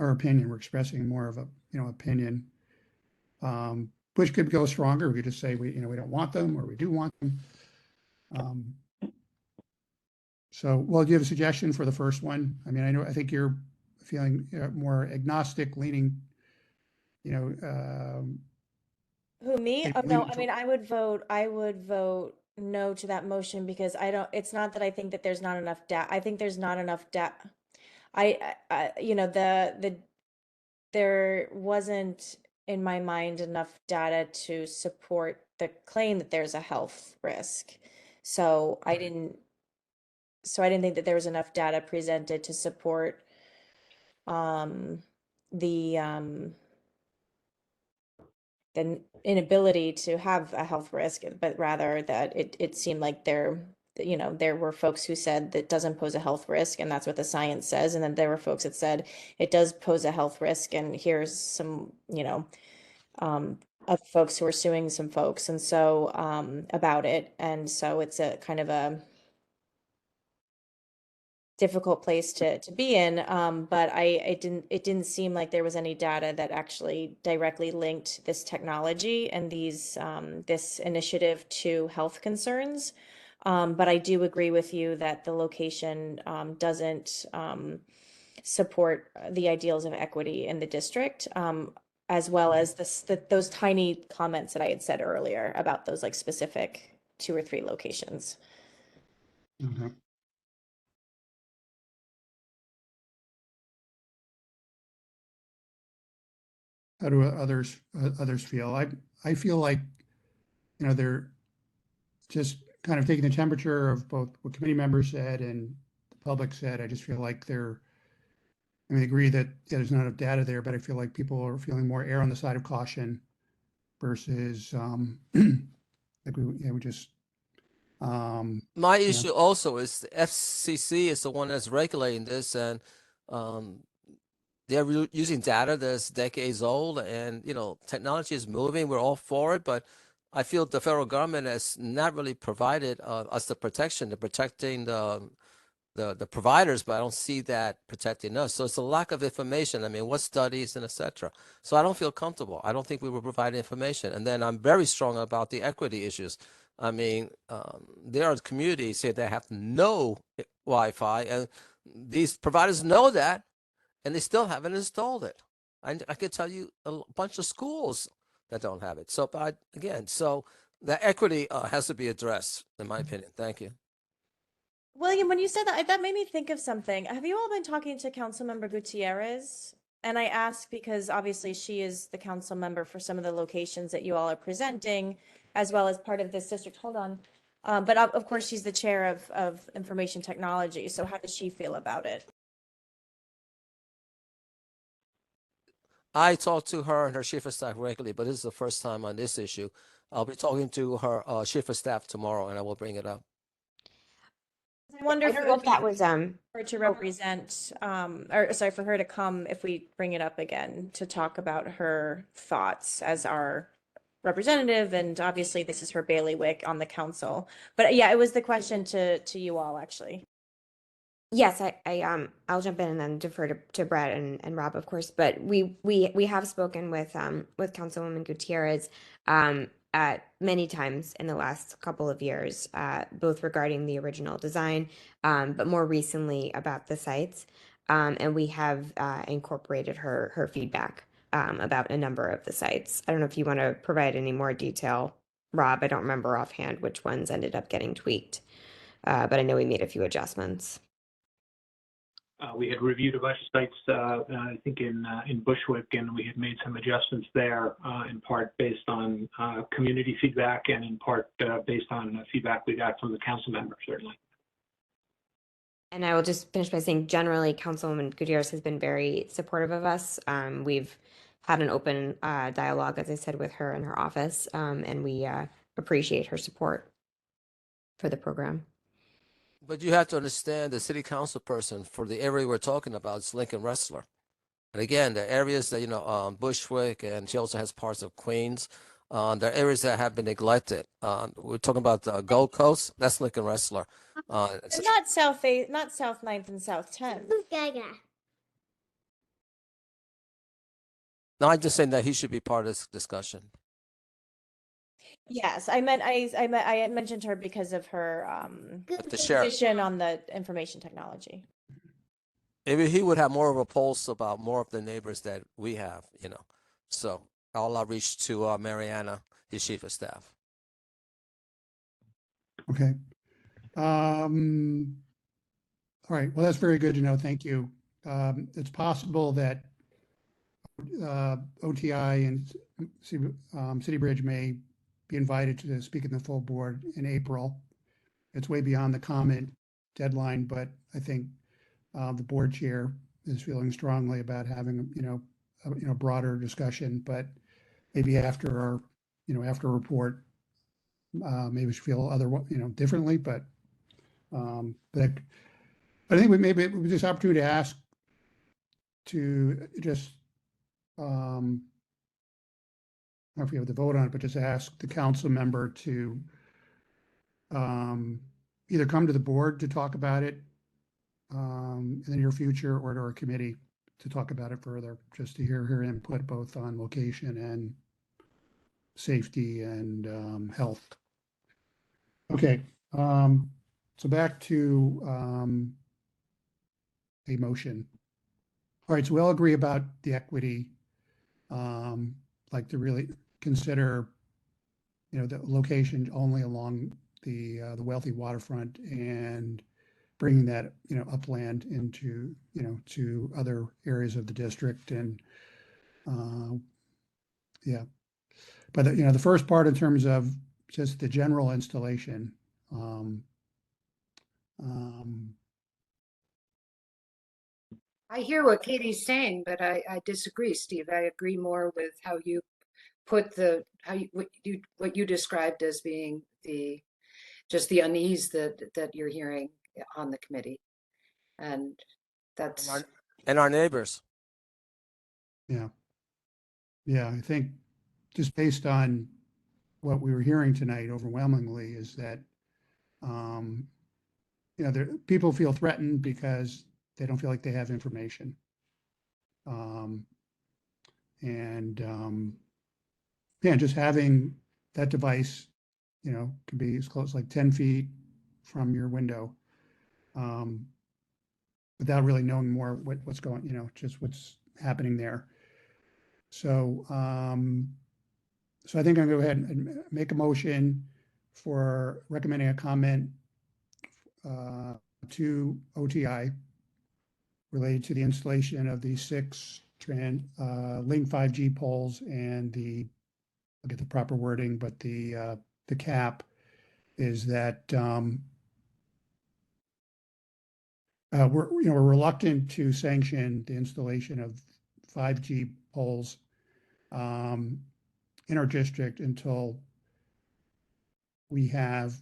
our opinion. We're expressing more of a, opinion. Which could go stronger. We could just say we don't want them, or we do want them. So, well, do you have a suggestion for the first one? I mean, I think you're feeling more agnostic, leaning, Who, me? Think Oh, no, lean I mean, I would vote no to that motion because it's not that I think that there's not enough data. I think there's not enough data. There wasn't in my mind enough data to support the claim that there's a health risk. So I didn't think that there was enough data presented to support the inability to have a health risk, but rather that it seemed like there were folks who said that doesn't pose a health risk, and that's what the science says. And then there were folks that said it does pose a health risk, and here's some, of folks who are suing some folks, and so about it. And so it's a kind of a difficult place to be in, but it didn't seem like there was any data that actually directly linked this technology and this initiative to health concerns. But I do agree with you that the location doesn't support the ideals of equity in the district, as well as those tiny comments that I had said earlier about those like specific 2 or 3 locations. Okay. How do others feel? I feel like, they're just kind of taking the temperature of both what committee members said and the public said. I just feel like I agree that there's not enough data there, but I feel like people are feeling more err on the side of caution versus like we just. My issue also is the FCC is the one that's regulating this, and they're using data that's decades old, and technology is moving. We're all for it, but I feel the federal government has not really provided us the protection. They're protecting the providers, but I don't see that protecting us. So it's a lack of information. I mean, what studies and etc. So I don't feel comfortable. I don't think we were providing information. And then I'm very strong about the equity issues. I mean, there are communities here that have no Wi-Fi, and these providers know that, and they still haven't installed it. I could tell you a bunch of schools that don't have it. So, but again, so the equity has to be addressed, in my opinion. Thank you. William, when you said that made me think of something. Have you all been talking to Councilmember Gutierrez? And I ask because obviously she is the council member for some of the locations that you all are presenting, as well as part of this district. Hold on. But of course, she's the chair of information technology. So how does she feel about it? I talk to her and her chief of staff regularly, but this is the first time on this issue. I'll be talking to her chief of staff tomorrow, and I will bring it up. I wonder if that was her to represent, or sorry, for her to come if we bring it up again to talk about her thoughts as our representative, and obviously this is her bailiwick on the council. But yeah, it was the question to you all actually. Yes, I'll jump in and then defer to Brett and Rob, of course. But we have spoken with Councilwoman Gutierrez many times in the last couple of years, both regarding the original design, but more recently about the sites. And we have incorporated her feedback about a number of the sites. I don't know if you want to provide any more detail, Rob. I don't remember offhand which ones ended up getting tweaked, but I know we made a few adjustments. We had reviewed a bunch of sites, I think in Bushwick, and we had made some adjustments there, in part based on community feedback and in part based on feedback we got from the council members, certainly. And I will just finish by saying, generally, Councilwoman Gutierrez has been very supportive of us. We've had an open dialogue, as I said, with her in her office, and we appreciate her support for the program. But you have to understand the city council person for the area we're talking about is Lincoln Wrestler. And again, the areas that, Bushwick, and she also has parts of Queens. There are areas that have been neglected. We're talking about the Gold Coast. That's Lincoln Wrestler. Not not South 9th and South 10th. No, I'm just saying that he should be part of this discussion. Yes, I mentioned her because of her The sheriff. position on the information technology. Maybe he would have more of a pulse about more of the neighbors that we have, So I'll outreach to Mariana, his chief of staff. Okay. All right. Well, that's very good to know. Thank you. It's possible that OTI and City Bridge may be invited to speak in the full board in April. It's way beyond the comment deadline, but I think the board chair is feeling strongly about having, a broader discussion, but maybe after our, after a report, maybe we should feel differently, but I think maybe it was this opportunity to ask to just, I don't know if you have to vote on it, but just ask the council member to either come to the board to talk about it in the near future, or to our committee to talk about it further, just to hear her input both on location and safety and health. Okay, so back to a motion. All right, so we all agree about the equity, like to really consider, the location only along the wealthy waterfront, and bringing that, upland into, to other areas of the district. And yeah, but the first part in terms of just the general installation, I hear what Katie's saying, but I disagree, Steve. I agree more with how you put what you described as being just the unease that you're hearing on the committee. And that's And our neighbors. yeah. Yeah, I think just based on what we were hearing tonight overwhelmingly is that, people feel threatened because they don't feel like they have information. Just having that device, can be as close like 10 feet from your window, without really knowing more what's going, just what's happening there. So, so I think I'm going to go ahead and make a motion for recommending a comment to OTI related to the installation of the 6 Link 5G poles and I'll get the proper wording, but the cap is that we're reluctant to sanction the installation of 5G poles in our district until we have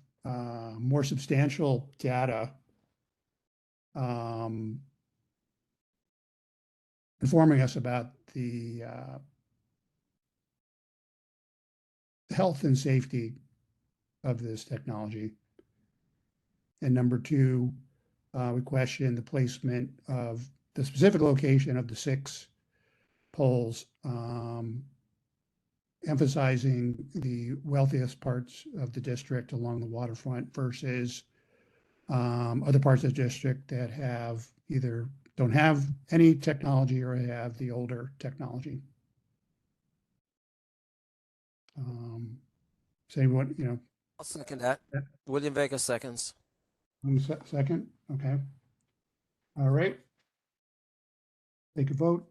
more substantial data informing us about the health and safety of this technology. And number 2, we question the placement of the specific location of the 6 poles, emphasizing the wealthiest parts of the district along the waterfront versus other parts of the district that have either don't have any technology or have the older technology. So anyone, I'll second that. William Vega seconds. 1 second. Okay. All right. Take a vote.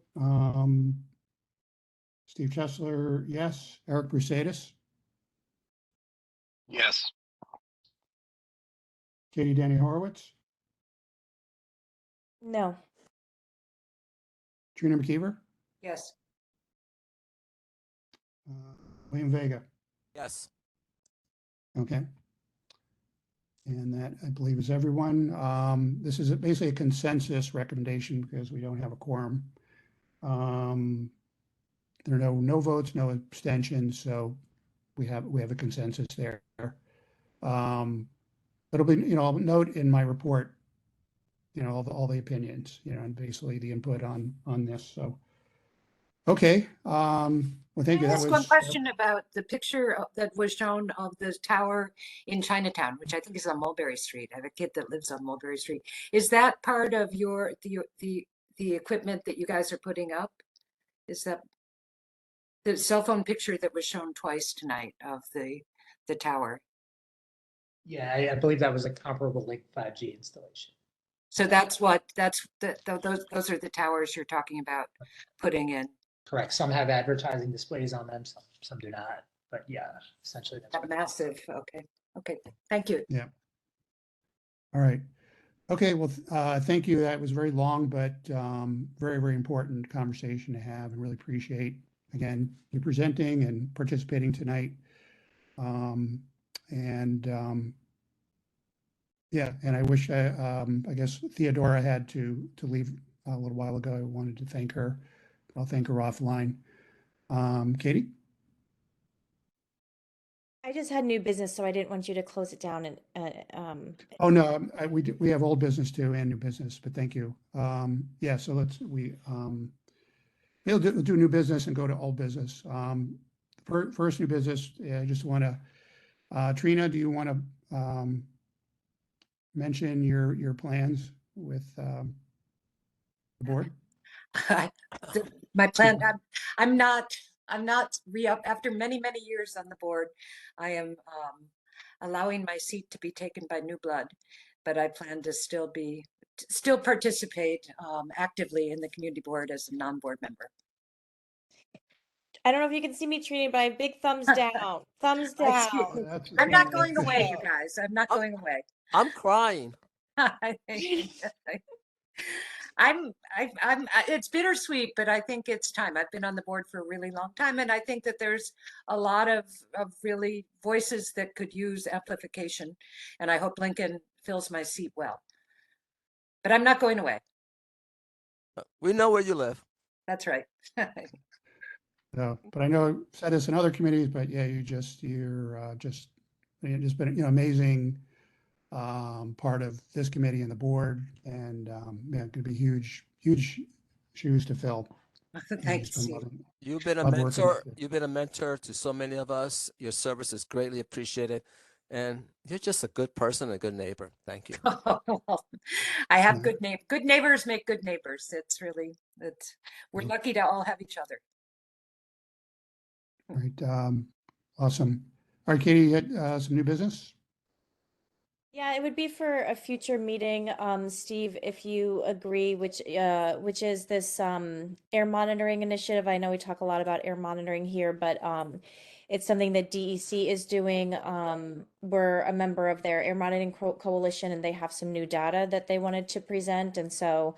Steve Chesler, yes. Eric Brusadis, Yes. Katie Danny Horowitz, No. Trina McKeever, yes. William Vega. Yes. Okay. And that, I believe, is everyone. This is basically a consensus recommendation because we don't have a quorum. There are no votes, no abstentions, so we have a consensus there. It'll be, I'll note in my report, all the opinions, and basically the input on this. So, okay. Well, thank you. Can I That ask one was, question about the picture that was shown of the tower in Chinatown, which I think is on Mulberry Street? I have a kid that lives on Mulberry Street. Is that part of the equipment that you guys are putting up? Is that the cell phone picture that was shown twice tonight of the tower? Yeah, I believe that was a comparable Link 5G installation. So those are the towers you're talking about putting in. Correct. Some have advertising displays on them, some do not. But yeah, essentially that's That massive. Okay. Thank you. yeah. All right. Okay. Well, thank you. That was very long, but very, very important conversation to have, and really appreciate, again, you presenting and participating tonight. Yeah, and I wish I guess Theodora had to leave a little while ago. I wanted to thank her. I'll thank her offline. Katie? I just had new business, so I didn't want you to close it down and Oh, no, we have old business too and new business, but thank you. Yeah, so we'll do new business and go to old business. First new business, I just want to, Trina, do you want to mention your plans with the board? My plan, I'm not re-up after many years on the board. I am allowing my seat to be taken by new blood, but I plan to still participate actively in the community board as a non-board member. I don't know if you can see me, Trini, but big thumbs down. Thumbs down. I'm not going away, you guys. I'm not going away. I'm crying. It's bittersweet, but I think it's time. I've been on the board for a really long time, and I think that there's a lot of really voices that could use amplification, and I hope Lincoln fills my seat well. But I'm not going away. We know where you live. That's right. No, but I know I've said this in other committees, but yeah, you're just been, amazing part of this committee and the board, and yeah, it could be huge shoes to fill. Thanks. You've been a mentor. You've been a mentor to so many of us. Your service is greatly appreciated, and you're just a good person, a good neighbor. Thank you. I have good neighbors make good neighbors. We're lucky to all have each other. All right, awesome. All right, Katie, you had some new business? Yeah, it would be for a future meeting, Steve, if you agree, which is this air monitoring initiative. I know we talk a lot about air monitoring here, but it's something that DEC is doing. We're a member of their air monitoring coalition, and they have some new data that they wanted to present. And so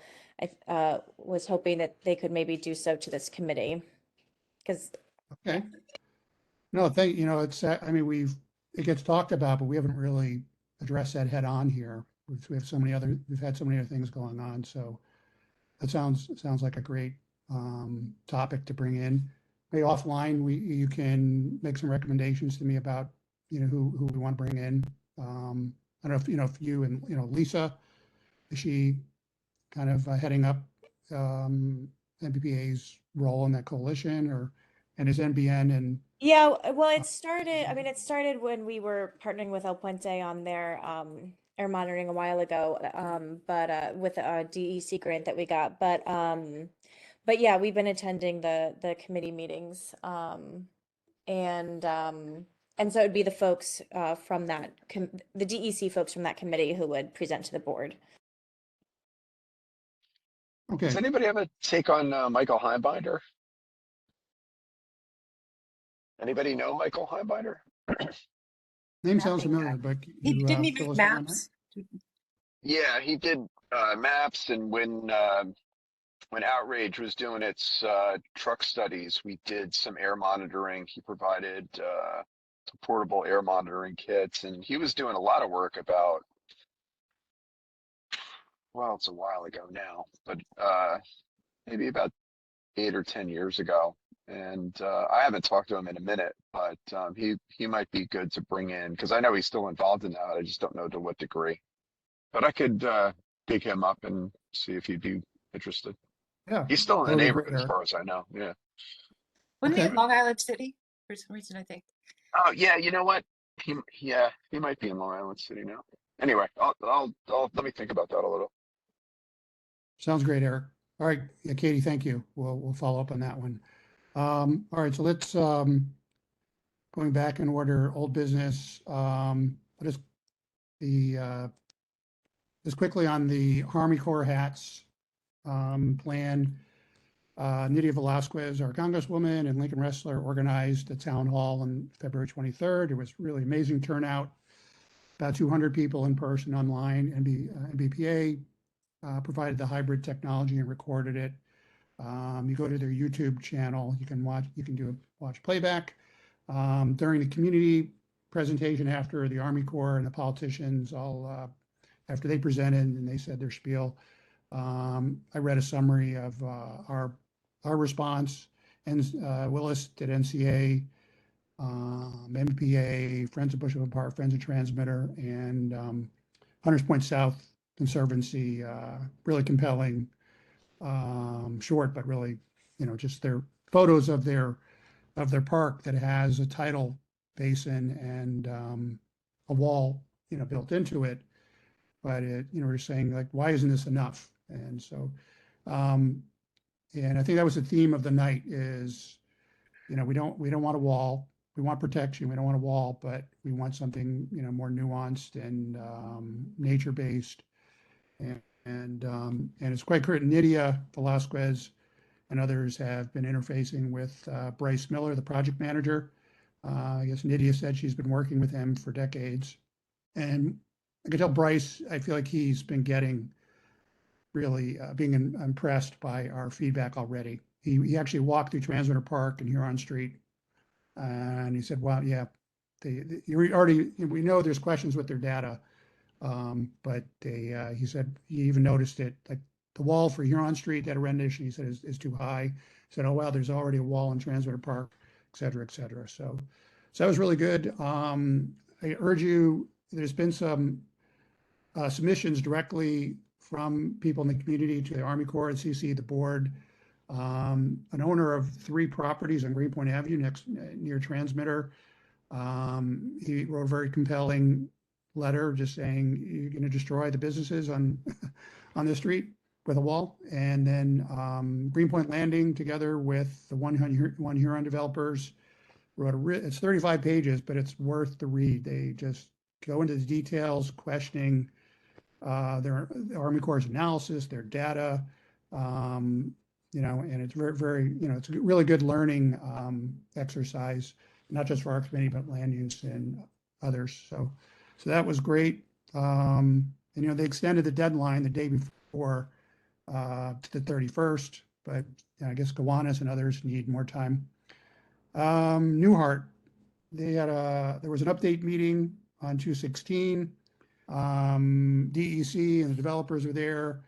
I was hoping that they could maybe do so to this committee. Okay. No, it's, I mean, it gets talked about, but we haven't really addressed that head on here. We've had so many other things going on. So that sounds like a great topic to bring in. Maybe offline, you can make some recommendations to me about, who we want to bring in. I don't know if you and, Lisa, is she kind of heading up NBPA's role in that coalition, and is NBN and Yeah, well, it started when we were partnering with El Puente on their air monitoring a while ago, but with a DEC grant that we got. But yeah, we've been attending the committee meetings, and so it'd be the folks from the DEC folks from that committee who would present to the board. Okay. Does anybody have a take on Michael Heimbinder? Anybody know Michael Heimbinder? Name sounds familiar, but Didn't he make maps? Yeah, he did maps, and when Outrage was doing its truck studies, we did some air monitoring. He provided the portable air monitoring kits, and he was doing a lot of work about, well, it's a while ago now, but maybe about 8 or 10 years ago. And I haven't talked to him in a minute, but he might be good to bring in because I know he's still involved in that. I just don't know to what degree. But I could dig him up and see if he'd be interested. Yeah. He's still in that the would be neighborhood great, as Eric. far as I know. Yeah. Wasn't he Okay. in Long Island City for some reason, I think? Oh yeah, you know what? He might be in Long Island City now. Anyway, I'll let me think about that a little. Sounds great, Eric. All right, yeah, Katie, thank you. We'll follow up on that one. All right, so let's going back in order, old business. What is the just quickly on the Army Corps hats plan. Nydia Velasquez, our Congresswoman, and Lincoln Wrestler organized a town hall on February 23rd. It was really amazing turnout. About 200 people in person, online. NBPA provided the hybrid technology and recorded it. You go to their YouTube channel, you can watch playback. During the community presentation after the Army Corps and the politicians all, after they presented and they said their spiel, I read a summary of our response, and Willis did NCA, MPA, Friends of Bushwick Park, Friends of Transmitter, and Hunters Point South Conservancy. Really compelling, short, but really, just their photos of their park that has a tidal basin and a wall, built into it. But we're saying like, why isn't this enough? And so, and I think that was the theme of the night is, we don't want a wall. We want protection. We don't want a wall, but we want something, more nuanced and nature-based. And it's quite clear. Nydia Velasquez and others have been interfacing with Bryce Miller, the project manager. I guess Nydia said she's been working with him for decades. And I can tell Bryce, I feel like he's been getting really being impressed by our feedback already. He actually walked through Transmitter Park and Huron Street, and he said, "Wow, yeah, we know there's questions with their data, but he said he even noticed it, like the wall for Huron Street, that rendition, he said is too high. He said, oh wow, there's already a wall in Transmitter Park, et cetera, et cetera." So that was really good. I urge you. There's been some submissions directly from people in the community to the Army Corps and CC, the board. An owner of 3 properties on Greenpoint Avenue near Transmitter. He wrote a very compelling letter just saying you're going to destroy the businesses on on the street with a wall. And then Greenpoint Landing, together with the One Huron developers, wrote it's 35 pages, but it's worth the read. They just go into the details, questioning their Army Corps' analysis, their data, and it's very, very, it's a really good learning exercise, not just for our committee, but land use and others. So that was great. And, they extended the deadline the day before to the 31st, but I guess Gowanus and others need more time. Newhart, there was an update meeting on 2/16. DEC and the developers are there,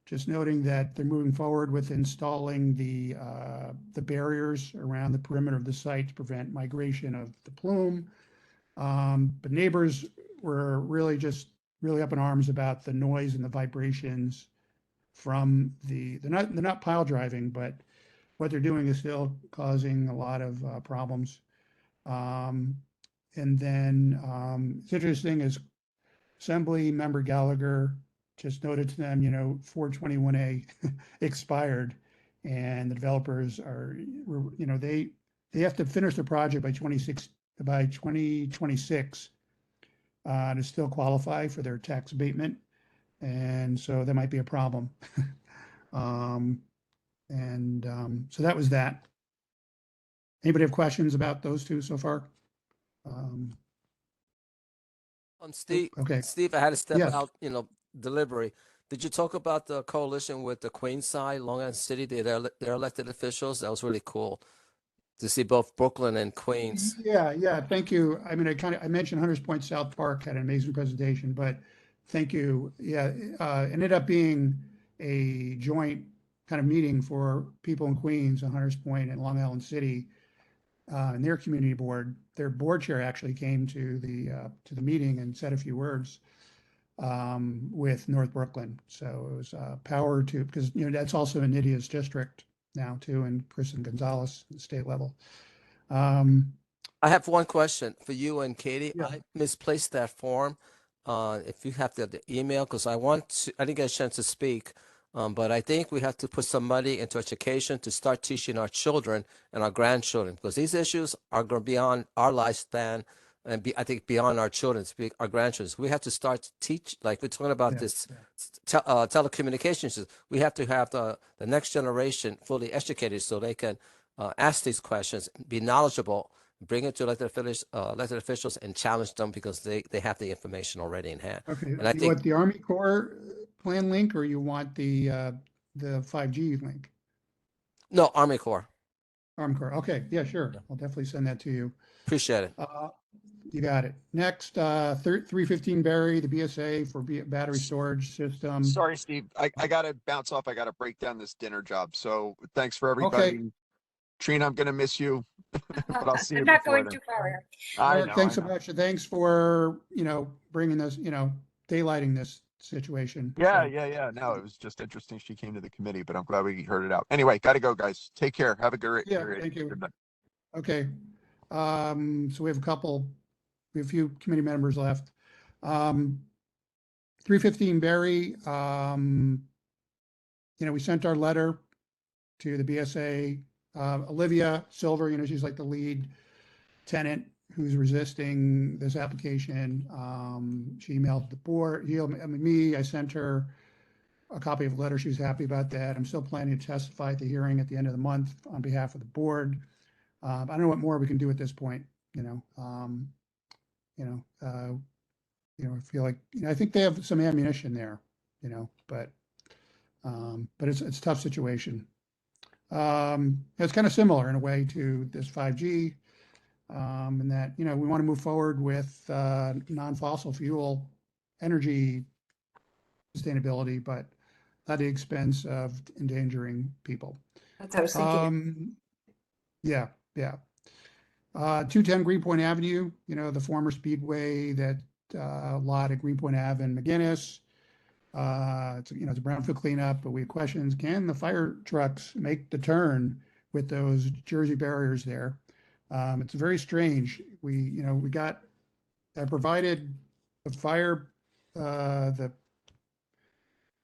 just noting that they're moving forward with installing the barriers around the perimeter of the site to prevent migration of the plume. But neighbors were really up in arms about the noise and the vibrations from they're not pile driving, but what they're doing is still causing a lot of problems. And then it's interesting is Assembly Member Gallagher just noted to them, 421A expired, and the developers are, they have to finish the project by 2026 to still qualify for their tax abatement, and so that might be a problem. So that was that. Anybody have questions about those two so far? On Steve, Okay. Steve, I had to step Yes. out, delivery. Did you talk about the coalition with the Queenside, Long Island City, their elected officials? That was really cool. to see both Brooklyn and Queens. Yeah, thank you. I mean, I mentioned Hunters Point South Park had an amazing presentation, but thank you. Yeah, ended up being a joint kind of meeting for people in Queens and Hunters Point and Long Island City, and their community board. Their board chair actually came to the meeting and said a few words with North Brooklyn. So it was power to, because that's also in Nydia's district now too, and Kristen Gonzalez at the state level. I have one question for you and Katie. Yeah. I misplaced that form. If you have the email, because I didn't get a chance to speak, but I think we have to put some money into education to start teaching our children and our grandchildren, because these issues are going to be beyond our lifespan and I think beyond our children's, our grandchildren's. We have to start to teach, like we're talking about this telecommunications. We have to have the next generation fully educated so they can ask these questions, be knowledgeable, bring it to elected officials and challenge them because they have the information already in hand. Okay, And I you think want the Army Corps plan link, or you want the 5G link? no, Army Corps. Army Corps. Okay, yeah, sure. I'll definitely send that to you. Appreciate it. You got it. Next, 315 Berry, the BSA for battery storage system. Sorry, Steve. I got to bounce off. I got to break down this dinner job. So thanks for everybody. Okay. Trina, I'm going to miss you, but I'll see you I'm not before going then. too far. I know. Thanks I so know. much. Thanks for, bringing this, daylighting this situation. Yeah, So, yeah. No, it was just interesting she came to the committee, but I'm glad we heard it out. Anyway, got to go, guys. Take care. Have a great Yeah, day. thank you. Good night. Okay. So we have a few committee members left. 315 Berry, we sent our letter to the BSA. Olivia Silver, she's like the lead tenant who's resisting this application. She emailed the board, I sent her a copy of the letter. She was happy about that. I'm still planning to testify at the hearing at the end of the month on behalf of the board. I don't know what more we can do at this point, I feel like, I think they have some ammunition there, but it's a tough situation. It's kind of similar in a way to this 5G, in that, we want to move forward with non-fossil fuel energy sustainability, but not at the expense of endangering people. That's what I was thinking. Yeah. 210 Greenpoint Avenue, the former speedway, that lot at Greenpoint Ave and McGinnis. It's a brownfield cleanup, but we have questions. Can the fire trucks make the turn with those Jersey barriers there? It's very strange. I provided the fire, the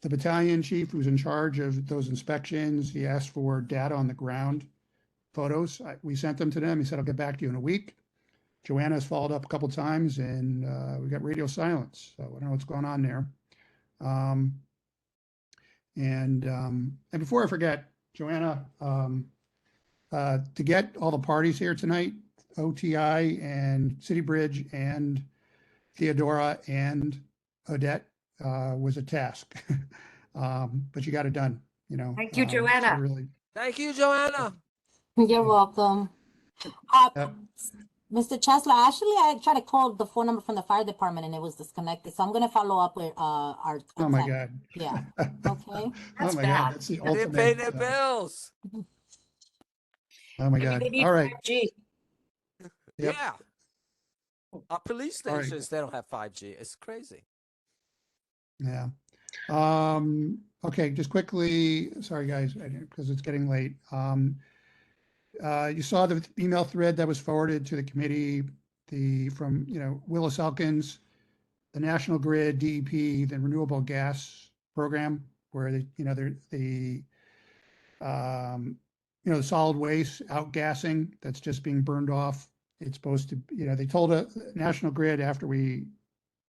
battalion chief who's in charge of those inspections. He asked for data on the ground, photos. We sent them to them. He said, I'll get back to you in a week. Joanna has followed up a couple times, and we got radio silence. So I don't know what's going on there. And before I forget, Joanna, to get all the parties here tonight, OTI and City Bridge and Theodora and Odette, was a task. But you got it done, Thank you, Joanna. so really, Thank you, Joanna. You're welcome. Yep. Mr. Chesler, actually, I tried to call the phone number from the fire department and it was disconnected. So I'm going to follow up with our. oh my tech. God. Yeah. Okay. Oh That's my bad. God, that's the They didn't pay ultimate. their bills. Oh my Maybe God. they need All right. 5G. Yep. Yeah. Our police All right. stations, they don't have 5G. It's crazy. Yeah. Okay, just quickly, sorry guys, because it's getting late. You saw the email thread that was forwarded to the committee, from Willis Elkins, the National Grid, DEP, the Renewable Gas Program, where the solid waste outgassing that's just being burned off. It's supposed to, they told National Grid after we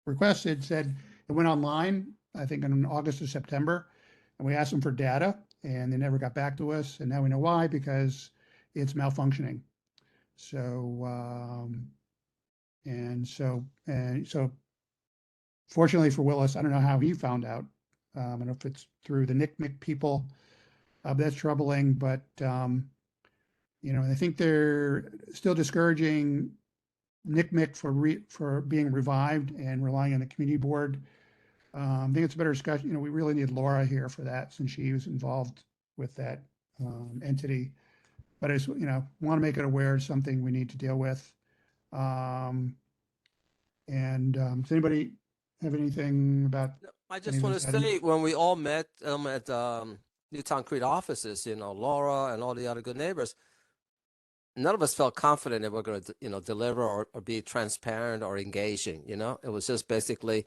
requested, said it went online, I think in August or September, and we asked them for data and they never got back to us. And now we know why, because it's malfunctioning. So, so fortunately for Willis, I don't know how he found out. I don't know if it's through the NICMIC people. That's troubling, but You know, I think they're still discouraging NCMEC for being revived and relying on the community board. I think it's a better discussion. You know, we really need Laura here for that since she was involved with that entity. But I just, you know, want to make it aware of something we need to deal with. Does anybody have anything about? I just want to say, when we all met at Newtown Creek offices, you know, Laura and all the other good neighbors, none of us felt confident that we're going to, you know, deliver or be transparent or engaging. You know, it was just basically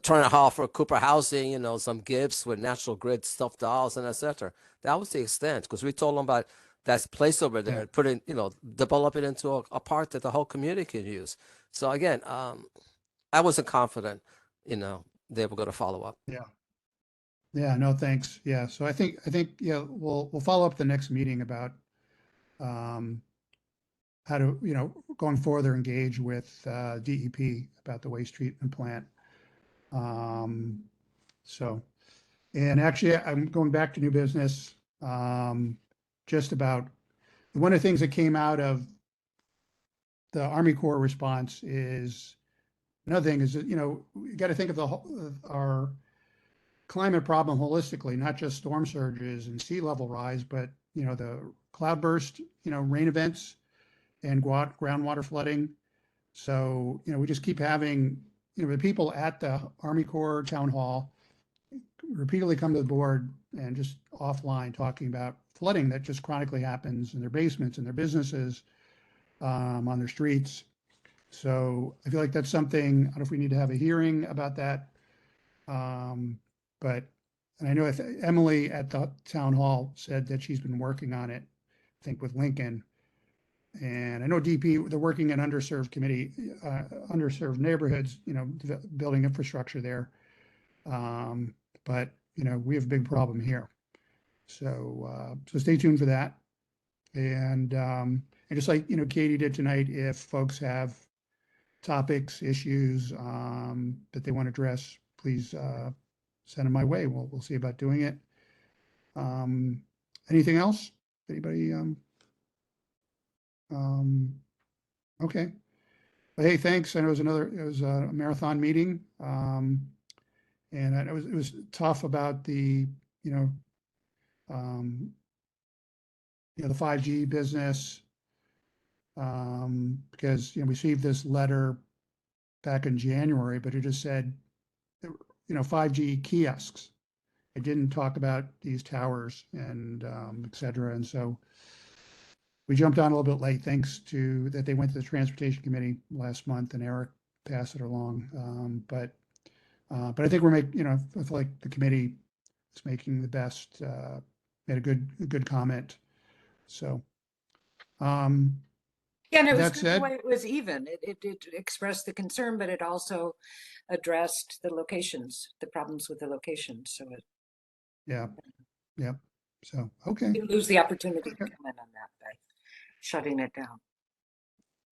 trying to offer Cooper Housing, you know, some gifts with National Grid stuffed dolls and etc. That was the extent, because we told them about that place over there, putting, you know, develop it into a park that the whole community can use. So again, I wasn't confident, you know, they were going to follow up. Yeah, no, thanks. Yeah, so I think yeah, we'll follow up the next meeting about how to, you know, going further engage with DEP about the waste treatment plant. So, and actually, I'm going back to new business. Just about one of the things that came out of the Army Corps response is another thing is that, you know, you got to think of our climate problem holistically, not just storm surges and sea level rise, but, you know, the cloudburst, you know, rain events and groundwater flooding. So, you know, we just keep having, you know, the people at the Army Corps town hall repeatedly come to the board and just offline talking about flooding that just chronically happens in their basements and their businesses, on their streets. So I feel like that's something, I don't know if we need to have a hearing about that. But, and I know Emily at the town hall said that she's been working on it, I think with Lincoln. And I know DP, they're working in underserved neighborhoods, you know, building infrastructure there. But, you know, we have a big problem here. So, so stay tuned for that. And just like, you know, Katie did tonight, if folks have topics, issues that they want to address, please send them my way. We'll see about doing it. Anything else? Anybody? Okay. But hey, thanks. I know it was a marathon meeting. And it was tough about the, you know, the 5G business, because, you know, we received this letter back in January, but it just said, you know, 5G kiosks. It didn't talk about these towers and et cetera. And so we jumped on a little bit late, thanks to that they went to the Transportation Committee last month and Eric passed it along. But I think we're you know, I feel like the committee is making the best, made a good comment. So, yeah, and it was that good said, the way it was even. It expressed the concern, but it also addressed the locations, the problems with the locations. So it, yeah. So, okay. you lose the opportunity to comment on that by shutting it down.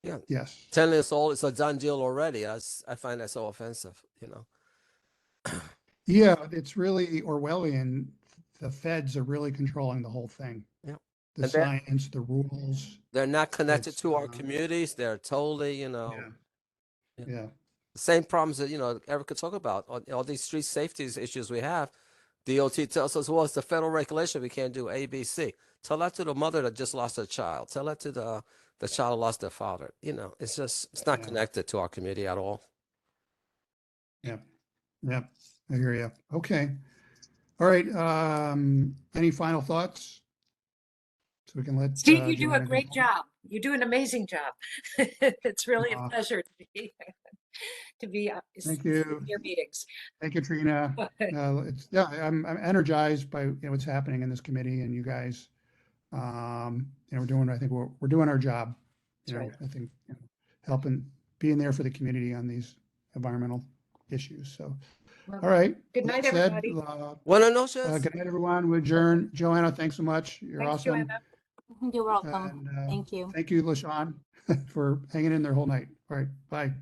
Yeah. Yes. Telling us all it's a done deal already. I find that so offensive, you know. Yeah, it's really Orwellian. The feds are really controlling the whole thing. Yeah. The science, the rules. They're not connected to our communities. They're totally, you know. Yeah. The same problems that, you know, Eric could talk about. All these street safety issues we have. DOT tells us, well, it's the federal regulation. We can't do A, B, C. Tell that to the mother that just lost her child. Tell that to the child who lost their father. You know, it's not connected to our community at all. Yeah. I hear you. Okay. All right. Any final thoughts? So we can let Steve, you do a Joanna great go. job. You do an amazing job. It's really a pleasure to be Thank you. in your meetings. Thank you, Trina. I'm energized by, you know, what's happening in this committee and you guys. You know, I think we're doing our job. You know, right. I think, you know, helping, being there for the community on these environmental issues. So, Well, all right. good night, That said, everybody. Buenas noches. good night, everyone. We adjourn. Joanna, thanks so much. You're Thanks, awesome. Joanna. You're welcome. And, Thank you. Thank you, LaShawn, for hanging in there whole night. All right. Bye.